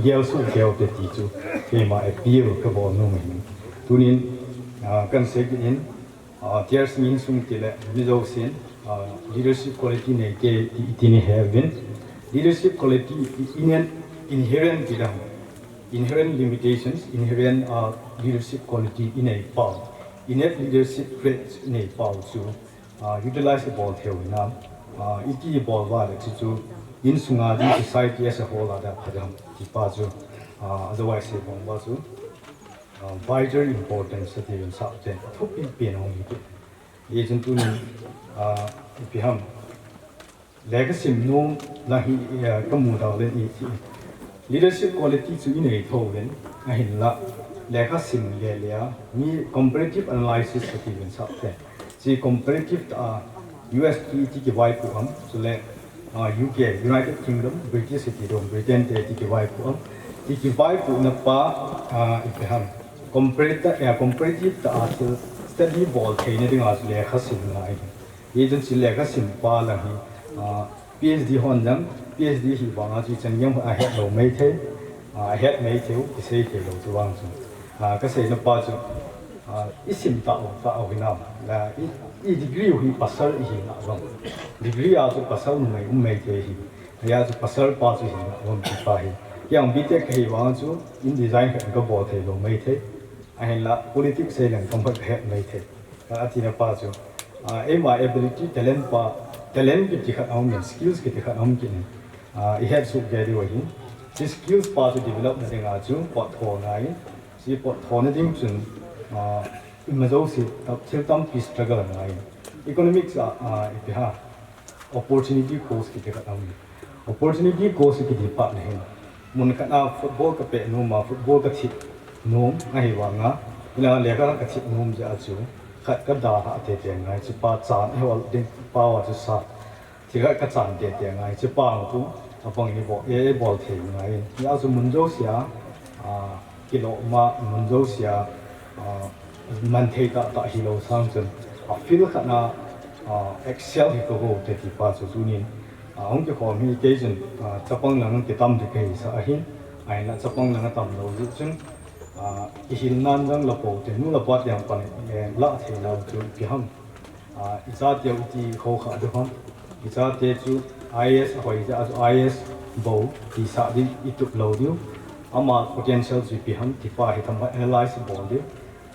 giao số giao để tỷ chú khi mà appeal cái bộ nông mình tu niệm cần xây cái in tiers ứng dụng thì là middle sen leadership quality này cái tí này have leadership quality inherent cái đó inherent limitations, inherent leadership quality in a power, innate leadership traits in a power to utilize the ball theo nam, iti ball va le chu in sunga di society as a whole ada phadam ti pa chu otherwise se bong ba chu vital importance the in sa ten thup in pen hong ni ye jun tu ni pi ham legacy no la hi kamu da le ni leadership quality chu in ei tho len a hin la lekha sim le le mi comparative analysis ti ben sa te chi comparative UST ti ki vai pu am so le UK United Kingdom British ti dom Britain te ti ki vai pu am ti ki vai pu na pa i ham comparative ta study ball the ne ding as lekha sim na ai ye jun chi lekha sim pa la hi PhD hon jam PhD hi wanga chi chen yam a het lo mai the a het mai theu ki sei the lo chu wang chu ka sei na pa chu isim ta o hinam la I degree hi pasal hi na wang degree a chu pasal mai the hi ya chu pasal pa chu hi na wang chi pa hi yang BTech hi wang chu in design ka bo the lo mai the a hen la politics sei lang kam het mai the ka atina pa chu ema ability talent ki tikhat aum skills ki tikhat aum ki I have so get it wahin this skills part to develop na ding a chu pot tho ngai si pot tho na ding chun imazo si thil tam pi struggle ngai economics ipiha opportunity course ki tikhat aum opportunity course ki di pa ne mun ka na football ka pe no ma football ka thi no ngai wa nga ila le ka thi nom ja chu khat ka da ha te te ngai chi pa chan hol ding pa wa chu sa thì cái chan tiền tiền ngay chỉ bao cũng bằng như bộ bol thì ngay nhớ số muốn dấu xia kilo mà muốn dấu xia mình thấy ta hiểu sang chân feel khả na excel thì có bộ thì ba số tunin ông cái communication chấp bằng năng cái tâm thì cái sao hin ai là chấp bằng năng tâm lâu chứ chân cái hình nan rằng là bộ thì nu là bắt điểm còn lạ thì là chú cái ham giá tiêu thì khó khăn được không isa te chu IS hoi ja IS bo ti sa di itu lo diu ama potential ji pi ham ti pa hi tham analyze bo diu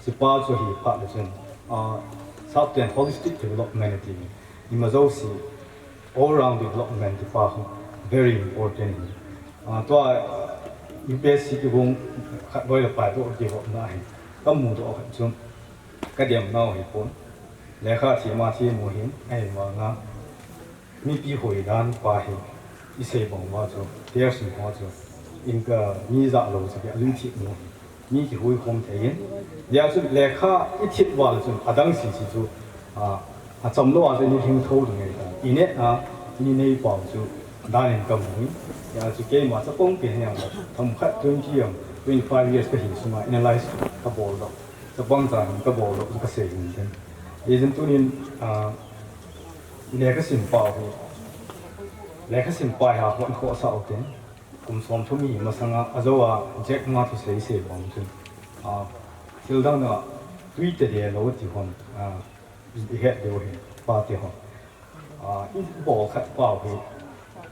si pa chu hi pa le chen certain holistic development ti ima zo si all round development ti pa very important to UPSC ki bung khat boi la pa to ki ho na hi kam mu to chu ka dem nau hi pon le kha thi ma thi mu hin ai ma nga mi pi hoi dan pa hi I sei bong ma chu tier sim ma chu in ka mi za lo chu ke lung thi no mi ki hoi khom the yin ya chu le kha I thit wal chu adang si chu chấm lo à ni thing thâu được ngay ta ine ni nei bảo chu đa nên cầm mũi ya chu cái mà sẽ phong tiền hàng thầm khát 25 years cái hình số mà analyze cái bộ đó sẽ băng ra cái bộ đó cái sự hình thế nên tôi nên lẽ cáiสิ่งbảo lẽ cáiสิ่งbảo ha vẫn khó sao thế cũng sống thú mi mà sang azawa jack ma thì sẽ bằng chứ til đó nữa tweet để lâu thì hòn hết đều hết ba thì hòn ít bộ khát bảo thì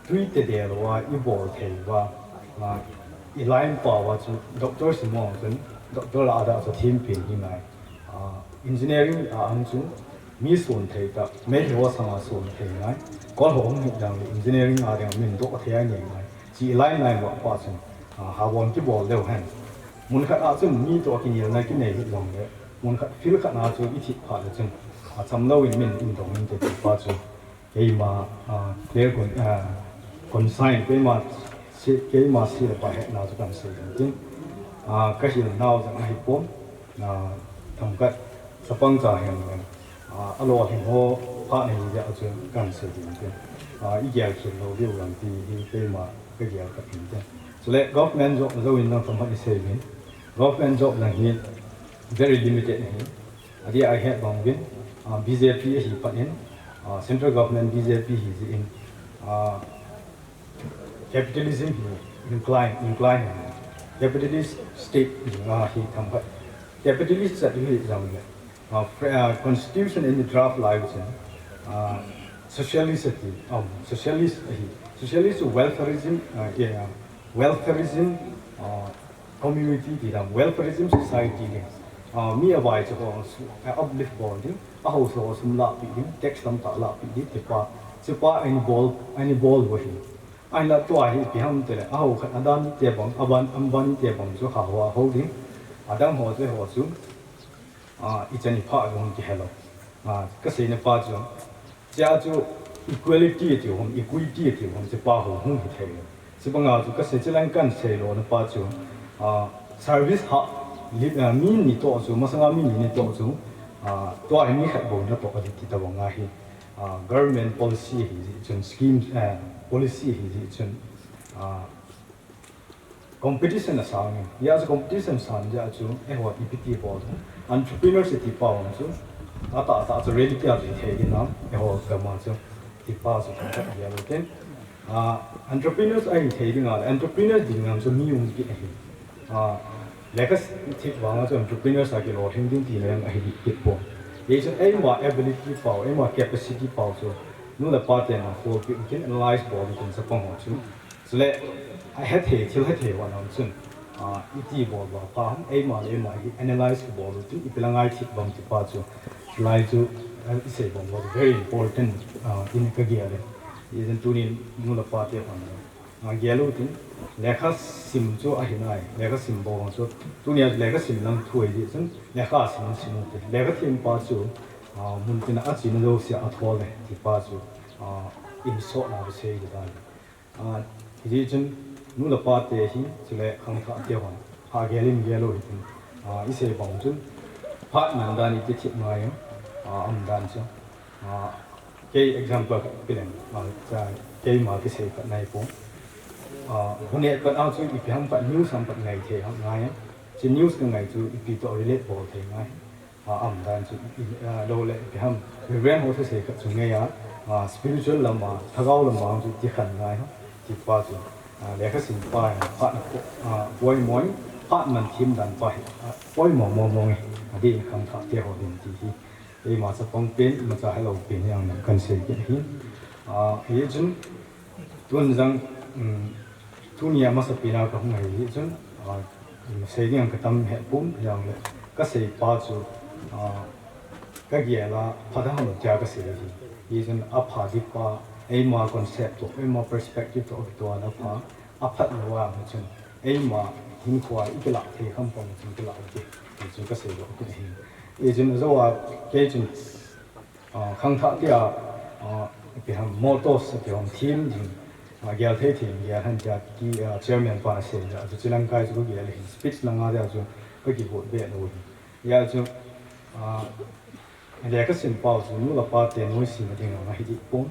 tweet để lâu ít bộ thì và line bảo và chú doctor Simon chứ doctor là ada cho team pin như này engineering anh chú mi xuân thì ta mấy hiệu sang xuân thì này còn họ không rằng engineering ở đây mình độ thế này chỉ line này một quá trình hà vốn cái bộ đều hành muốn khát áo chứ mi độ cái nhiều này cái này hiểu đấy muốn khát feel khát áo chứ ít thịt phạt chứ chăm lâu mình động mình thì quá trình cái mà để còn sai cái mà xí là phải hệ nào cho cần sử dụng chứ cái gì nào chẳng hay cuốn thằng cái sắp băng trả hàng alo hàng hồ phát này giờ cho cần sử dụng chứ ý giờ khi lâu điều làm thì cái mà cái giờ cái gì chứ so let government job rồi nó không phải saving government job là hiện very limited này thì I had bằng viên BJP thì phát in central government BJP thì in capitalism incline capitalist state hi tham phat capitalist at hi jam le constitution in the draft live socialist socialist welfareism community di dam welfareism society mi awai cho uplift body a ho so sum la pi tax lam ta la pi ti pa any ball wa hi anh là tuổi thì bị ham tới là áo khăn đan tiệp bằng âm ban tiệp bằng số khảo hậu đi đang hồ tới hồ xuống ít chân phá cũng chỉ hello cái gì nó phá xuống giá chú equality thì không equity thì không chỉ phá hồ không thì thế chỉ bằng cái gì chỉ là căn xe rồi nó phá xuống service họ min ni to xuống mà sang min ni to xuống tuổi mi hết bốn nó to cái gì tao bằng ngay government policy thì chọn schemes policy thì chọn competition là sao nhỉ? Giờ competition sao nhỉ? Giờ chúng hoa EPT bảo đó, entrepreneurship thì bảo chứ, ta cho ready kia thì thấy cái nào, hoa cái mà chứ, thì bảo chứ không phải là cái, entrepreneurs ai thấy cái nào, entrepreneurs thì làm cho nhiều cái này, lấy cái thì bảo cho entrepreneurs cái lo hình dung thì là ai biết bảo, vậy chứ ai mà ability bảo, ai mà capacity bảo chứ. Nó là part nào for cái analyze body cũng sẽ bằng chứ, so let hết thể hoàn hảo chứ, ít body và phá em mà analyze cái body chứ, ít là ngay thịt bằng thịt phá chứ, lại chứ sẽ bằng body very important in cái gì đấy, nên tụi nên nó là part hoàn hảo, yellow thì lấy cái sim cho ai này, lấy cái sim bằng chứ, tụi nên lấy cái sim làm thui đi chứ, lấy cái sim thì lấy cái thêm part chứ. Muốn tin là chỉ nó sẽ ở thôi này thì bao giờ in số nào sẽ gì đó thì chân nó là part thì chỉ là không khác tiêu hoàn cái lim rồi thì sẽ bằng chân part mình đang đi tiếp ngoài âm đàn chứ cái example cái này cái mà cái sẽ cái này cũng hôm nay còn ao chơi thì không phải news không phải ngày thì không ngay trên news cái ngày chú bị tội relate vào thì ngay âm đàn chú đâu lại thì không người quen họ sẽ cái chú nghe spiritual là mà thao là mà chú chỉ khẩn ngay chỉ qua chú để cáiสิ่งไปphát vui mối phát mình thêm đànไปvui mong này đi không khác tiêu họ đến thì thì mà sẽ phong biến mà sẽ hay là biếnอย่างนั้นกันเสียกันหินhiện chân tuần rằng thu nhập mà sẽ biến nào cũng ngày hiện chân xây dựng cái tâm hệ bốnอย่างเลยก็เสียป้าจูก็เกี่ยวกับพัฒนาหนุนจากก็เสียทีhiện chânอัพพาดีกว่าไอ้มาคอนเซ็ปต์ตัวไอ้มา perspective ตัวนับพาอัพพัฒนาว่าเหมือนกันไอ้มาหินควายอีกหลักที่คำพูดจริงก็หลักที่hiện chânก็เสียก็เป็นหินhiện chânเราว่าเกี่ยchânข้างท้ายที่เป็นมอเตอร์สเป็นทีมจริงเกี่ยวกับทีมเกี่ยวกับจากที่เชื่อมโยงกันเสร็จแล้วจะร่างกายจะเกี่ยวกับสปีชล่างอะไรจะก็กี่บทเรียนรู้เกี่ยวกับ le ka sin pau su nu la pa te noi si ma ding ma hi di pon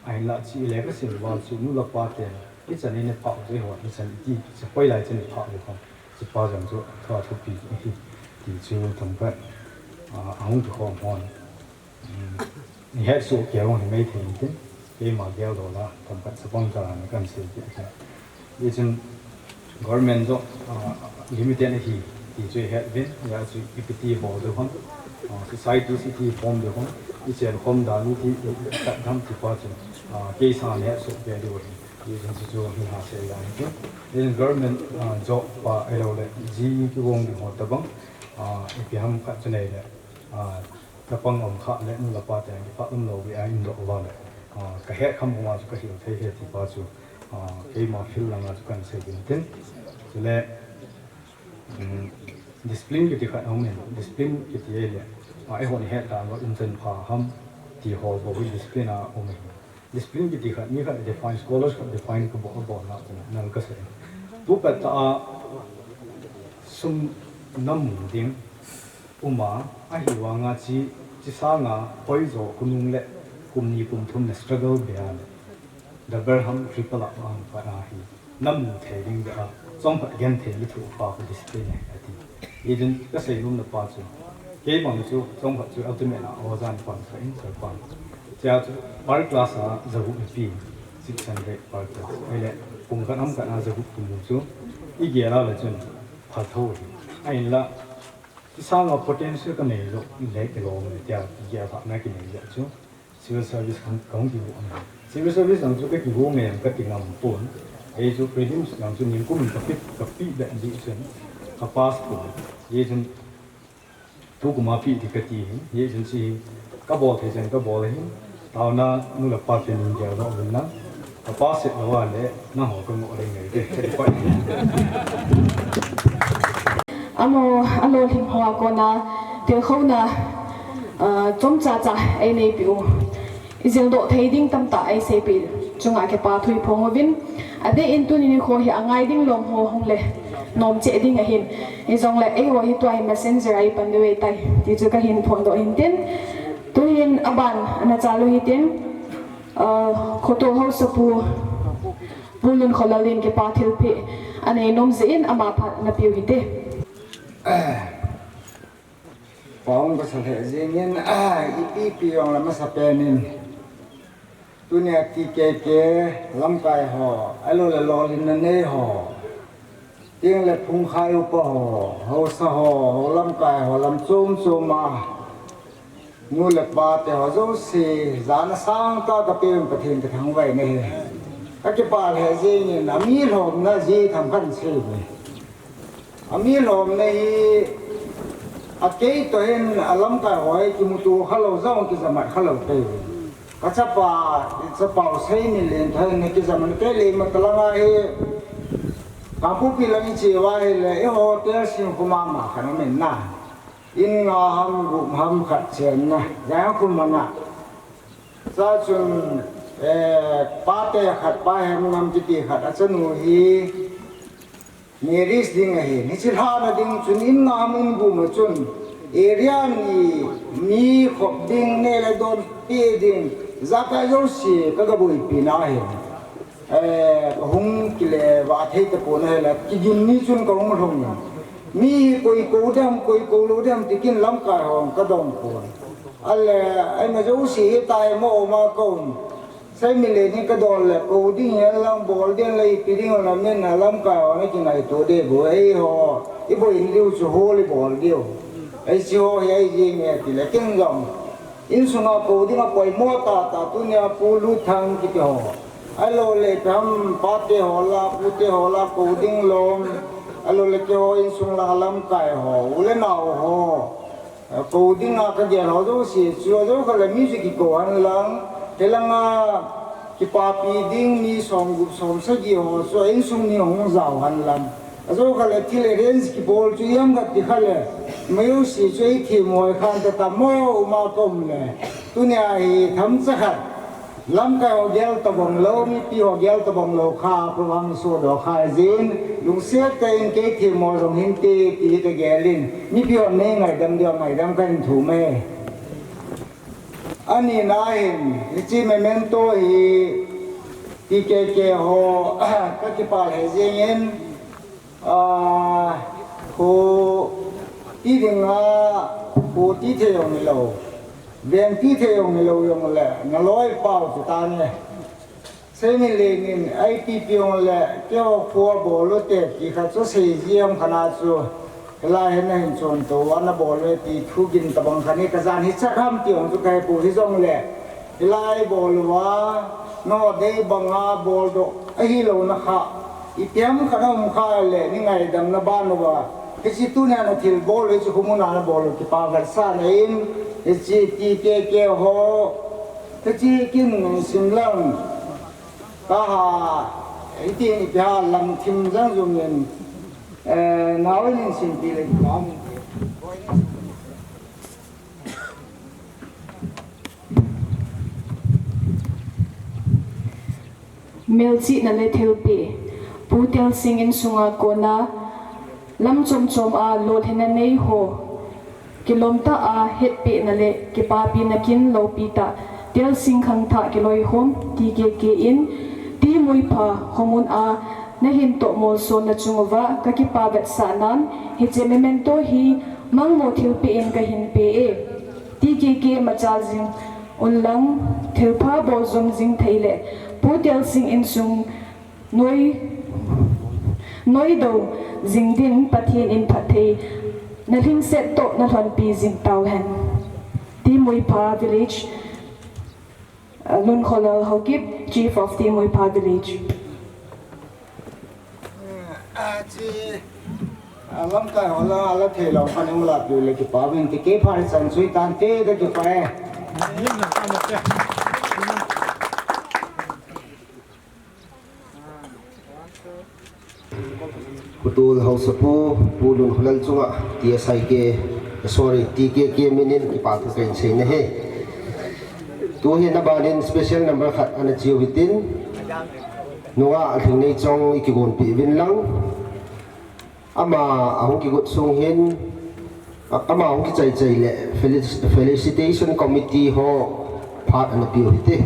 ai la chi le ka sin wal su nu la pa te ki chan ne pau je ho ni chan ti se poi lai chen pau le kon si pa jang zo tha thu pi hi ti chu tham pa ang tu khom hon ni het su ke on mai the ni ke ma ge lo la tham pa sa pang ta na kan se ti ye chen government zo limited hi ti chu het vin ya chu ipti bo zo hon society city form de hon iche kom da ni ti dham ti pa chu ke sa ne so ke de wo ye chen chu ni ha se ya ni then government job pa elo le ji ki wong di ho ta bang ipi ham ka chu nei le ta pang om kha le nu la pa ta ni pa um lo wi ai ndo wa le ka he kham ma chu ka hi thei he ti pa chu ke ma fil la nga chu kan se bin tin chu le discipline ki ti kha au men discipline ki ti le ai hon he ta wa in chen pha ham ti ho bo wi discipline a o men discipline ki ti kha ni kha define scholars kha define ko bo na nal ka se tu pa ta sum nam ding uma a hi wa nga chi sa nga poi zo kunung le kum ni kum thum na struggle be an the berham triple up on pa na hi nam the ding da song pa again the li thu pa ko discipline ati idin ka sei lum na pa chu ke bang chu song pa chu ultimate na o zan pa sa in sa pa cha chu par class a zabu pi 600 par class ele kum ka nam ka na zabu kum chu i ge la la chun pha tho ai la sa nga potential ka nei lo le ke lo ne tia ge pha na ki nei ya chu civil service kong ki wo civil service ang chu ke ki wo me ka ti ngam pon e chu prelims ang chu ning kum ka pi da di chen ka pass ko ye chen tu ku ma pi ti ka ti ye chen si ka bo the chen ka bo le hin taw na nu la pa chen ning ge lo na ka pass se lo wa le na ho ko mo le ngai de ke pa alo lim hoa ko na te kho na chom cha cha ai nei piu izeng do thei ding tam ta ai se pi chunga ke pa thui phong win ade in tu ni kho hi angai ding long ho hong le nom che ding a hin izong le ai ho hi twai messenger ai pan we tai ti chu ka hin phone do hin tin tu hin aban ana chalu hi tin khoto ho sapu bulun kholalin ke pa thil phi ane nom ze in ama phat na piu hi te Pong ko sa zingin ipi piyong lama sa penin tunia ti ke lam kai ho alo le lo lin ne ho ting le phung khai upo ho sa ho lam kai ho lam chum ma nu le pa te ho zo si zan sang ta ka pe pa thin ka thang wai ne ka ke pa le zingin ami lo na ji tham kan se ami lo nei akei to hen alam ka hoi ki mutu khalo zong ki zaman khalo te kachapa chapa sei ni len thai ne ki zaman ke le matlanga he kapu pi lang chi wa he le e ho te sin kuma ma kan men na in nga ham khat chen na ya ku ma na sa chun pa te khat pa hem nam ti ti khat achanu hi Neris ding ahi, ni chilhana ding chun in namun bu ma chun area ni mi khop ding ne le don pi ding zaka yo si ka ga bui pi na he hung kile wa thei ta pon he la ki gin ni chun ka ong thong mi koi ko lo dam tikin lam ka hong ka dong pon alle ai ma yo si tai mo ma kon sai mi le ni ka dol le ko ding ya lam bol den le pi ding la men na lam ka ne ki ngai to de bo ei ho i bo in liu chu ho le bol dio ai chi ho ye ye nge ti le king gong in su na ko ding a poi mo ta tu nya pu lu thang ki ho ai lo le tham pa te ho la pu te ho la ko ding lom ai lo le ke ho in su la lam kai ho u le na ho ko ding a ka je ho do si chu do ka le music ki ko an lang telanga ki papi ding ni som sa gi ho so in sung ni hong zao han lam azo khale thile range ki bol chu yam ga ti khale mayu si chei ki moi khan ta mo ma kom le tunia hi tham sa khat lam ka ho gel ta bong lo mi pi ho gel ta bong lo kha pro wang so do kha zin lung se ta in ke ki mo rong hin ti ti ta gelin mi pi ho ne ngai dam kan thu me anh ấy nói chỉ memento hi đi kê ho các cái bà hệ riêng hồ đi đường hồ đi theo người lâu ven đi theo người lâu dùng lệ nó lối bao cho ta này xem mình lên ai đi dùng lệ kêu phù bồ lô tết thì khá số xây dựng khá là số lại hiện nay chọn tổ anh bồ lô thì thu kinh tập bằng khá này cái gian hết sắc ham tiếng cho cái phù dùng lệ lại bồ lô nó đây bằng bồ độ ai lâu nó khá itiam khá nó khá lệ những ngày đầm nó ban nó cái gì tu này là thiếu bồ lô chứ không muốn ăn bồ lô thì pa vật sa này cái gì thì kê ho cái gì kinh sinh lăng cả cái tiếng thì làm thêm rất nhiều nhân nói nên xin đi lên đó Melchi na le thelpi putel singin sunga kona lam chom a lol hena nei ho kilomta a hetpe na le kipapi na kin lopi ta tel sing khang tha kiloi hom ti ke in ti mui pha homun a na hin to mol so na chungwa ka ki pagat sanan hi che memento hi mang mo thilpi in ka hin pe e ti ke machal jing unlang thilpha bo zum jing theile putel sing in sung noi do zingdin pathin in pathe na ling set to na thon pi jing tau hen ti mui pha village Lun Kholal Hokip, Chief of Team Muipa Village. Lâm cái họ là thể lòng phan ông lạc rồi là cái bảo mình cái kế phá sản suy tan tê đó cái phải Kutul hausapu pulun Kholal chunga TSI ke sorry TKK minin ki patu kain sei na he tu hi na banin special number khat ana chiu bitin nuwa athing nei chong ikigon pi vin lang ama ahong ki gut sung hin ama ahong ki chai le felicitation committee ho phat ana piu hite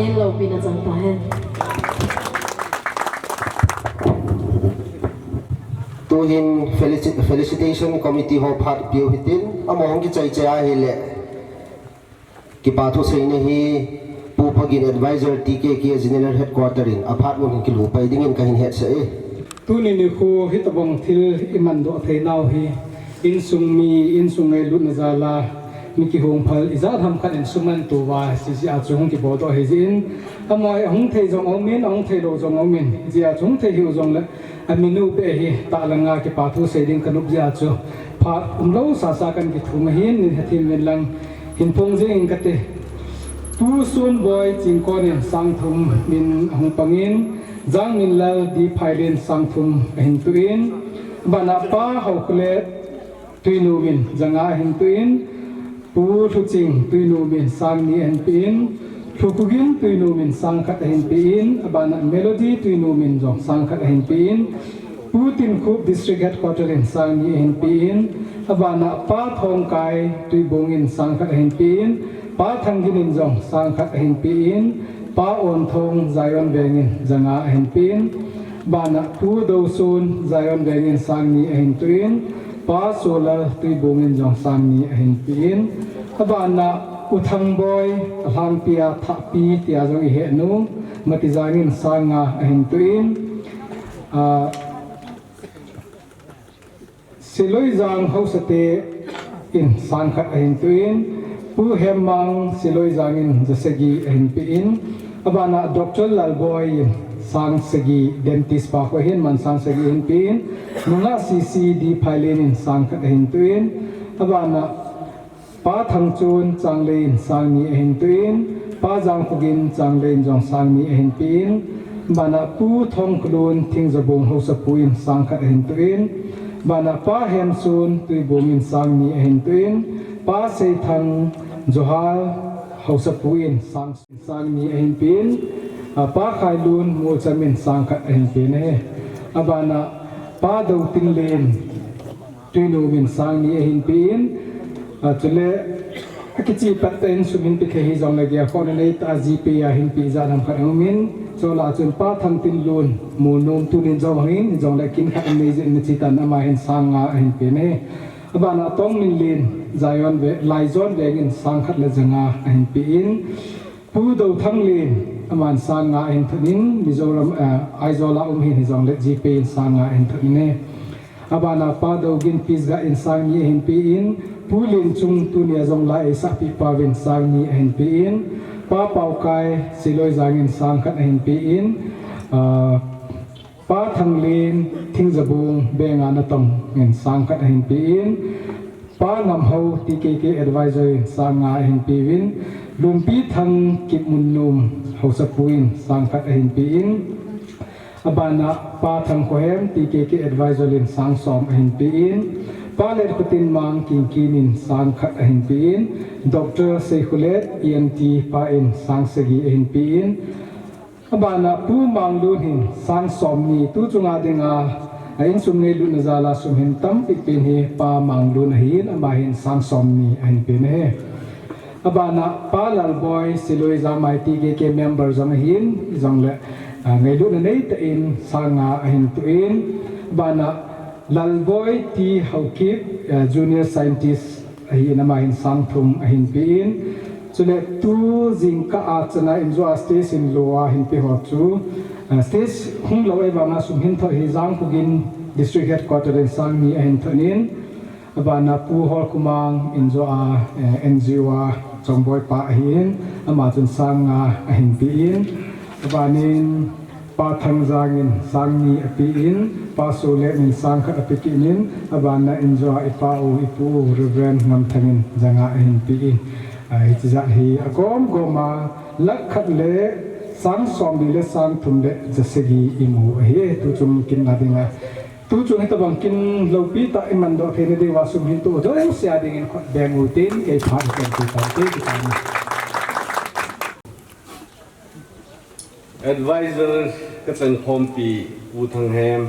yen lo pina chang ta hen tu hin felicitation committee ho phat piu hitin among ki chai chai hi le ki pa thu sei ne hi pu phagin advisor TKK general headquarter in apart mun ki lu pai ding in kahin het se tu ni khu hitabong thil iman do thei nau hi in sung ngai lut na zala mi ki hong phal iza tham khan in suman tu wa si a chung ki bo do he jin amoi hong thei jong ong min ong thei lo jong ong min ji a chung thei hiu jong le aminu pe hi ta langa ki pa thu sei ding kanup ja chu pha lo sa kan ki thu ma hin ni hathim men lang hin pong jing ka te tu sun boy ching ko ni sang thum min hong pangin jang min lal di phailen sang thum hin tuin bana pa ho kle tuinu min janga hin tuin pu thu ching tuinu min sang ni en pin thu kugin tuinu min sang khat hin pin bana melody tuinu min jong sang khat hin pin putin khu district headquarter in sang ni en pin bana pa thong kai tui bong in sang khat hin pin pa thangin in jong sang khat hin pin pa on thong zion bengin janga hin pin bana pu do sun zion bengin sang ni hin tuin pa solar tui bongin jong sang ni hin pin bana uthang boy hang pia tha pi tia jong he nu mati zangin sanga hin tuin siloi jang hausate in sang khat hin tuin pu hemang siloi jangin jasegi hin pin abana Dr. Lalboy sang segi dentist pa ko hin man sang segi hin pin nunga CCD phailen in sang khat hin tuin abana pa thang chun changlein sang ni hin tuin pa jang kugin changlein jong sang ni hin pin bana pu thong klun thing zabong ho sa puin sang khat hin tuin bana pa hem sun tui bongin sang ni hin tuin pa sei thang johal hausa puin sang ni hin pin pa khai lun mo chamin sang khat hin pin he abana pa do tin len tuinu min sang ni hin pin chule kichi paten sumin pi khe jong la gya kon nei ta gp ya hin pi za nam khat min chola chun pa thang tin lun mu nom tunin jong hin jong la kin khat nei jin chi tan ama hin sang nga hin pin he abana tong min lin zion ve lai zon ve ngin sang khat la janga hin pin pu do thang lin aman sang nga hin thunin mizoram aizola hin jong le gp sang nga hin thune abana pa do gin pizga in sang ni hin pin pulin chung tunia jong lai sa pi pawin sang ni hin pin pa pau kai siloi jangin sang khat hin pin pa thang lin thing zabung benga na tong in sang khat hin pin pa ngam ho TKK advisor sang nga hin pin lumpi thang kip mun num ho sa puin sang khat hin pin abana pa thang ko hem TKK advisor lin sang som hin pin pa le kutin mang king kinin sang khat hin pin Dr. Seikhulet ENT pa in sang segi hin pin abana pu mang lu hin sang som ni tu chunga dinga ain sumne lu na zala sum hin tam pi pin hi pa mang lu na hin ama hin sang som ni hin pin he abana pa lal boy siloi za mai TKK member jong hin jong le ngai lu na nei ta in sanga hin tu in bana lal boy ti haukip junior scientist hi na ma hin sang thum hin pin chule tu jingka a chana in zo stage in loa hin pe ho chu stage hung lo eva ma sum hin tho hi jang kugin district headquarter in sang ni hin thonin abana pu hol kumang in zo a NGO a chongboy pa hin ama chun sang nga hin pin abanin pa thang jangin sang ni apin pa sole min sang kha apikinin abana in zo ipa o ipu reverend ngam thangin janga hin pin ai cha hi agom goma lakhat le sang som di le sang thum le jasegi imu he tu chum kin na dinga tu chung ta bang kin lo pi ta iman do thene de wa sum hin tu do sia ding in khot beng utin ke phan ken tu ta te ki ta advisor ka chen khom pi u thang hem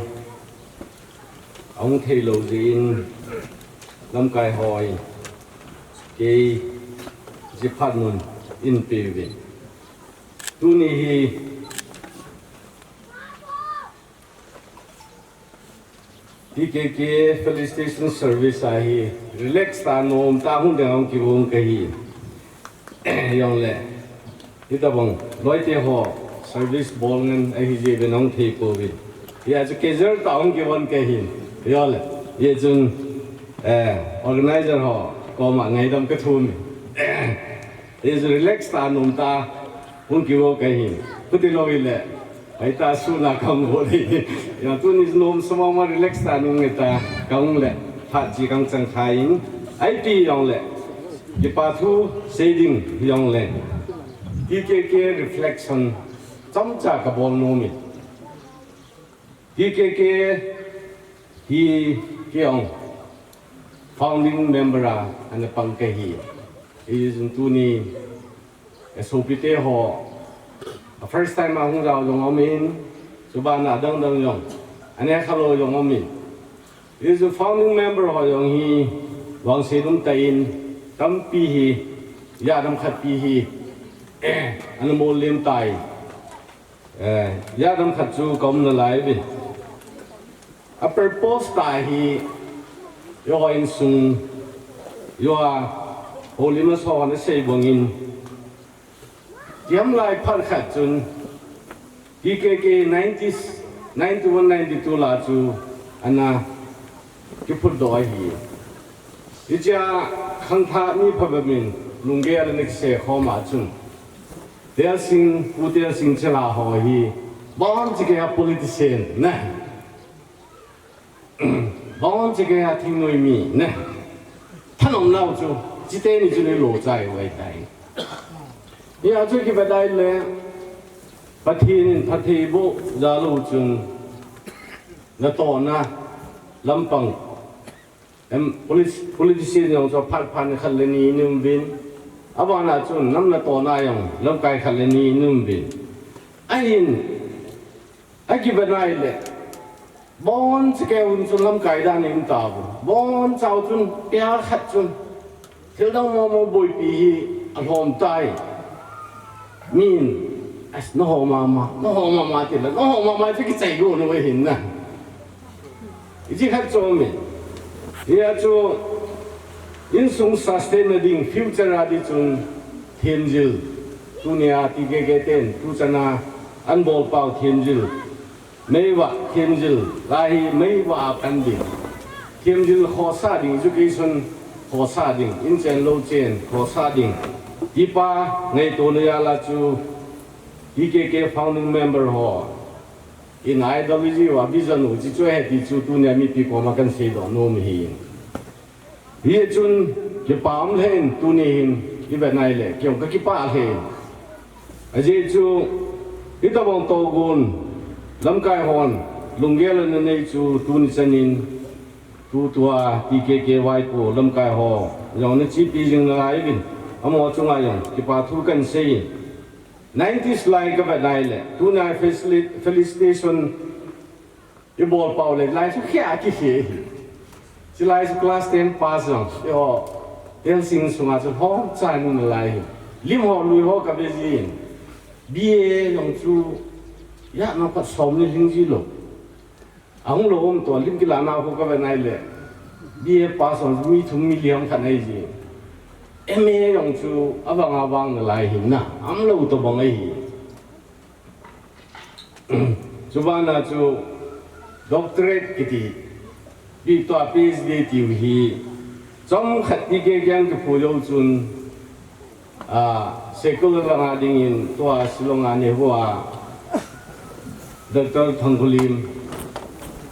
ong thei lo jin lam kai hoi ke ji phat nun in pe vi tu ni hi PKK Felicitation Service ahi relax ta nom ta hun dang ki wong ka hi yong le ita bang loi te ho service bol ngan a hi je benong the ko bi ya ju ke zer ta ong ki won ka hi yo le ye jun organizer ho ko ma ngai dam ka thun ye ju relax ta nom ta hun ki wo ka hi ku ti loi le ai ta su na kam ho di ya tu ni nom sama ma relax ta nung ta kang le pha ji kang chang khai ai pi yong le ki pa thu saving yong le PKK reflection cham cha ka bol no mi PKK hi kyong founding member and pang ka hi is tu ni SOPT ho first time ma hung rao yong amin subana dang dang yong ane khalo yong amin is a founding member ho yong hi wang se dum tain tam pi hi ya dam khat pi hi an mo lim tai ya dam khat chu kom na lai bi a purpose tai hi yo in sung yo a holy ma so na sei bongin Tiam lai par khat chun PKK 91 92 la chu ana ki phut doi hi icha khang tha ni phabamin lungge al nek se khoma chun dia sing pu dia sing chala ho hi bon chi ke politician na bon chi ke thing noi mi na thanom nau chu chi te ni chu ni lo zai wai dai ya chu ki badai le pathin phathi bu jalu chun na to na lampang politician yong so phat phan khal le ni num bin abana chun nam na to na yong lam kai khal le ni num bin ain aki badai le bon ke un chun lam kai da nim ta bon chau chun pya khat chun thil dang mo boi pi hi a hom tai min as no ho mama ti la no ho mama ti ki chai go no we hin na ji khat cho mi ya chu in sung sustaining future adi chun thienjil tunia ti ge ten tu chana an bol pau thienjil meiwa thienjil lai meiwa kan di thienjil kho sa ding education kho sa ding in chen lo chen kho sa ding Ipa ngay to na la chu PKK founding member ho in IWG wa vision u chi chu he ti chu tu ne mi pi ko ma kan se do no mi hi hi chun ki pam len tu ni hin ki ba nai le kyong ka ki pa len a je chu i ta bong to gun lam kai hon lungge le ne chu tu ni chanin tu tua PKK wai ko lam kai ho yong ne chi pi jing na ai bin amo chunga yong ki pa thu kan sei 90s lai ka ba nai le tu na felicitation i bol pau le lai su khia ki he si lai su class 10 pass yong yo el sing sunga chu ho chai nu na lai lim ho lui ho ka be ji bie yong chu ya na pa som ni ling ji lo ang lo om to lim ki la na ho ka ba nai le bie pass on mi thum mi liang khan ai ji em yong chu abang lai hin na am lo to bang ai subana chu doctorate kiti bi to PhD ti hi chom khat ni ge gyang ke phu lo chun secular la ding in to silonga ne huwa Dr. Thangkulim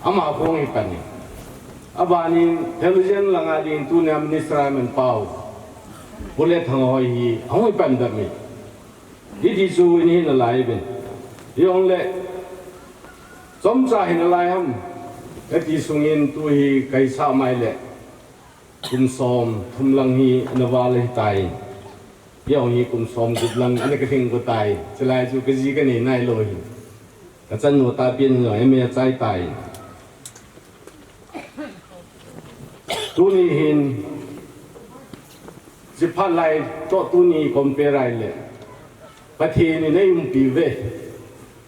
ama ko ngi pan abani television la ding tu ne minister men pau bole thang hoi hi hoi pan da mi di chu ni na lai ben yong le som sa hin lai ham ka ti sungin tu hi kai sa mai le kum som thum lang hi na wa le tai yong hi kum som gub lang an ka thing ko tai chlai chu ka ji ka ni nai lo hi ka chan no ta pin no em ya chai tai tu ni hinจิพันไลตัวตุนีคอมเปไรเลยป ประเทศนี่ยุ่งปีเว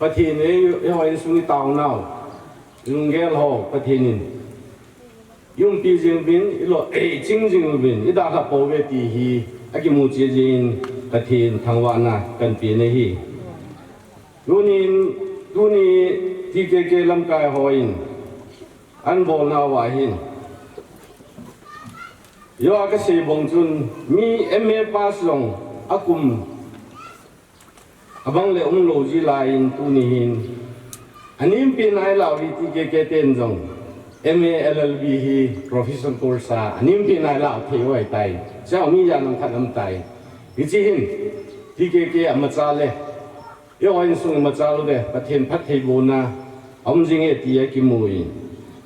ประเทศนี่ยังไงสุนิตาวน่าวยุ่งแก่เราประเทศนี้ยุ่งปีจริงบินอีหล่อจริงจริงบินอีดาขับโปเวตีฮีอากิมูเจจินประเทศทางวานะกันปีนี้ฮีดูนี่ที่เกลำกายหอยอันโบนาวาหินยอก็เสียบงจุนมีMA pass ลงอากุมabang le lo ji lain tu ni hin anim pin ai lau ri ti ke ten jong MA LLB hi professional course anim pin ai lau the wai tai chao mi ya nam khat am tai hi chi hin ti ke am cha le yo in sung ma cha lo de pathen phat thei bo na om jing e ti ki mui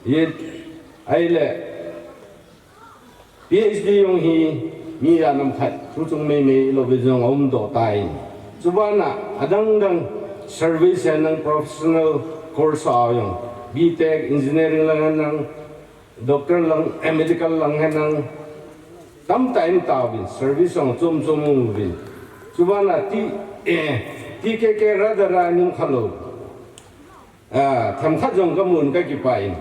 ye ai le PhD yong hi mi ya nam khat chu chung me lo be jong om do tai Subana adang service and professional course ayong BTech engineering lang nang doctor lang medical lang nang tam time tawin service ang zum bin Subana ti ke radara ning khalo tham khat jong kamun ka ki pain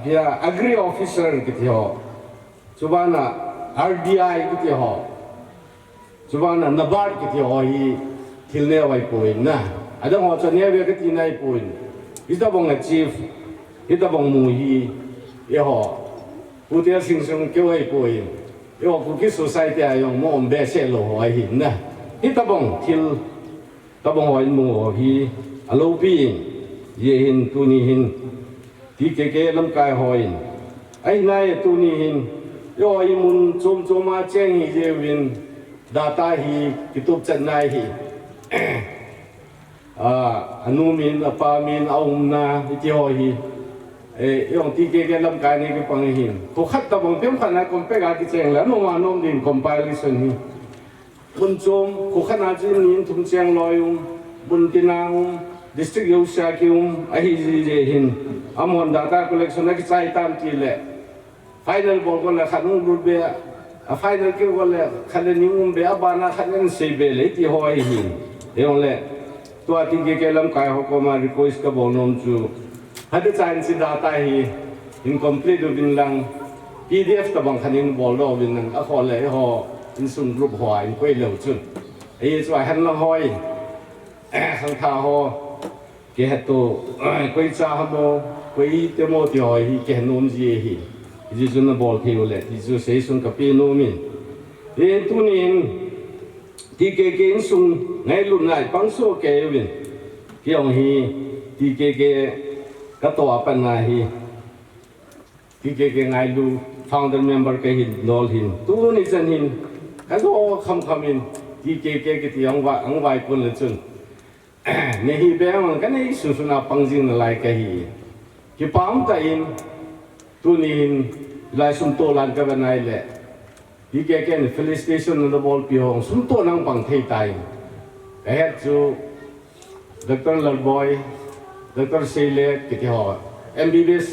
dia agri officer ki ho Subana RDI ki ho Subana nabar kiti hoi tilne wai poin na ada ho chane we kiti nai poin ita bong na chief ita bong mu hi ye ho putia sing sung ke wai poin yo ku ki society ayong mo be se lo hoi hin na ita bong til ta bong hoi mu hi alo pi ye hin tu ni hin ti ke lam kai hoi ai nai tu ni hin yo i mun chom ma cheng hi je win data hi kitub chat nai hi anu min apa min aum na ti ho hi yong ti ke lam kai ni ke pang hin ko khat ta bong tem khana kom pe ga ki cheng la no ma nom din compilation hi bun chom ko khana jin nin thum cheng loyum bun tinang district yo sha kium a hi je hin amon data collection na ki chai tam ti le final bol ko la khanu ru be a final ke wala khale ni be abana khalen se be le ti hoi hin yong le to ati ke lam kai ho ko ma request ka bonom chu hade chan si data hi incomplete bin lang PDF ta bang khanin bol do bin nang a khol le ho in sun group ho in koi lo chun ai chwa han la hoi khang tha ho ke ha to koi cha ha mo koi te mo ti hoi hi ke nom ji hi ji jun na bol theu le ji ju sei sun ka pi no min e tu nin ti ke in sun ngai lu nai pang so ke win ki ong hi ti ke ka to apan na hi ti ke ngai lu founder member ke hin dol hin tu ni jan hin ka do kham in ti ke ti ang vai kun le chun ne hi be ang ka nei su na pang jing na lai ka hi ki pam ta in tu nin lai sum to lan ka banai le di ke felicitation na bol pi hong sum to nang pang thei tai ka het chu Dr. Lalboy Dr. Sele ki ho MBBS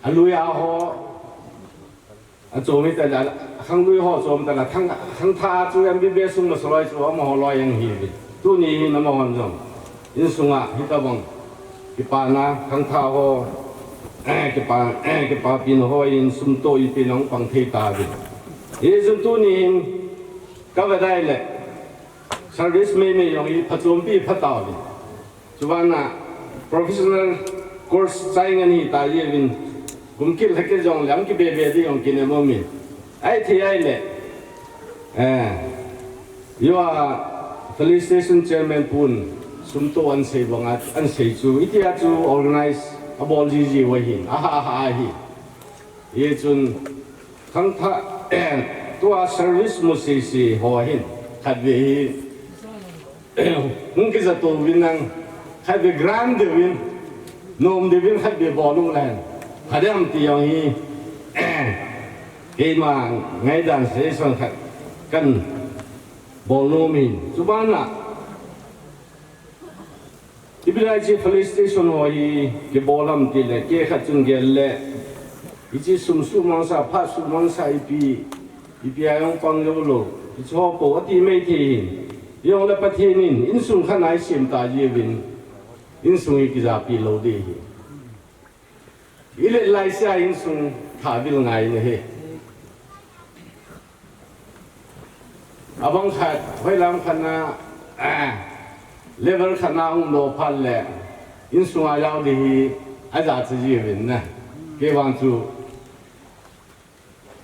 aluya ho a chomi ta la khang lui ho chom ta la thang tha chu MBBS sum na solai chu ma ho loi yang hi tu ni na ma hon jong in sunga hi ta bang ki pa na khang tha ho ke pa pin ho in sum to i pinong pang thei ta bi e zum tu ni ka va dai le service me yong i phachom bi phata bi chuana professional course chai ngani ta ye win kum kil hake jong lam ki be di yong kin mo mi ai thi ai le you are felicitation chairman pun sum to an sei bonga an sei chu itia chu organize abol ji wa hin ha hi ye chun khang tha tua service mo si ho hin khat ve mung ki za to win nang khat ve grand win nom de win khat ve bolung lan khadam ti yong hi ke ma ngai dan se son khat kan bolum hin subana Ibra ji felicitation hoi ke bolam ti le ke khat chung gel le ichi sum mang sa pha sum mang sa ipi อีพียองฟังโยโลชอบปกติไม่ทียองและประเทศนี้อินสุงขนาดเสียมตาเยวินอินสุงอีกิจาปีโลดีอีเล่ไล่เสียอินสุงขาบิลไงเนี่ยอาบังขัดไว้ลำขนาเลเวลขนาดโลพันแหละอินสุงอายาวดีอาจารย์จะเยวินนะเกี่ยวันจู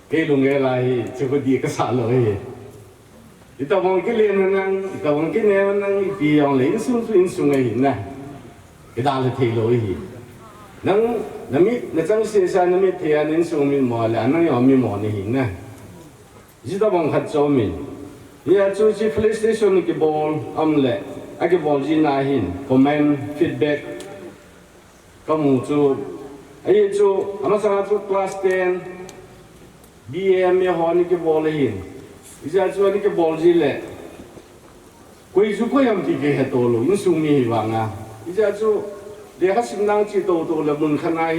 เกี่ยลุงเอลายจะก็ดีก็สาเลยอีตาบงกิเลนนั่งอีตาบงกิเลนนั่งปียองเลยอินสุงไงนะอีตาเลยเทโลยนั่งน้ำมินั่งจังเสียสารน้ำมิเทียนอินสุงมีหมอเลยนั่งยอมมีหมอนี่นะอีตาบงขัดโจมินยี่จูจีเพลย์สเตชันนี่ก็บอลเล่ไอ้บอลจีน่าหินคอมเมนต์ฟีดแบ็กก็มูจูไอ้จูอามาสังจูคลาส10 BM มีหอนี่ก็บอลหินอีจ้าจูนี่ก็บอลจีเล่คุยจูก็ยังตีเกะตัวลูอินสุมีหิวังอ่ะอีจ้าจูเดี๋ยวสิ่งนั้นจีโตเลยบุญขนาด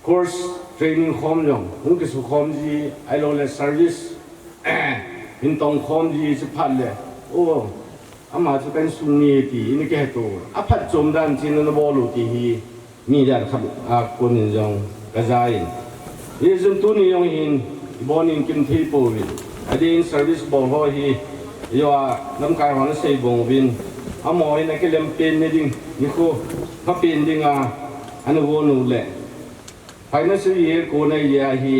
คอร์สเทรนนิ่งคอมยองหุ่นกิสุคอมจีไอโรเลสเซอร์วิสหินตองคอมจีจะพันเลยโอ้อามาจะเป็นสุนีตีนี่แค่ตัวอาพัดจมดันจีนนบอลูตีฮีมีแต่ขับคนยองกระจายยี่สิบตัวนี้ยองหินบอลนินกินที่ปูวินอดีตเซอร์วิสบอลหัวฮียว่าน้ำกายหัวนั่นเสียบงวินอาหมอยนั่นก็เลี้ยงเป็นนี่ดิ่งนี่คู่เขาเป็นดิ่งอันนู้นนู่นแหละภายในสิ่งที่คนในยาฮี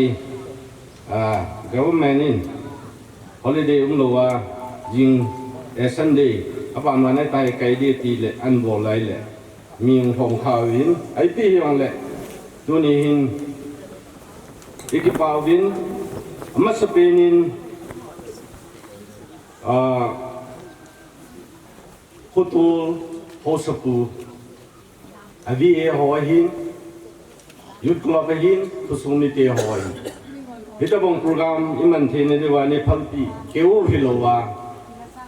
government in holiday เราว่ายิงSunday อาปามวันนี้ตายไกลดีตีเลยอันบอลเลยมีของข่าววินไอ้ที่ยังเลยตัวนี้หินอีกป่าววินมาสเปนินคุตูโฮสปูอวีเอหัวหินยุดกลอบหินทุสุนิเตหัวหินฮิตาบงโปรแกรมอิมันเทนเดวานีพัลปีเกี่ยวฮิโลวา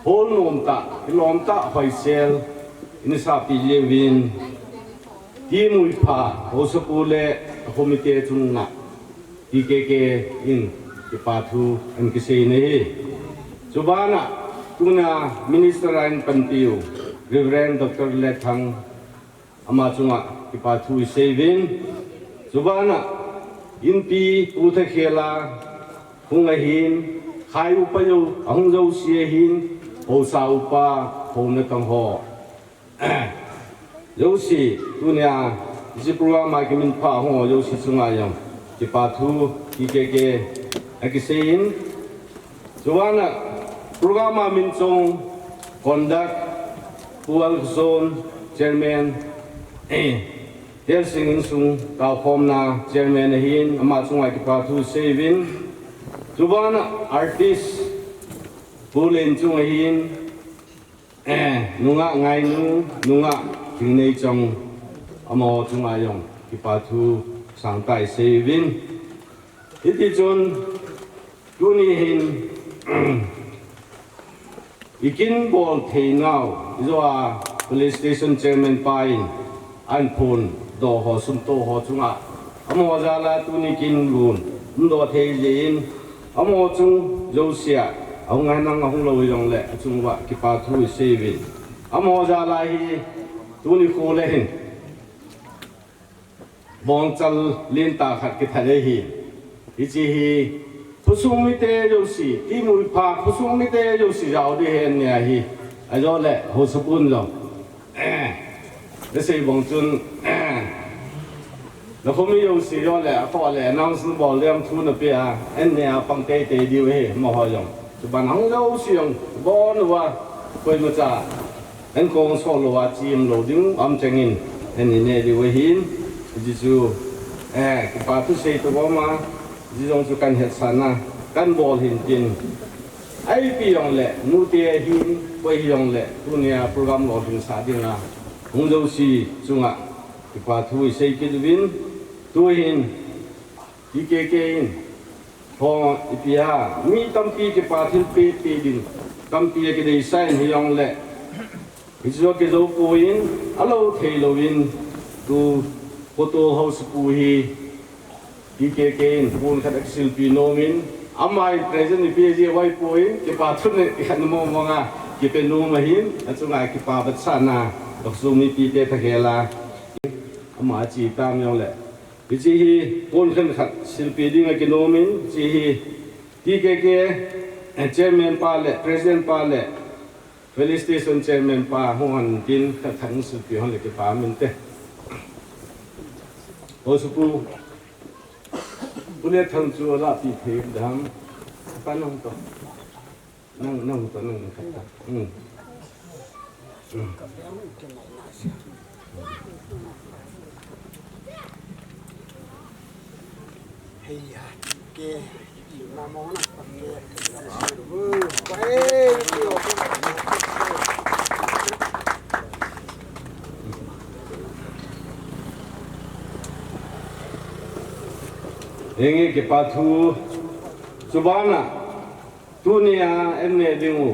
โฮลโนมตาฮิโลมตาไฟเซลอินซาปิเลวินทีมุยพาโฮสปูเลโฮมิเตจุนนักทีเกเกอินที่ปาทูอันกิเซนีจุบานะตุนามินิสเตอร์อินปันติวรีเวรนดรเลทังอามาจุงะที่ปาทูเซวินจุบานะอินปีอุทะเคลาหุงหินขายอุปโยอังโจเสียหินโอซาอุปาโฮนตังหอโยสิตุเนียจิปรัวมากิมินพาหอโยสิสุงายังจิปาทูกิเกเกอกิเซอินจวนนะโปรแกรมมามินจงคอนดักผู้อัลโซนเชอร์แมนเดี๋ยวสิ่งสุงดาวคอมนาเจอเมนหินอามาสุงไอคิปาทูเซวินจุบานะอาร์ติสผู้เล่นจุงหินนุงะไงนุงะถึงในจังอามาจุงไอยองคิปาทูสังไตเซวินอิติจนตุนีหินอีกินบอลเทนาวอิจว่า PlayStation Chairman ไปอันพูนดอหอสุนโตหอจุงะอโมจาลาตุนิกินลุนดอเทยินอโมจุงโยเซียเอางานนั่งห้องเราอย่างเละจุงวะกิปาทูเซวินอโมจาลาฮีตุนิโคเลหินบองจัลเลียนตาขัดกิทะเลฮีอิจิฮีผู้สูงมิเตโยสิที่มุลพาผู้สูงมิเตโยสิยาวดีเห็นเนี่ยฮีไอ้ยอเละโฮสปุนจงเดี๋ยวสิบางจุนแล้วผมมีอยู่สี่ยอดแหละพอแหละน้องสนบอกเรื่องทุนเปียเอ็นเนี่ยปังเตยดีเว้ยมาหอยงจุบันหังเราเสียงบอกว่าคุยมาจ้าเอ็นกงสโลว่าจีมโหลดิ้งอัมเจงินเอ็นเนี่ยดีเว้ยหินจิจูกูปาทุเซตัวมาจิจงจุกันเห็ดสันนะกันบอลหินจินไอ้ปียองแหละนูเตียหินไปยองแหละตัวเนี่ยโปรแกรมโหลดิ้งสาดิ้งนะหงเจ้าสีจุงอ่ะที่ปาทุยเซกิดวินตัวหินอีเกเกอินพออีพีฮามีตั้มปีที่ปาทุยปีดินตั้มปีที่ได้ใส่หิยองแหละอิจฉาเกโจปูอินอัลโลเทโลวินตัวโฟโต้เฮาส์ปูฮี PKK in pun khat silpi nomin amai present PG wai pui ki pa thun ni khan mo monga ki pe nu ma hin achunga ki pa bat sana dok sumi PK thakela ama chi tam yong le chi hi pun khan khat silpi ding ki nomin chi hi PKK chairman pa le president pa le police station chairman pa huan tin khat thang silpi hon le ki pa min te Osupu Punya thangsu ala pi thep dam panong to nang to nang kata hey ya ke namo na ke Yengi ke patu subana dunia enne dingu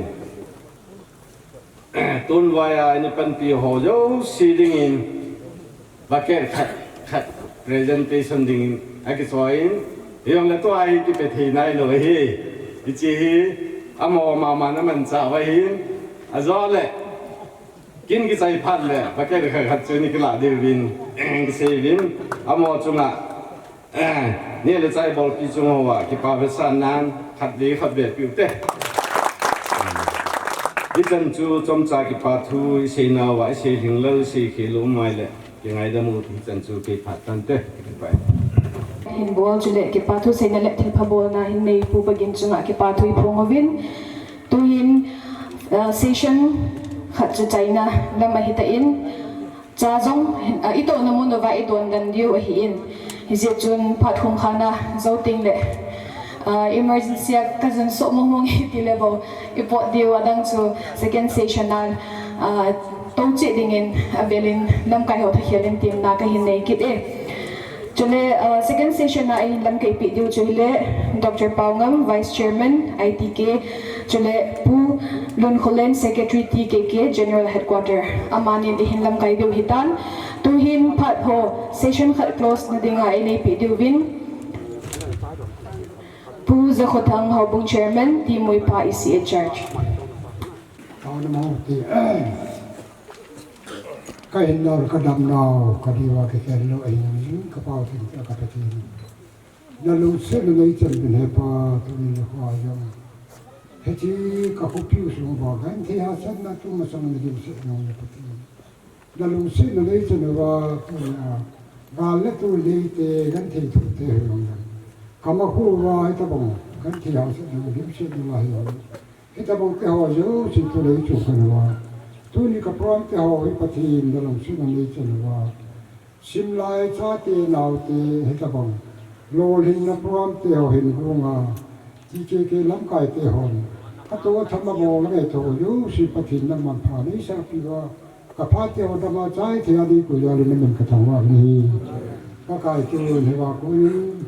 tun waya ini panti hojo si dingin baker khat presentation dingin aki soin yang le to ai ki pe thi nai lo hi chi hi amo mama na man cha wa hin azole kin ki sai phat le baker khat chu ni kla de win ki se win amo chungaนี่เลยใจบอกที่จงหัวที่ป่าเวสานนั้นขัดดีขัดเบียดผิวเต้ที่จันจูจมจากที่ป่าทูเสียนาวเสียหิงเล่าเสียขี้ลุ่มไม่เลยยังไงดมูที่จันจูไปผัดตันเต้ไปหินบัวจุเลกิปาทุเซนเล็กที่พบนะหินในผู้บกินจุงกิปาทุยพงวินตุหินเซสชั่นขัดจุใจนะแล้วมาหิตอินจ้าจงอีโตนมุนว่าอีโตนกันดิวหินฮิเจจุนพัดหงขานะเจ้าติงเลยemergency ก็จนสมมงฮิติเลเวลอีปอดดิวดังจู second session นั้นต้องจิตดิ่งอินเวลินลำไก่หัวทะเคียนทีมนาก็หินในคิดจุเล second session นั้นลำไก่ปิดดิวจุเล Dr. Paungam Vice Chairman ITK จุเลผู้ลุนโคเลน Secretary TKK General Headquarter อามานินหินลำไก่ดิวหิตันtu hin phat ho session khat close na dinga ini pi diwin pu za khothang ho bung chairman ti moi pa isi charge mo ti ka in nor ka dam nau ka diwa ke ken lo ai ni ka pa tin ka ta tin na lu se na nei chen bin he pa tu ni ho ya he chi ka pu piu su ba gan ti ha san na tu ma san ni dim se no ya pa ti na lu se na nei chen wa ga le tu le te gan ti tu te ho ya ka ma hu wa ta bong gan ti ha se no dim se no la ya he ta bong te ho yo sin tu le chu ka wa tu ni ka prom te ho hi pa thi na lu se na nei chen wa sim lai cha te nau te he ta bong lo lin na prom te ho hin hu nga ti ke lam kai te hon ka to tha ma bo na to yo si pa thi na man pha ni sa pi wa ka pha te ho da ma chai the adi ku ya le men ka thang wa ni ka kai tu he wa ku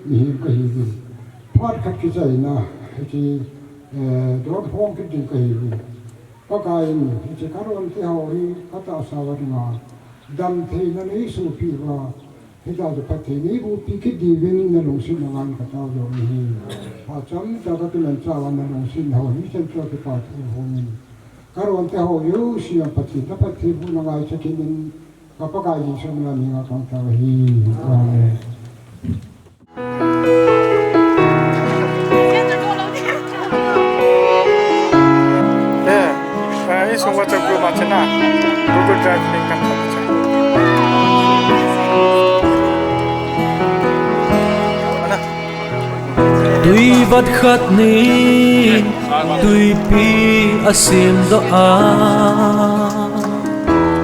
ni ka hi ni phat khat ki sai na chi do phong ki din ka hi ni ka kai ni chi ka ron te ho hi ka ta sa wa na dam the na ni su pi wa he da de pa the ni bu pi ki di win na long sin na ngan ka ta yo ni ha cham ta ka tu na cha wa na long sin ho ni chen cho ki pa thu ho ni karon te ho yu si a pati ta pati bu na ngai chakin ka pa ka ji som la ni nga tong ta hi amen Ini semua cakap macam na Google Drive link kan Tui vật khát nín Tui pi asim do a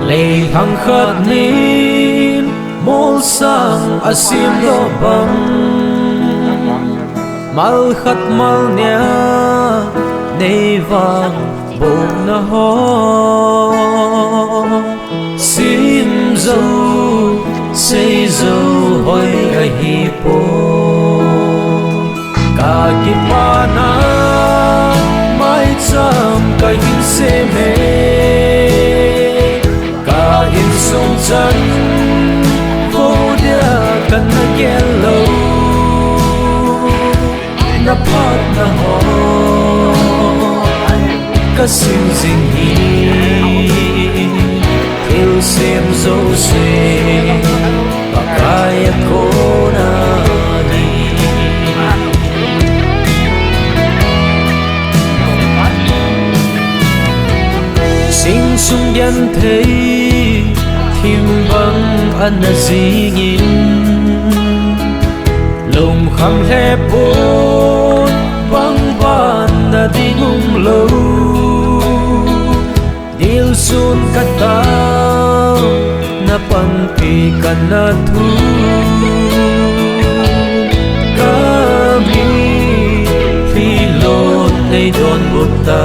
Lê hằng khát nín Mol sang asim do bang Mal khát mal nia Nei vang bông na ho Sim dâu Xây dâu hoi gai hi po Kagipana mai cham kai hin se me ka hin song chan ko dia kan na gelo ka sim ding hi Thil sem zo se Pakaya ko na ni Sing sung bian thấy Thim băng an na zingin Lồng khăm le bốn băng ban na dingung lâu Dil sun katao na panpi ka na thu Kami phi lon nay don buta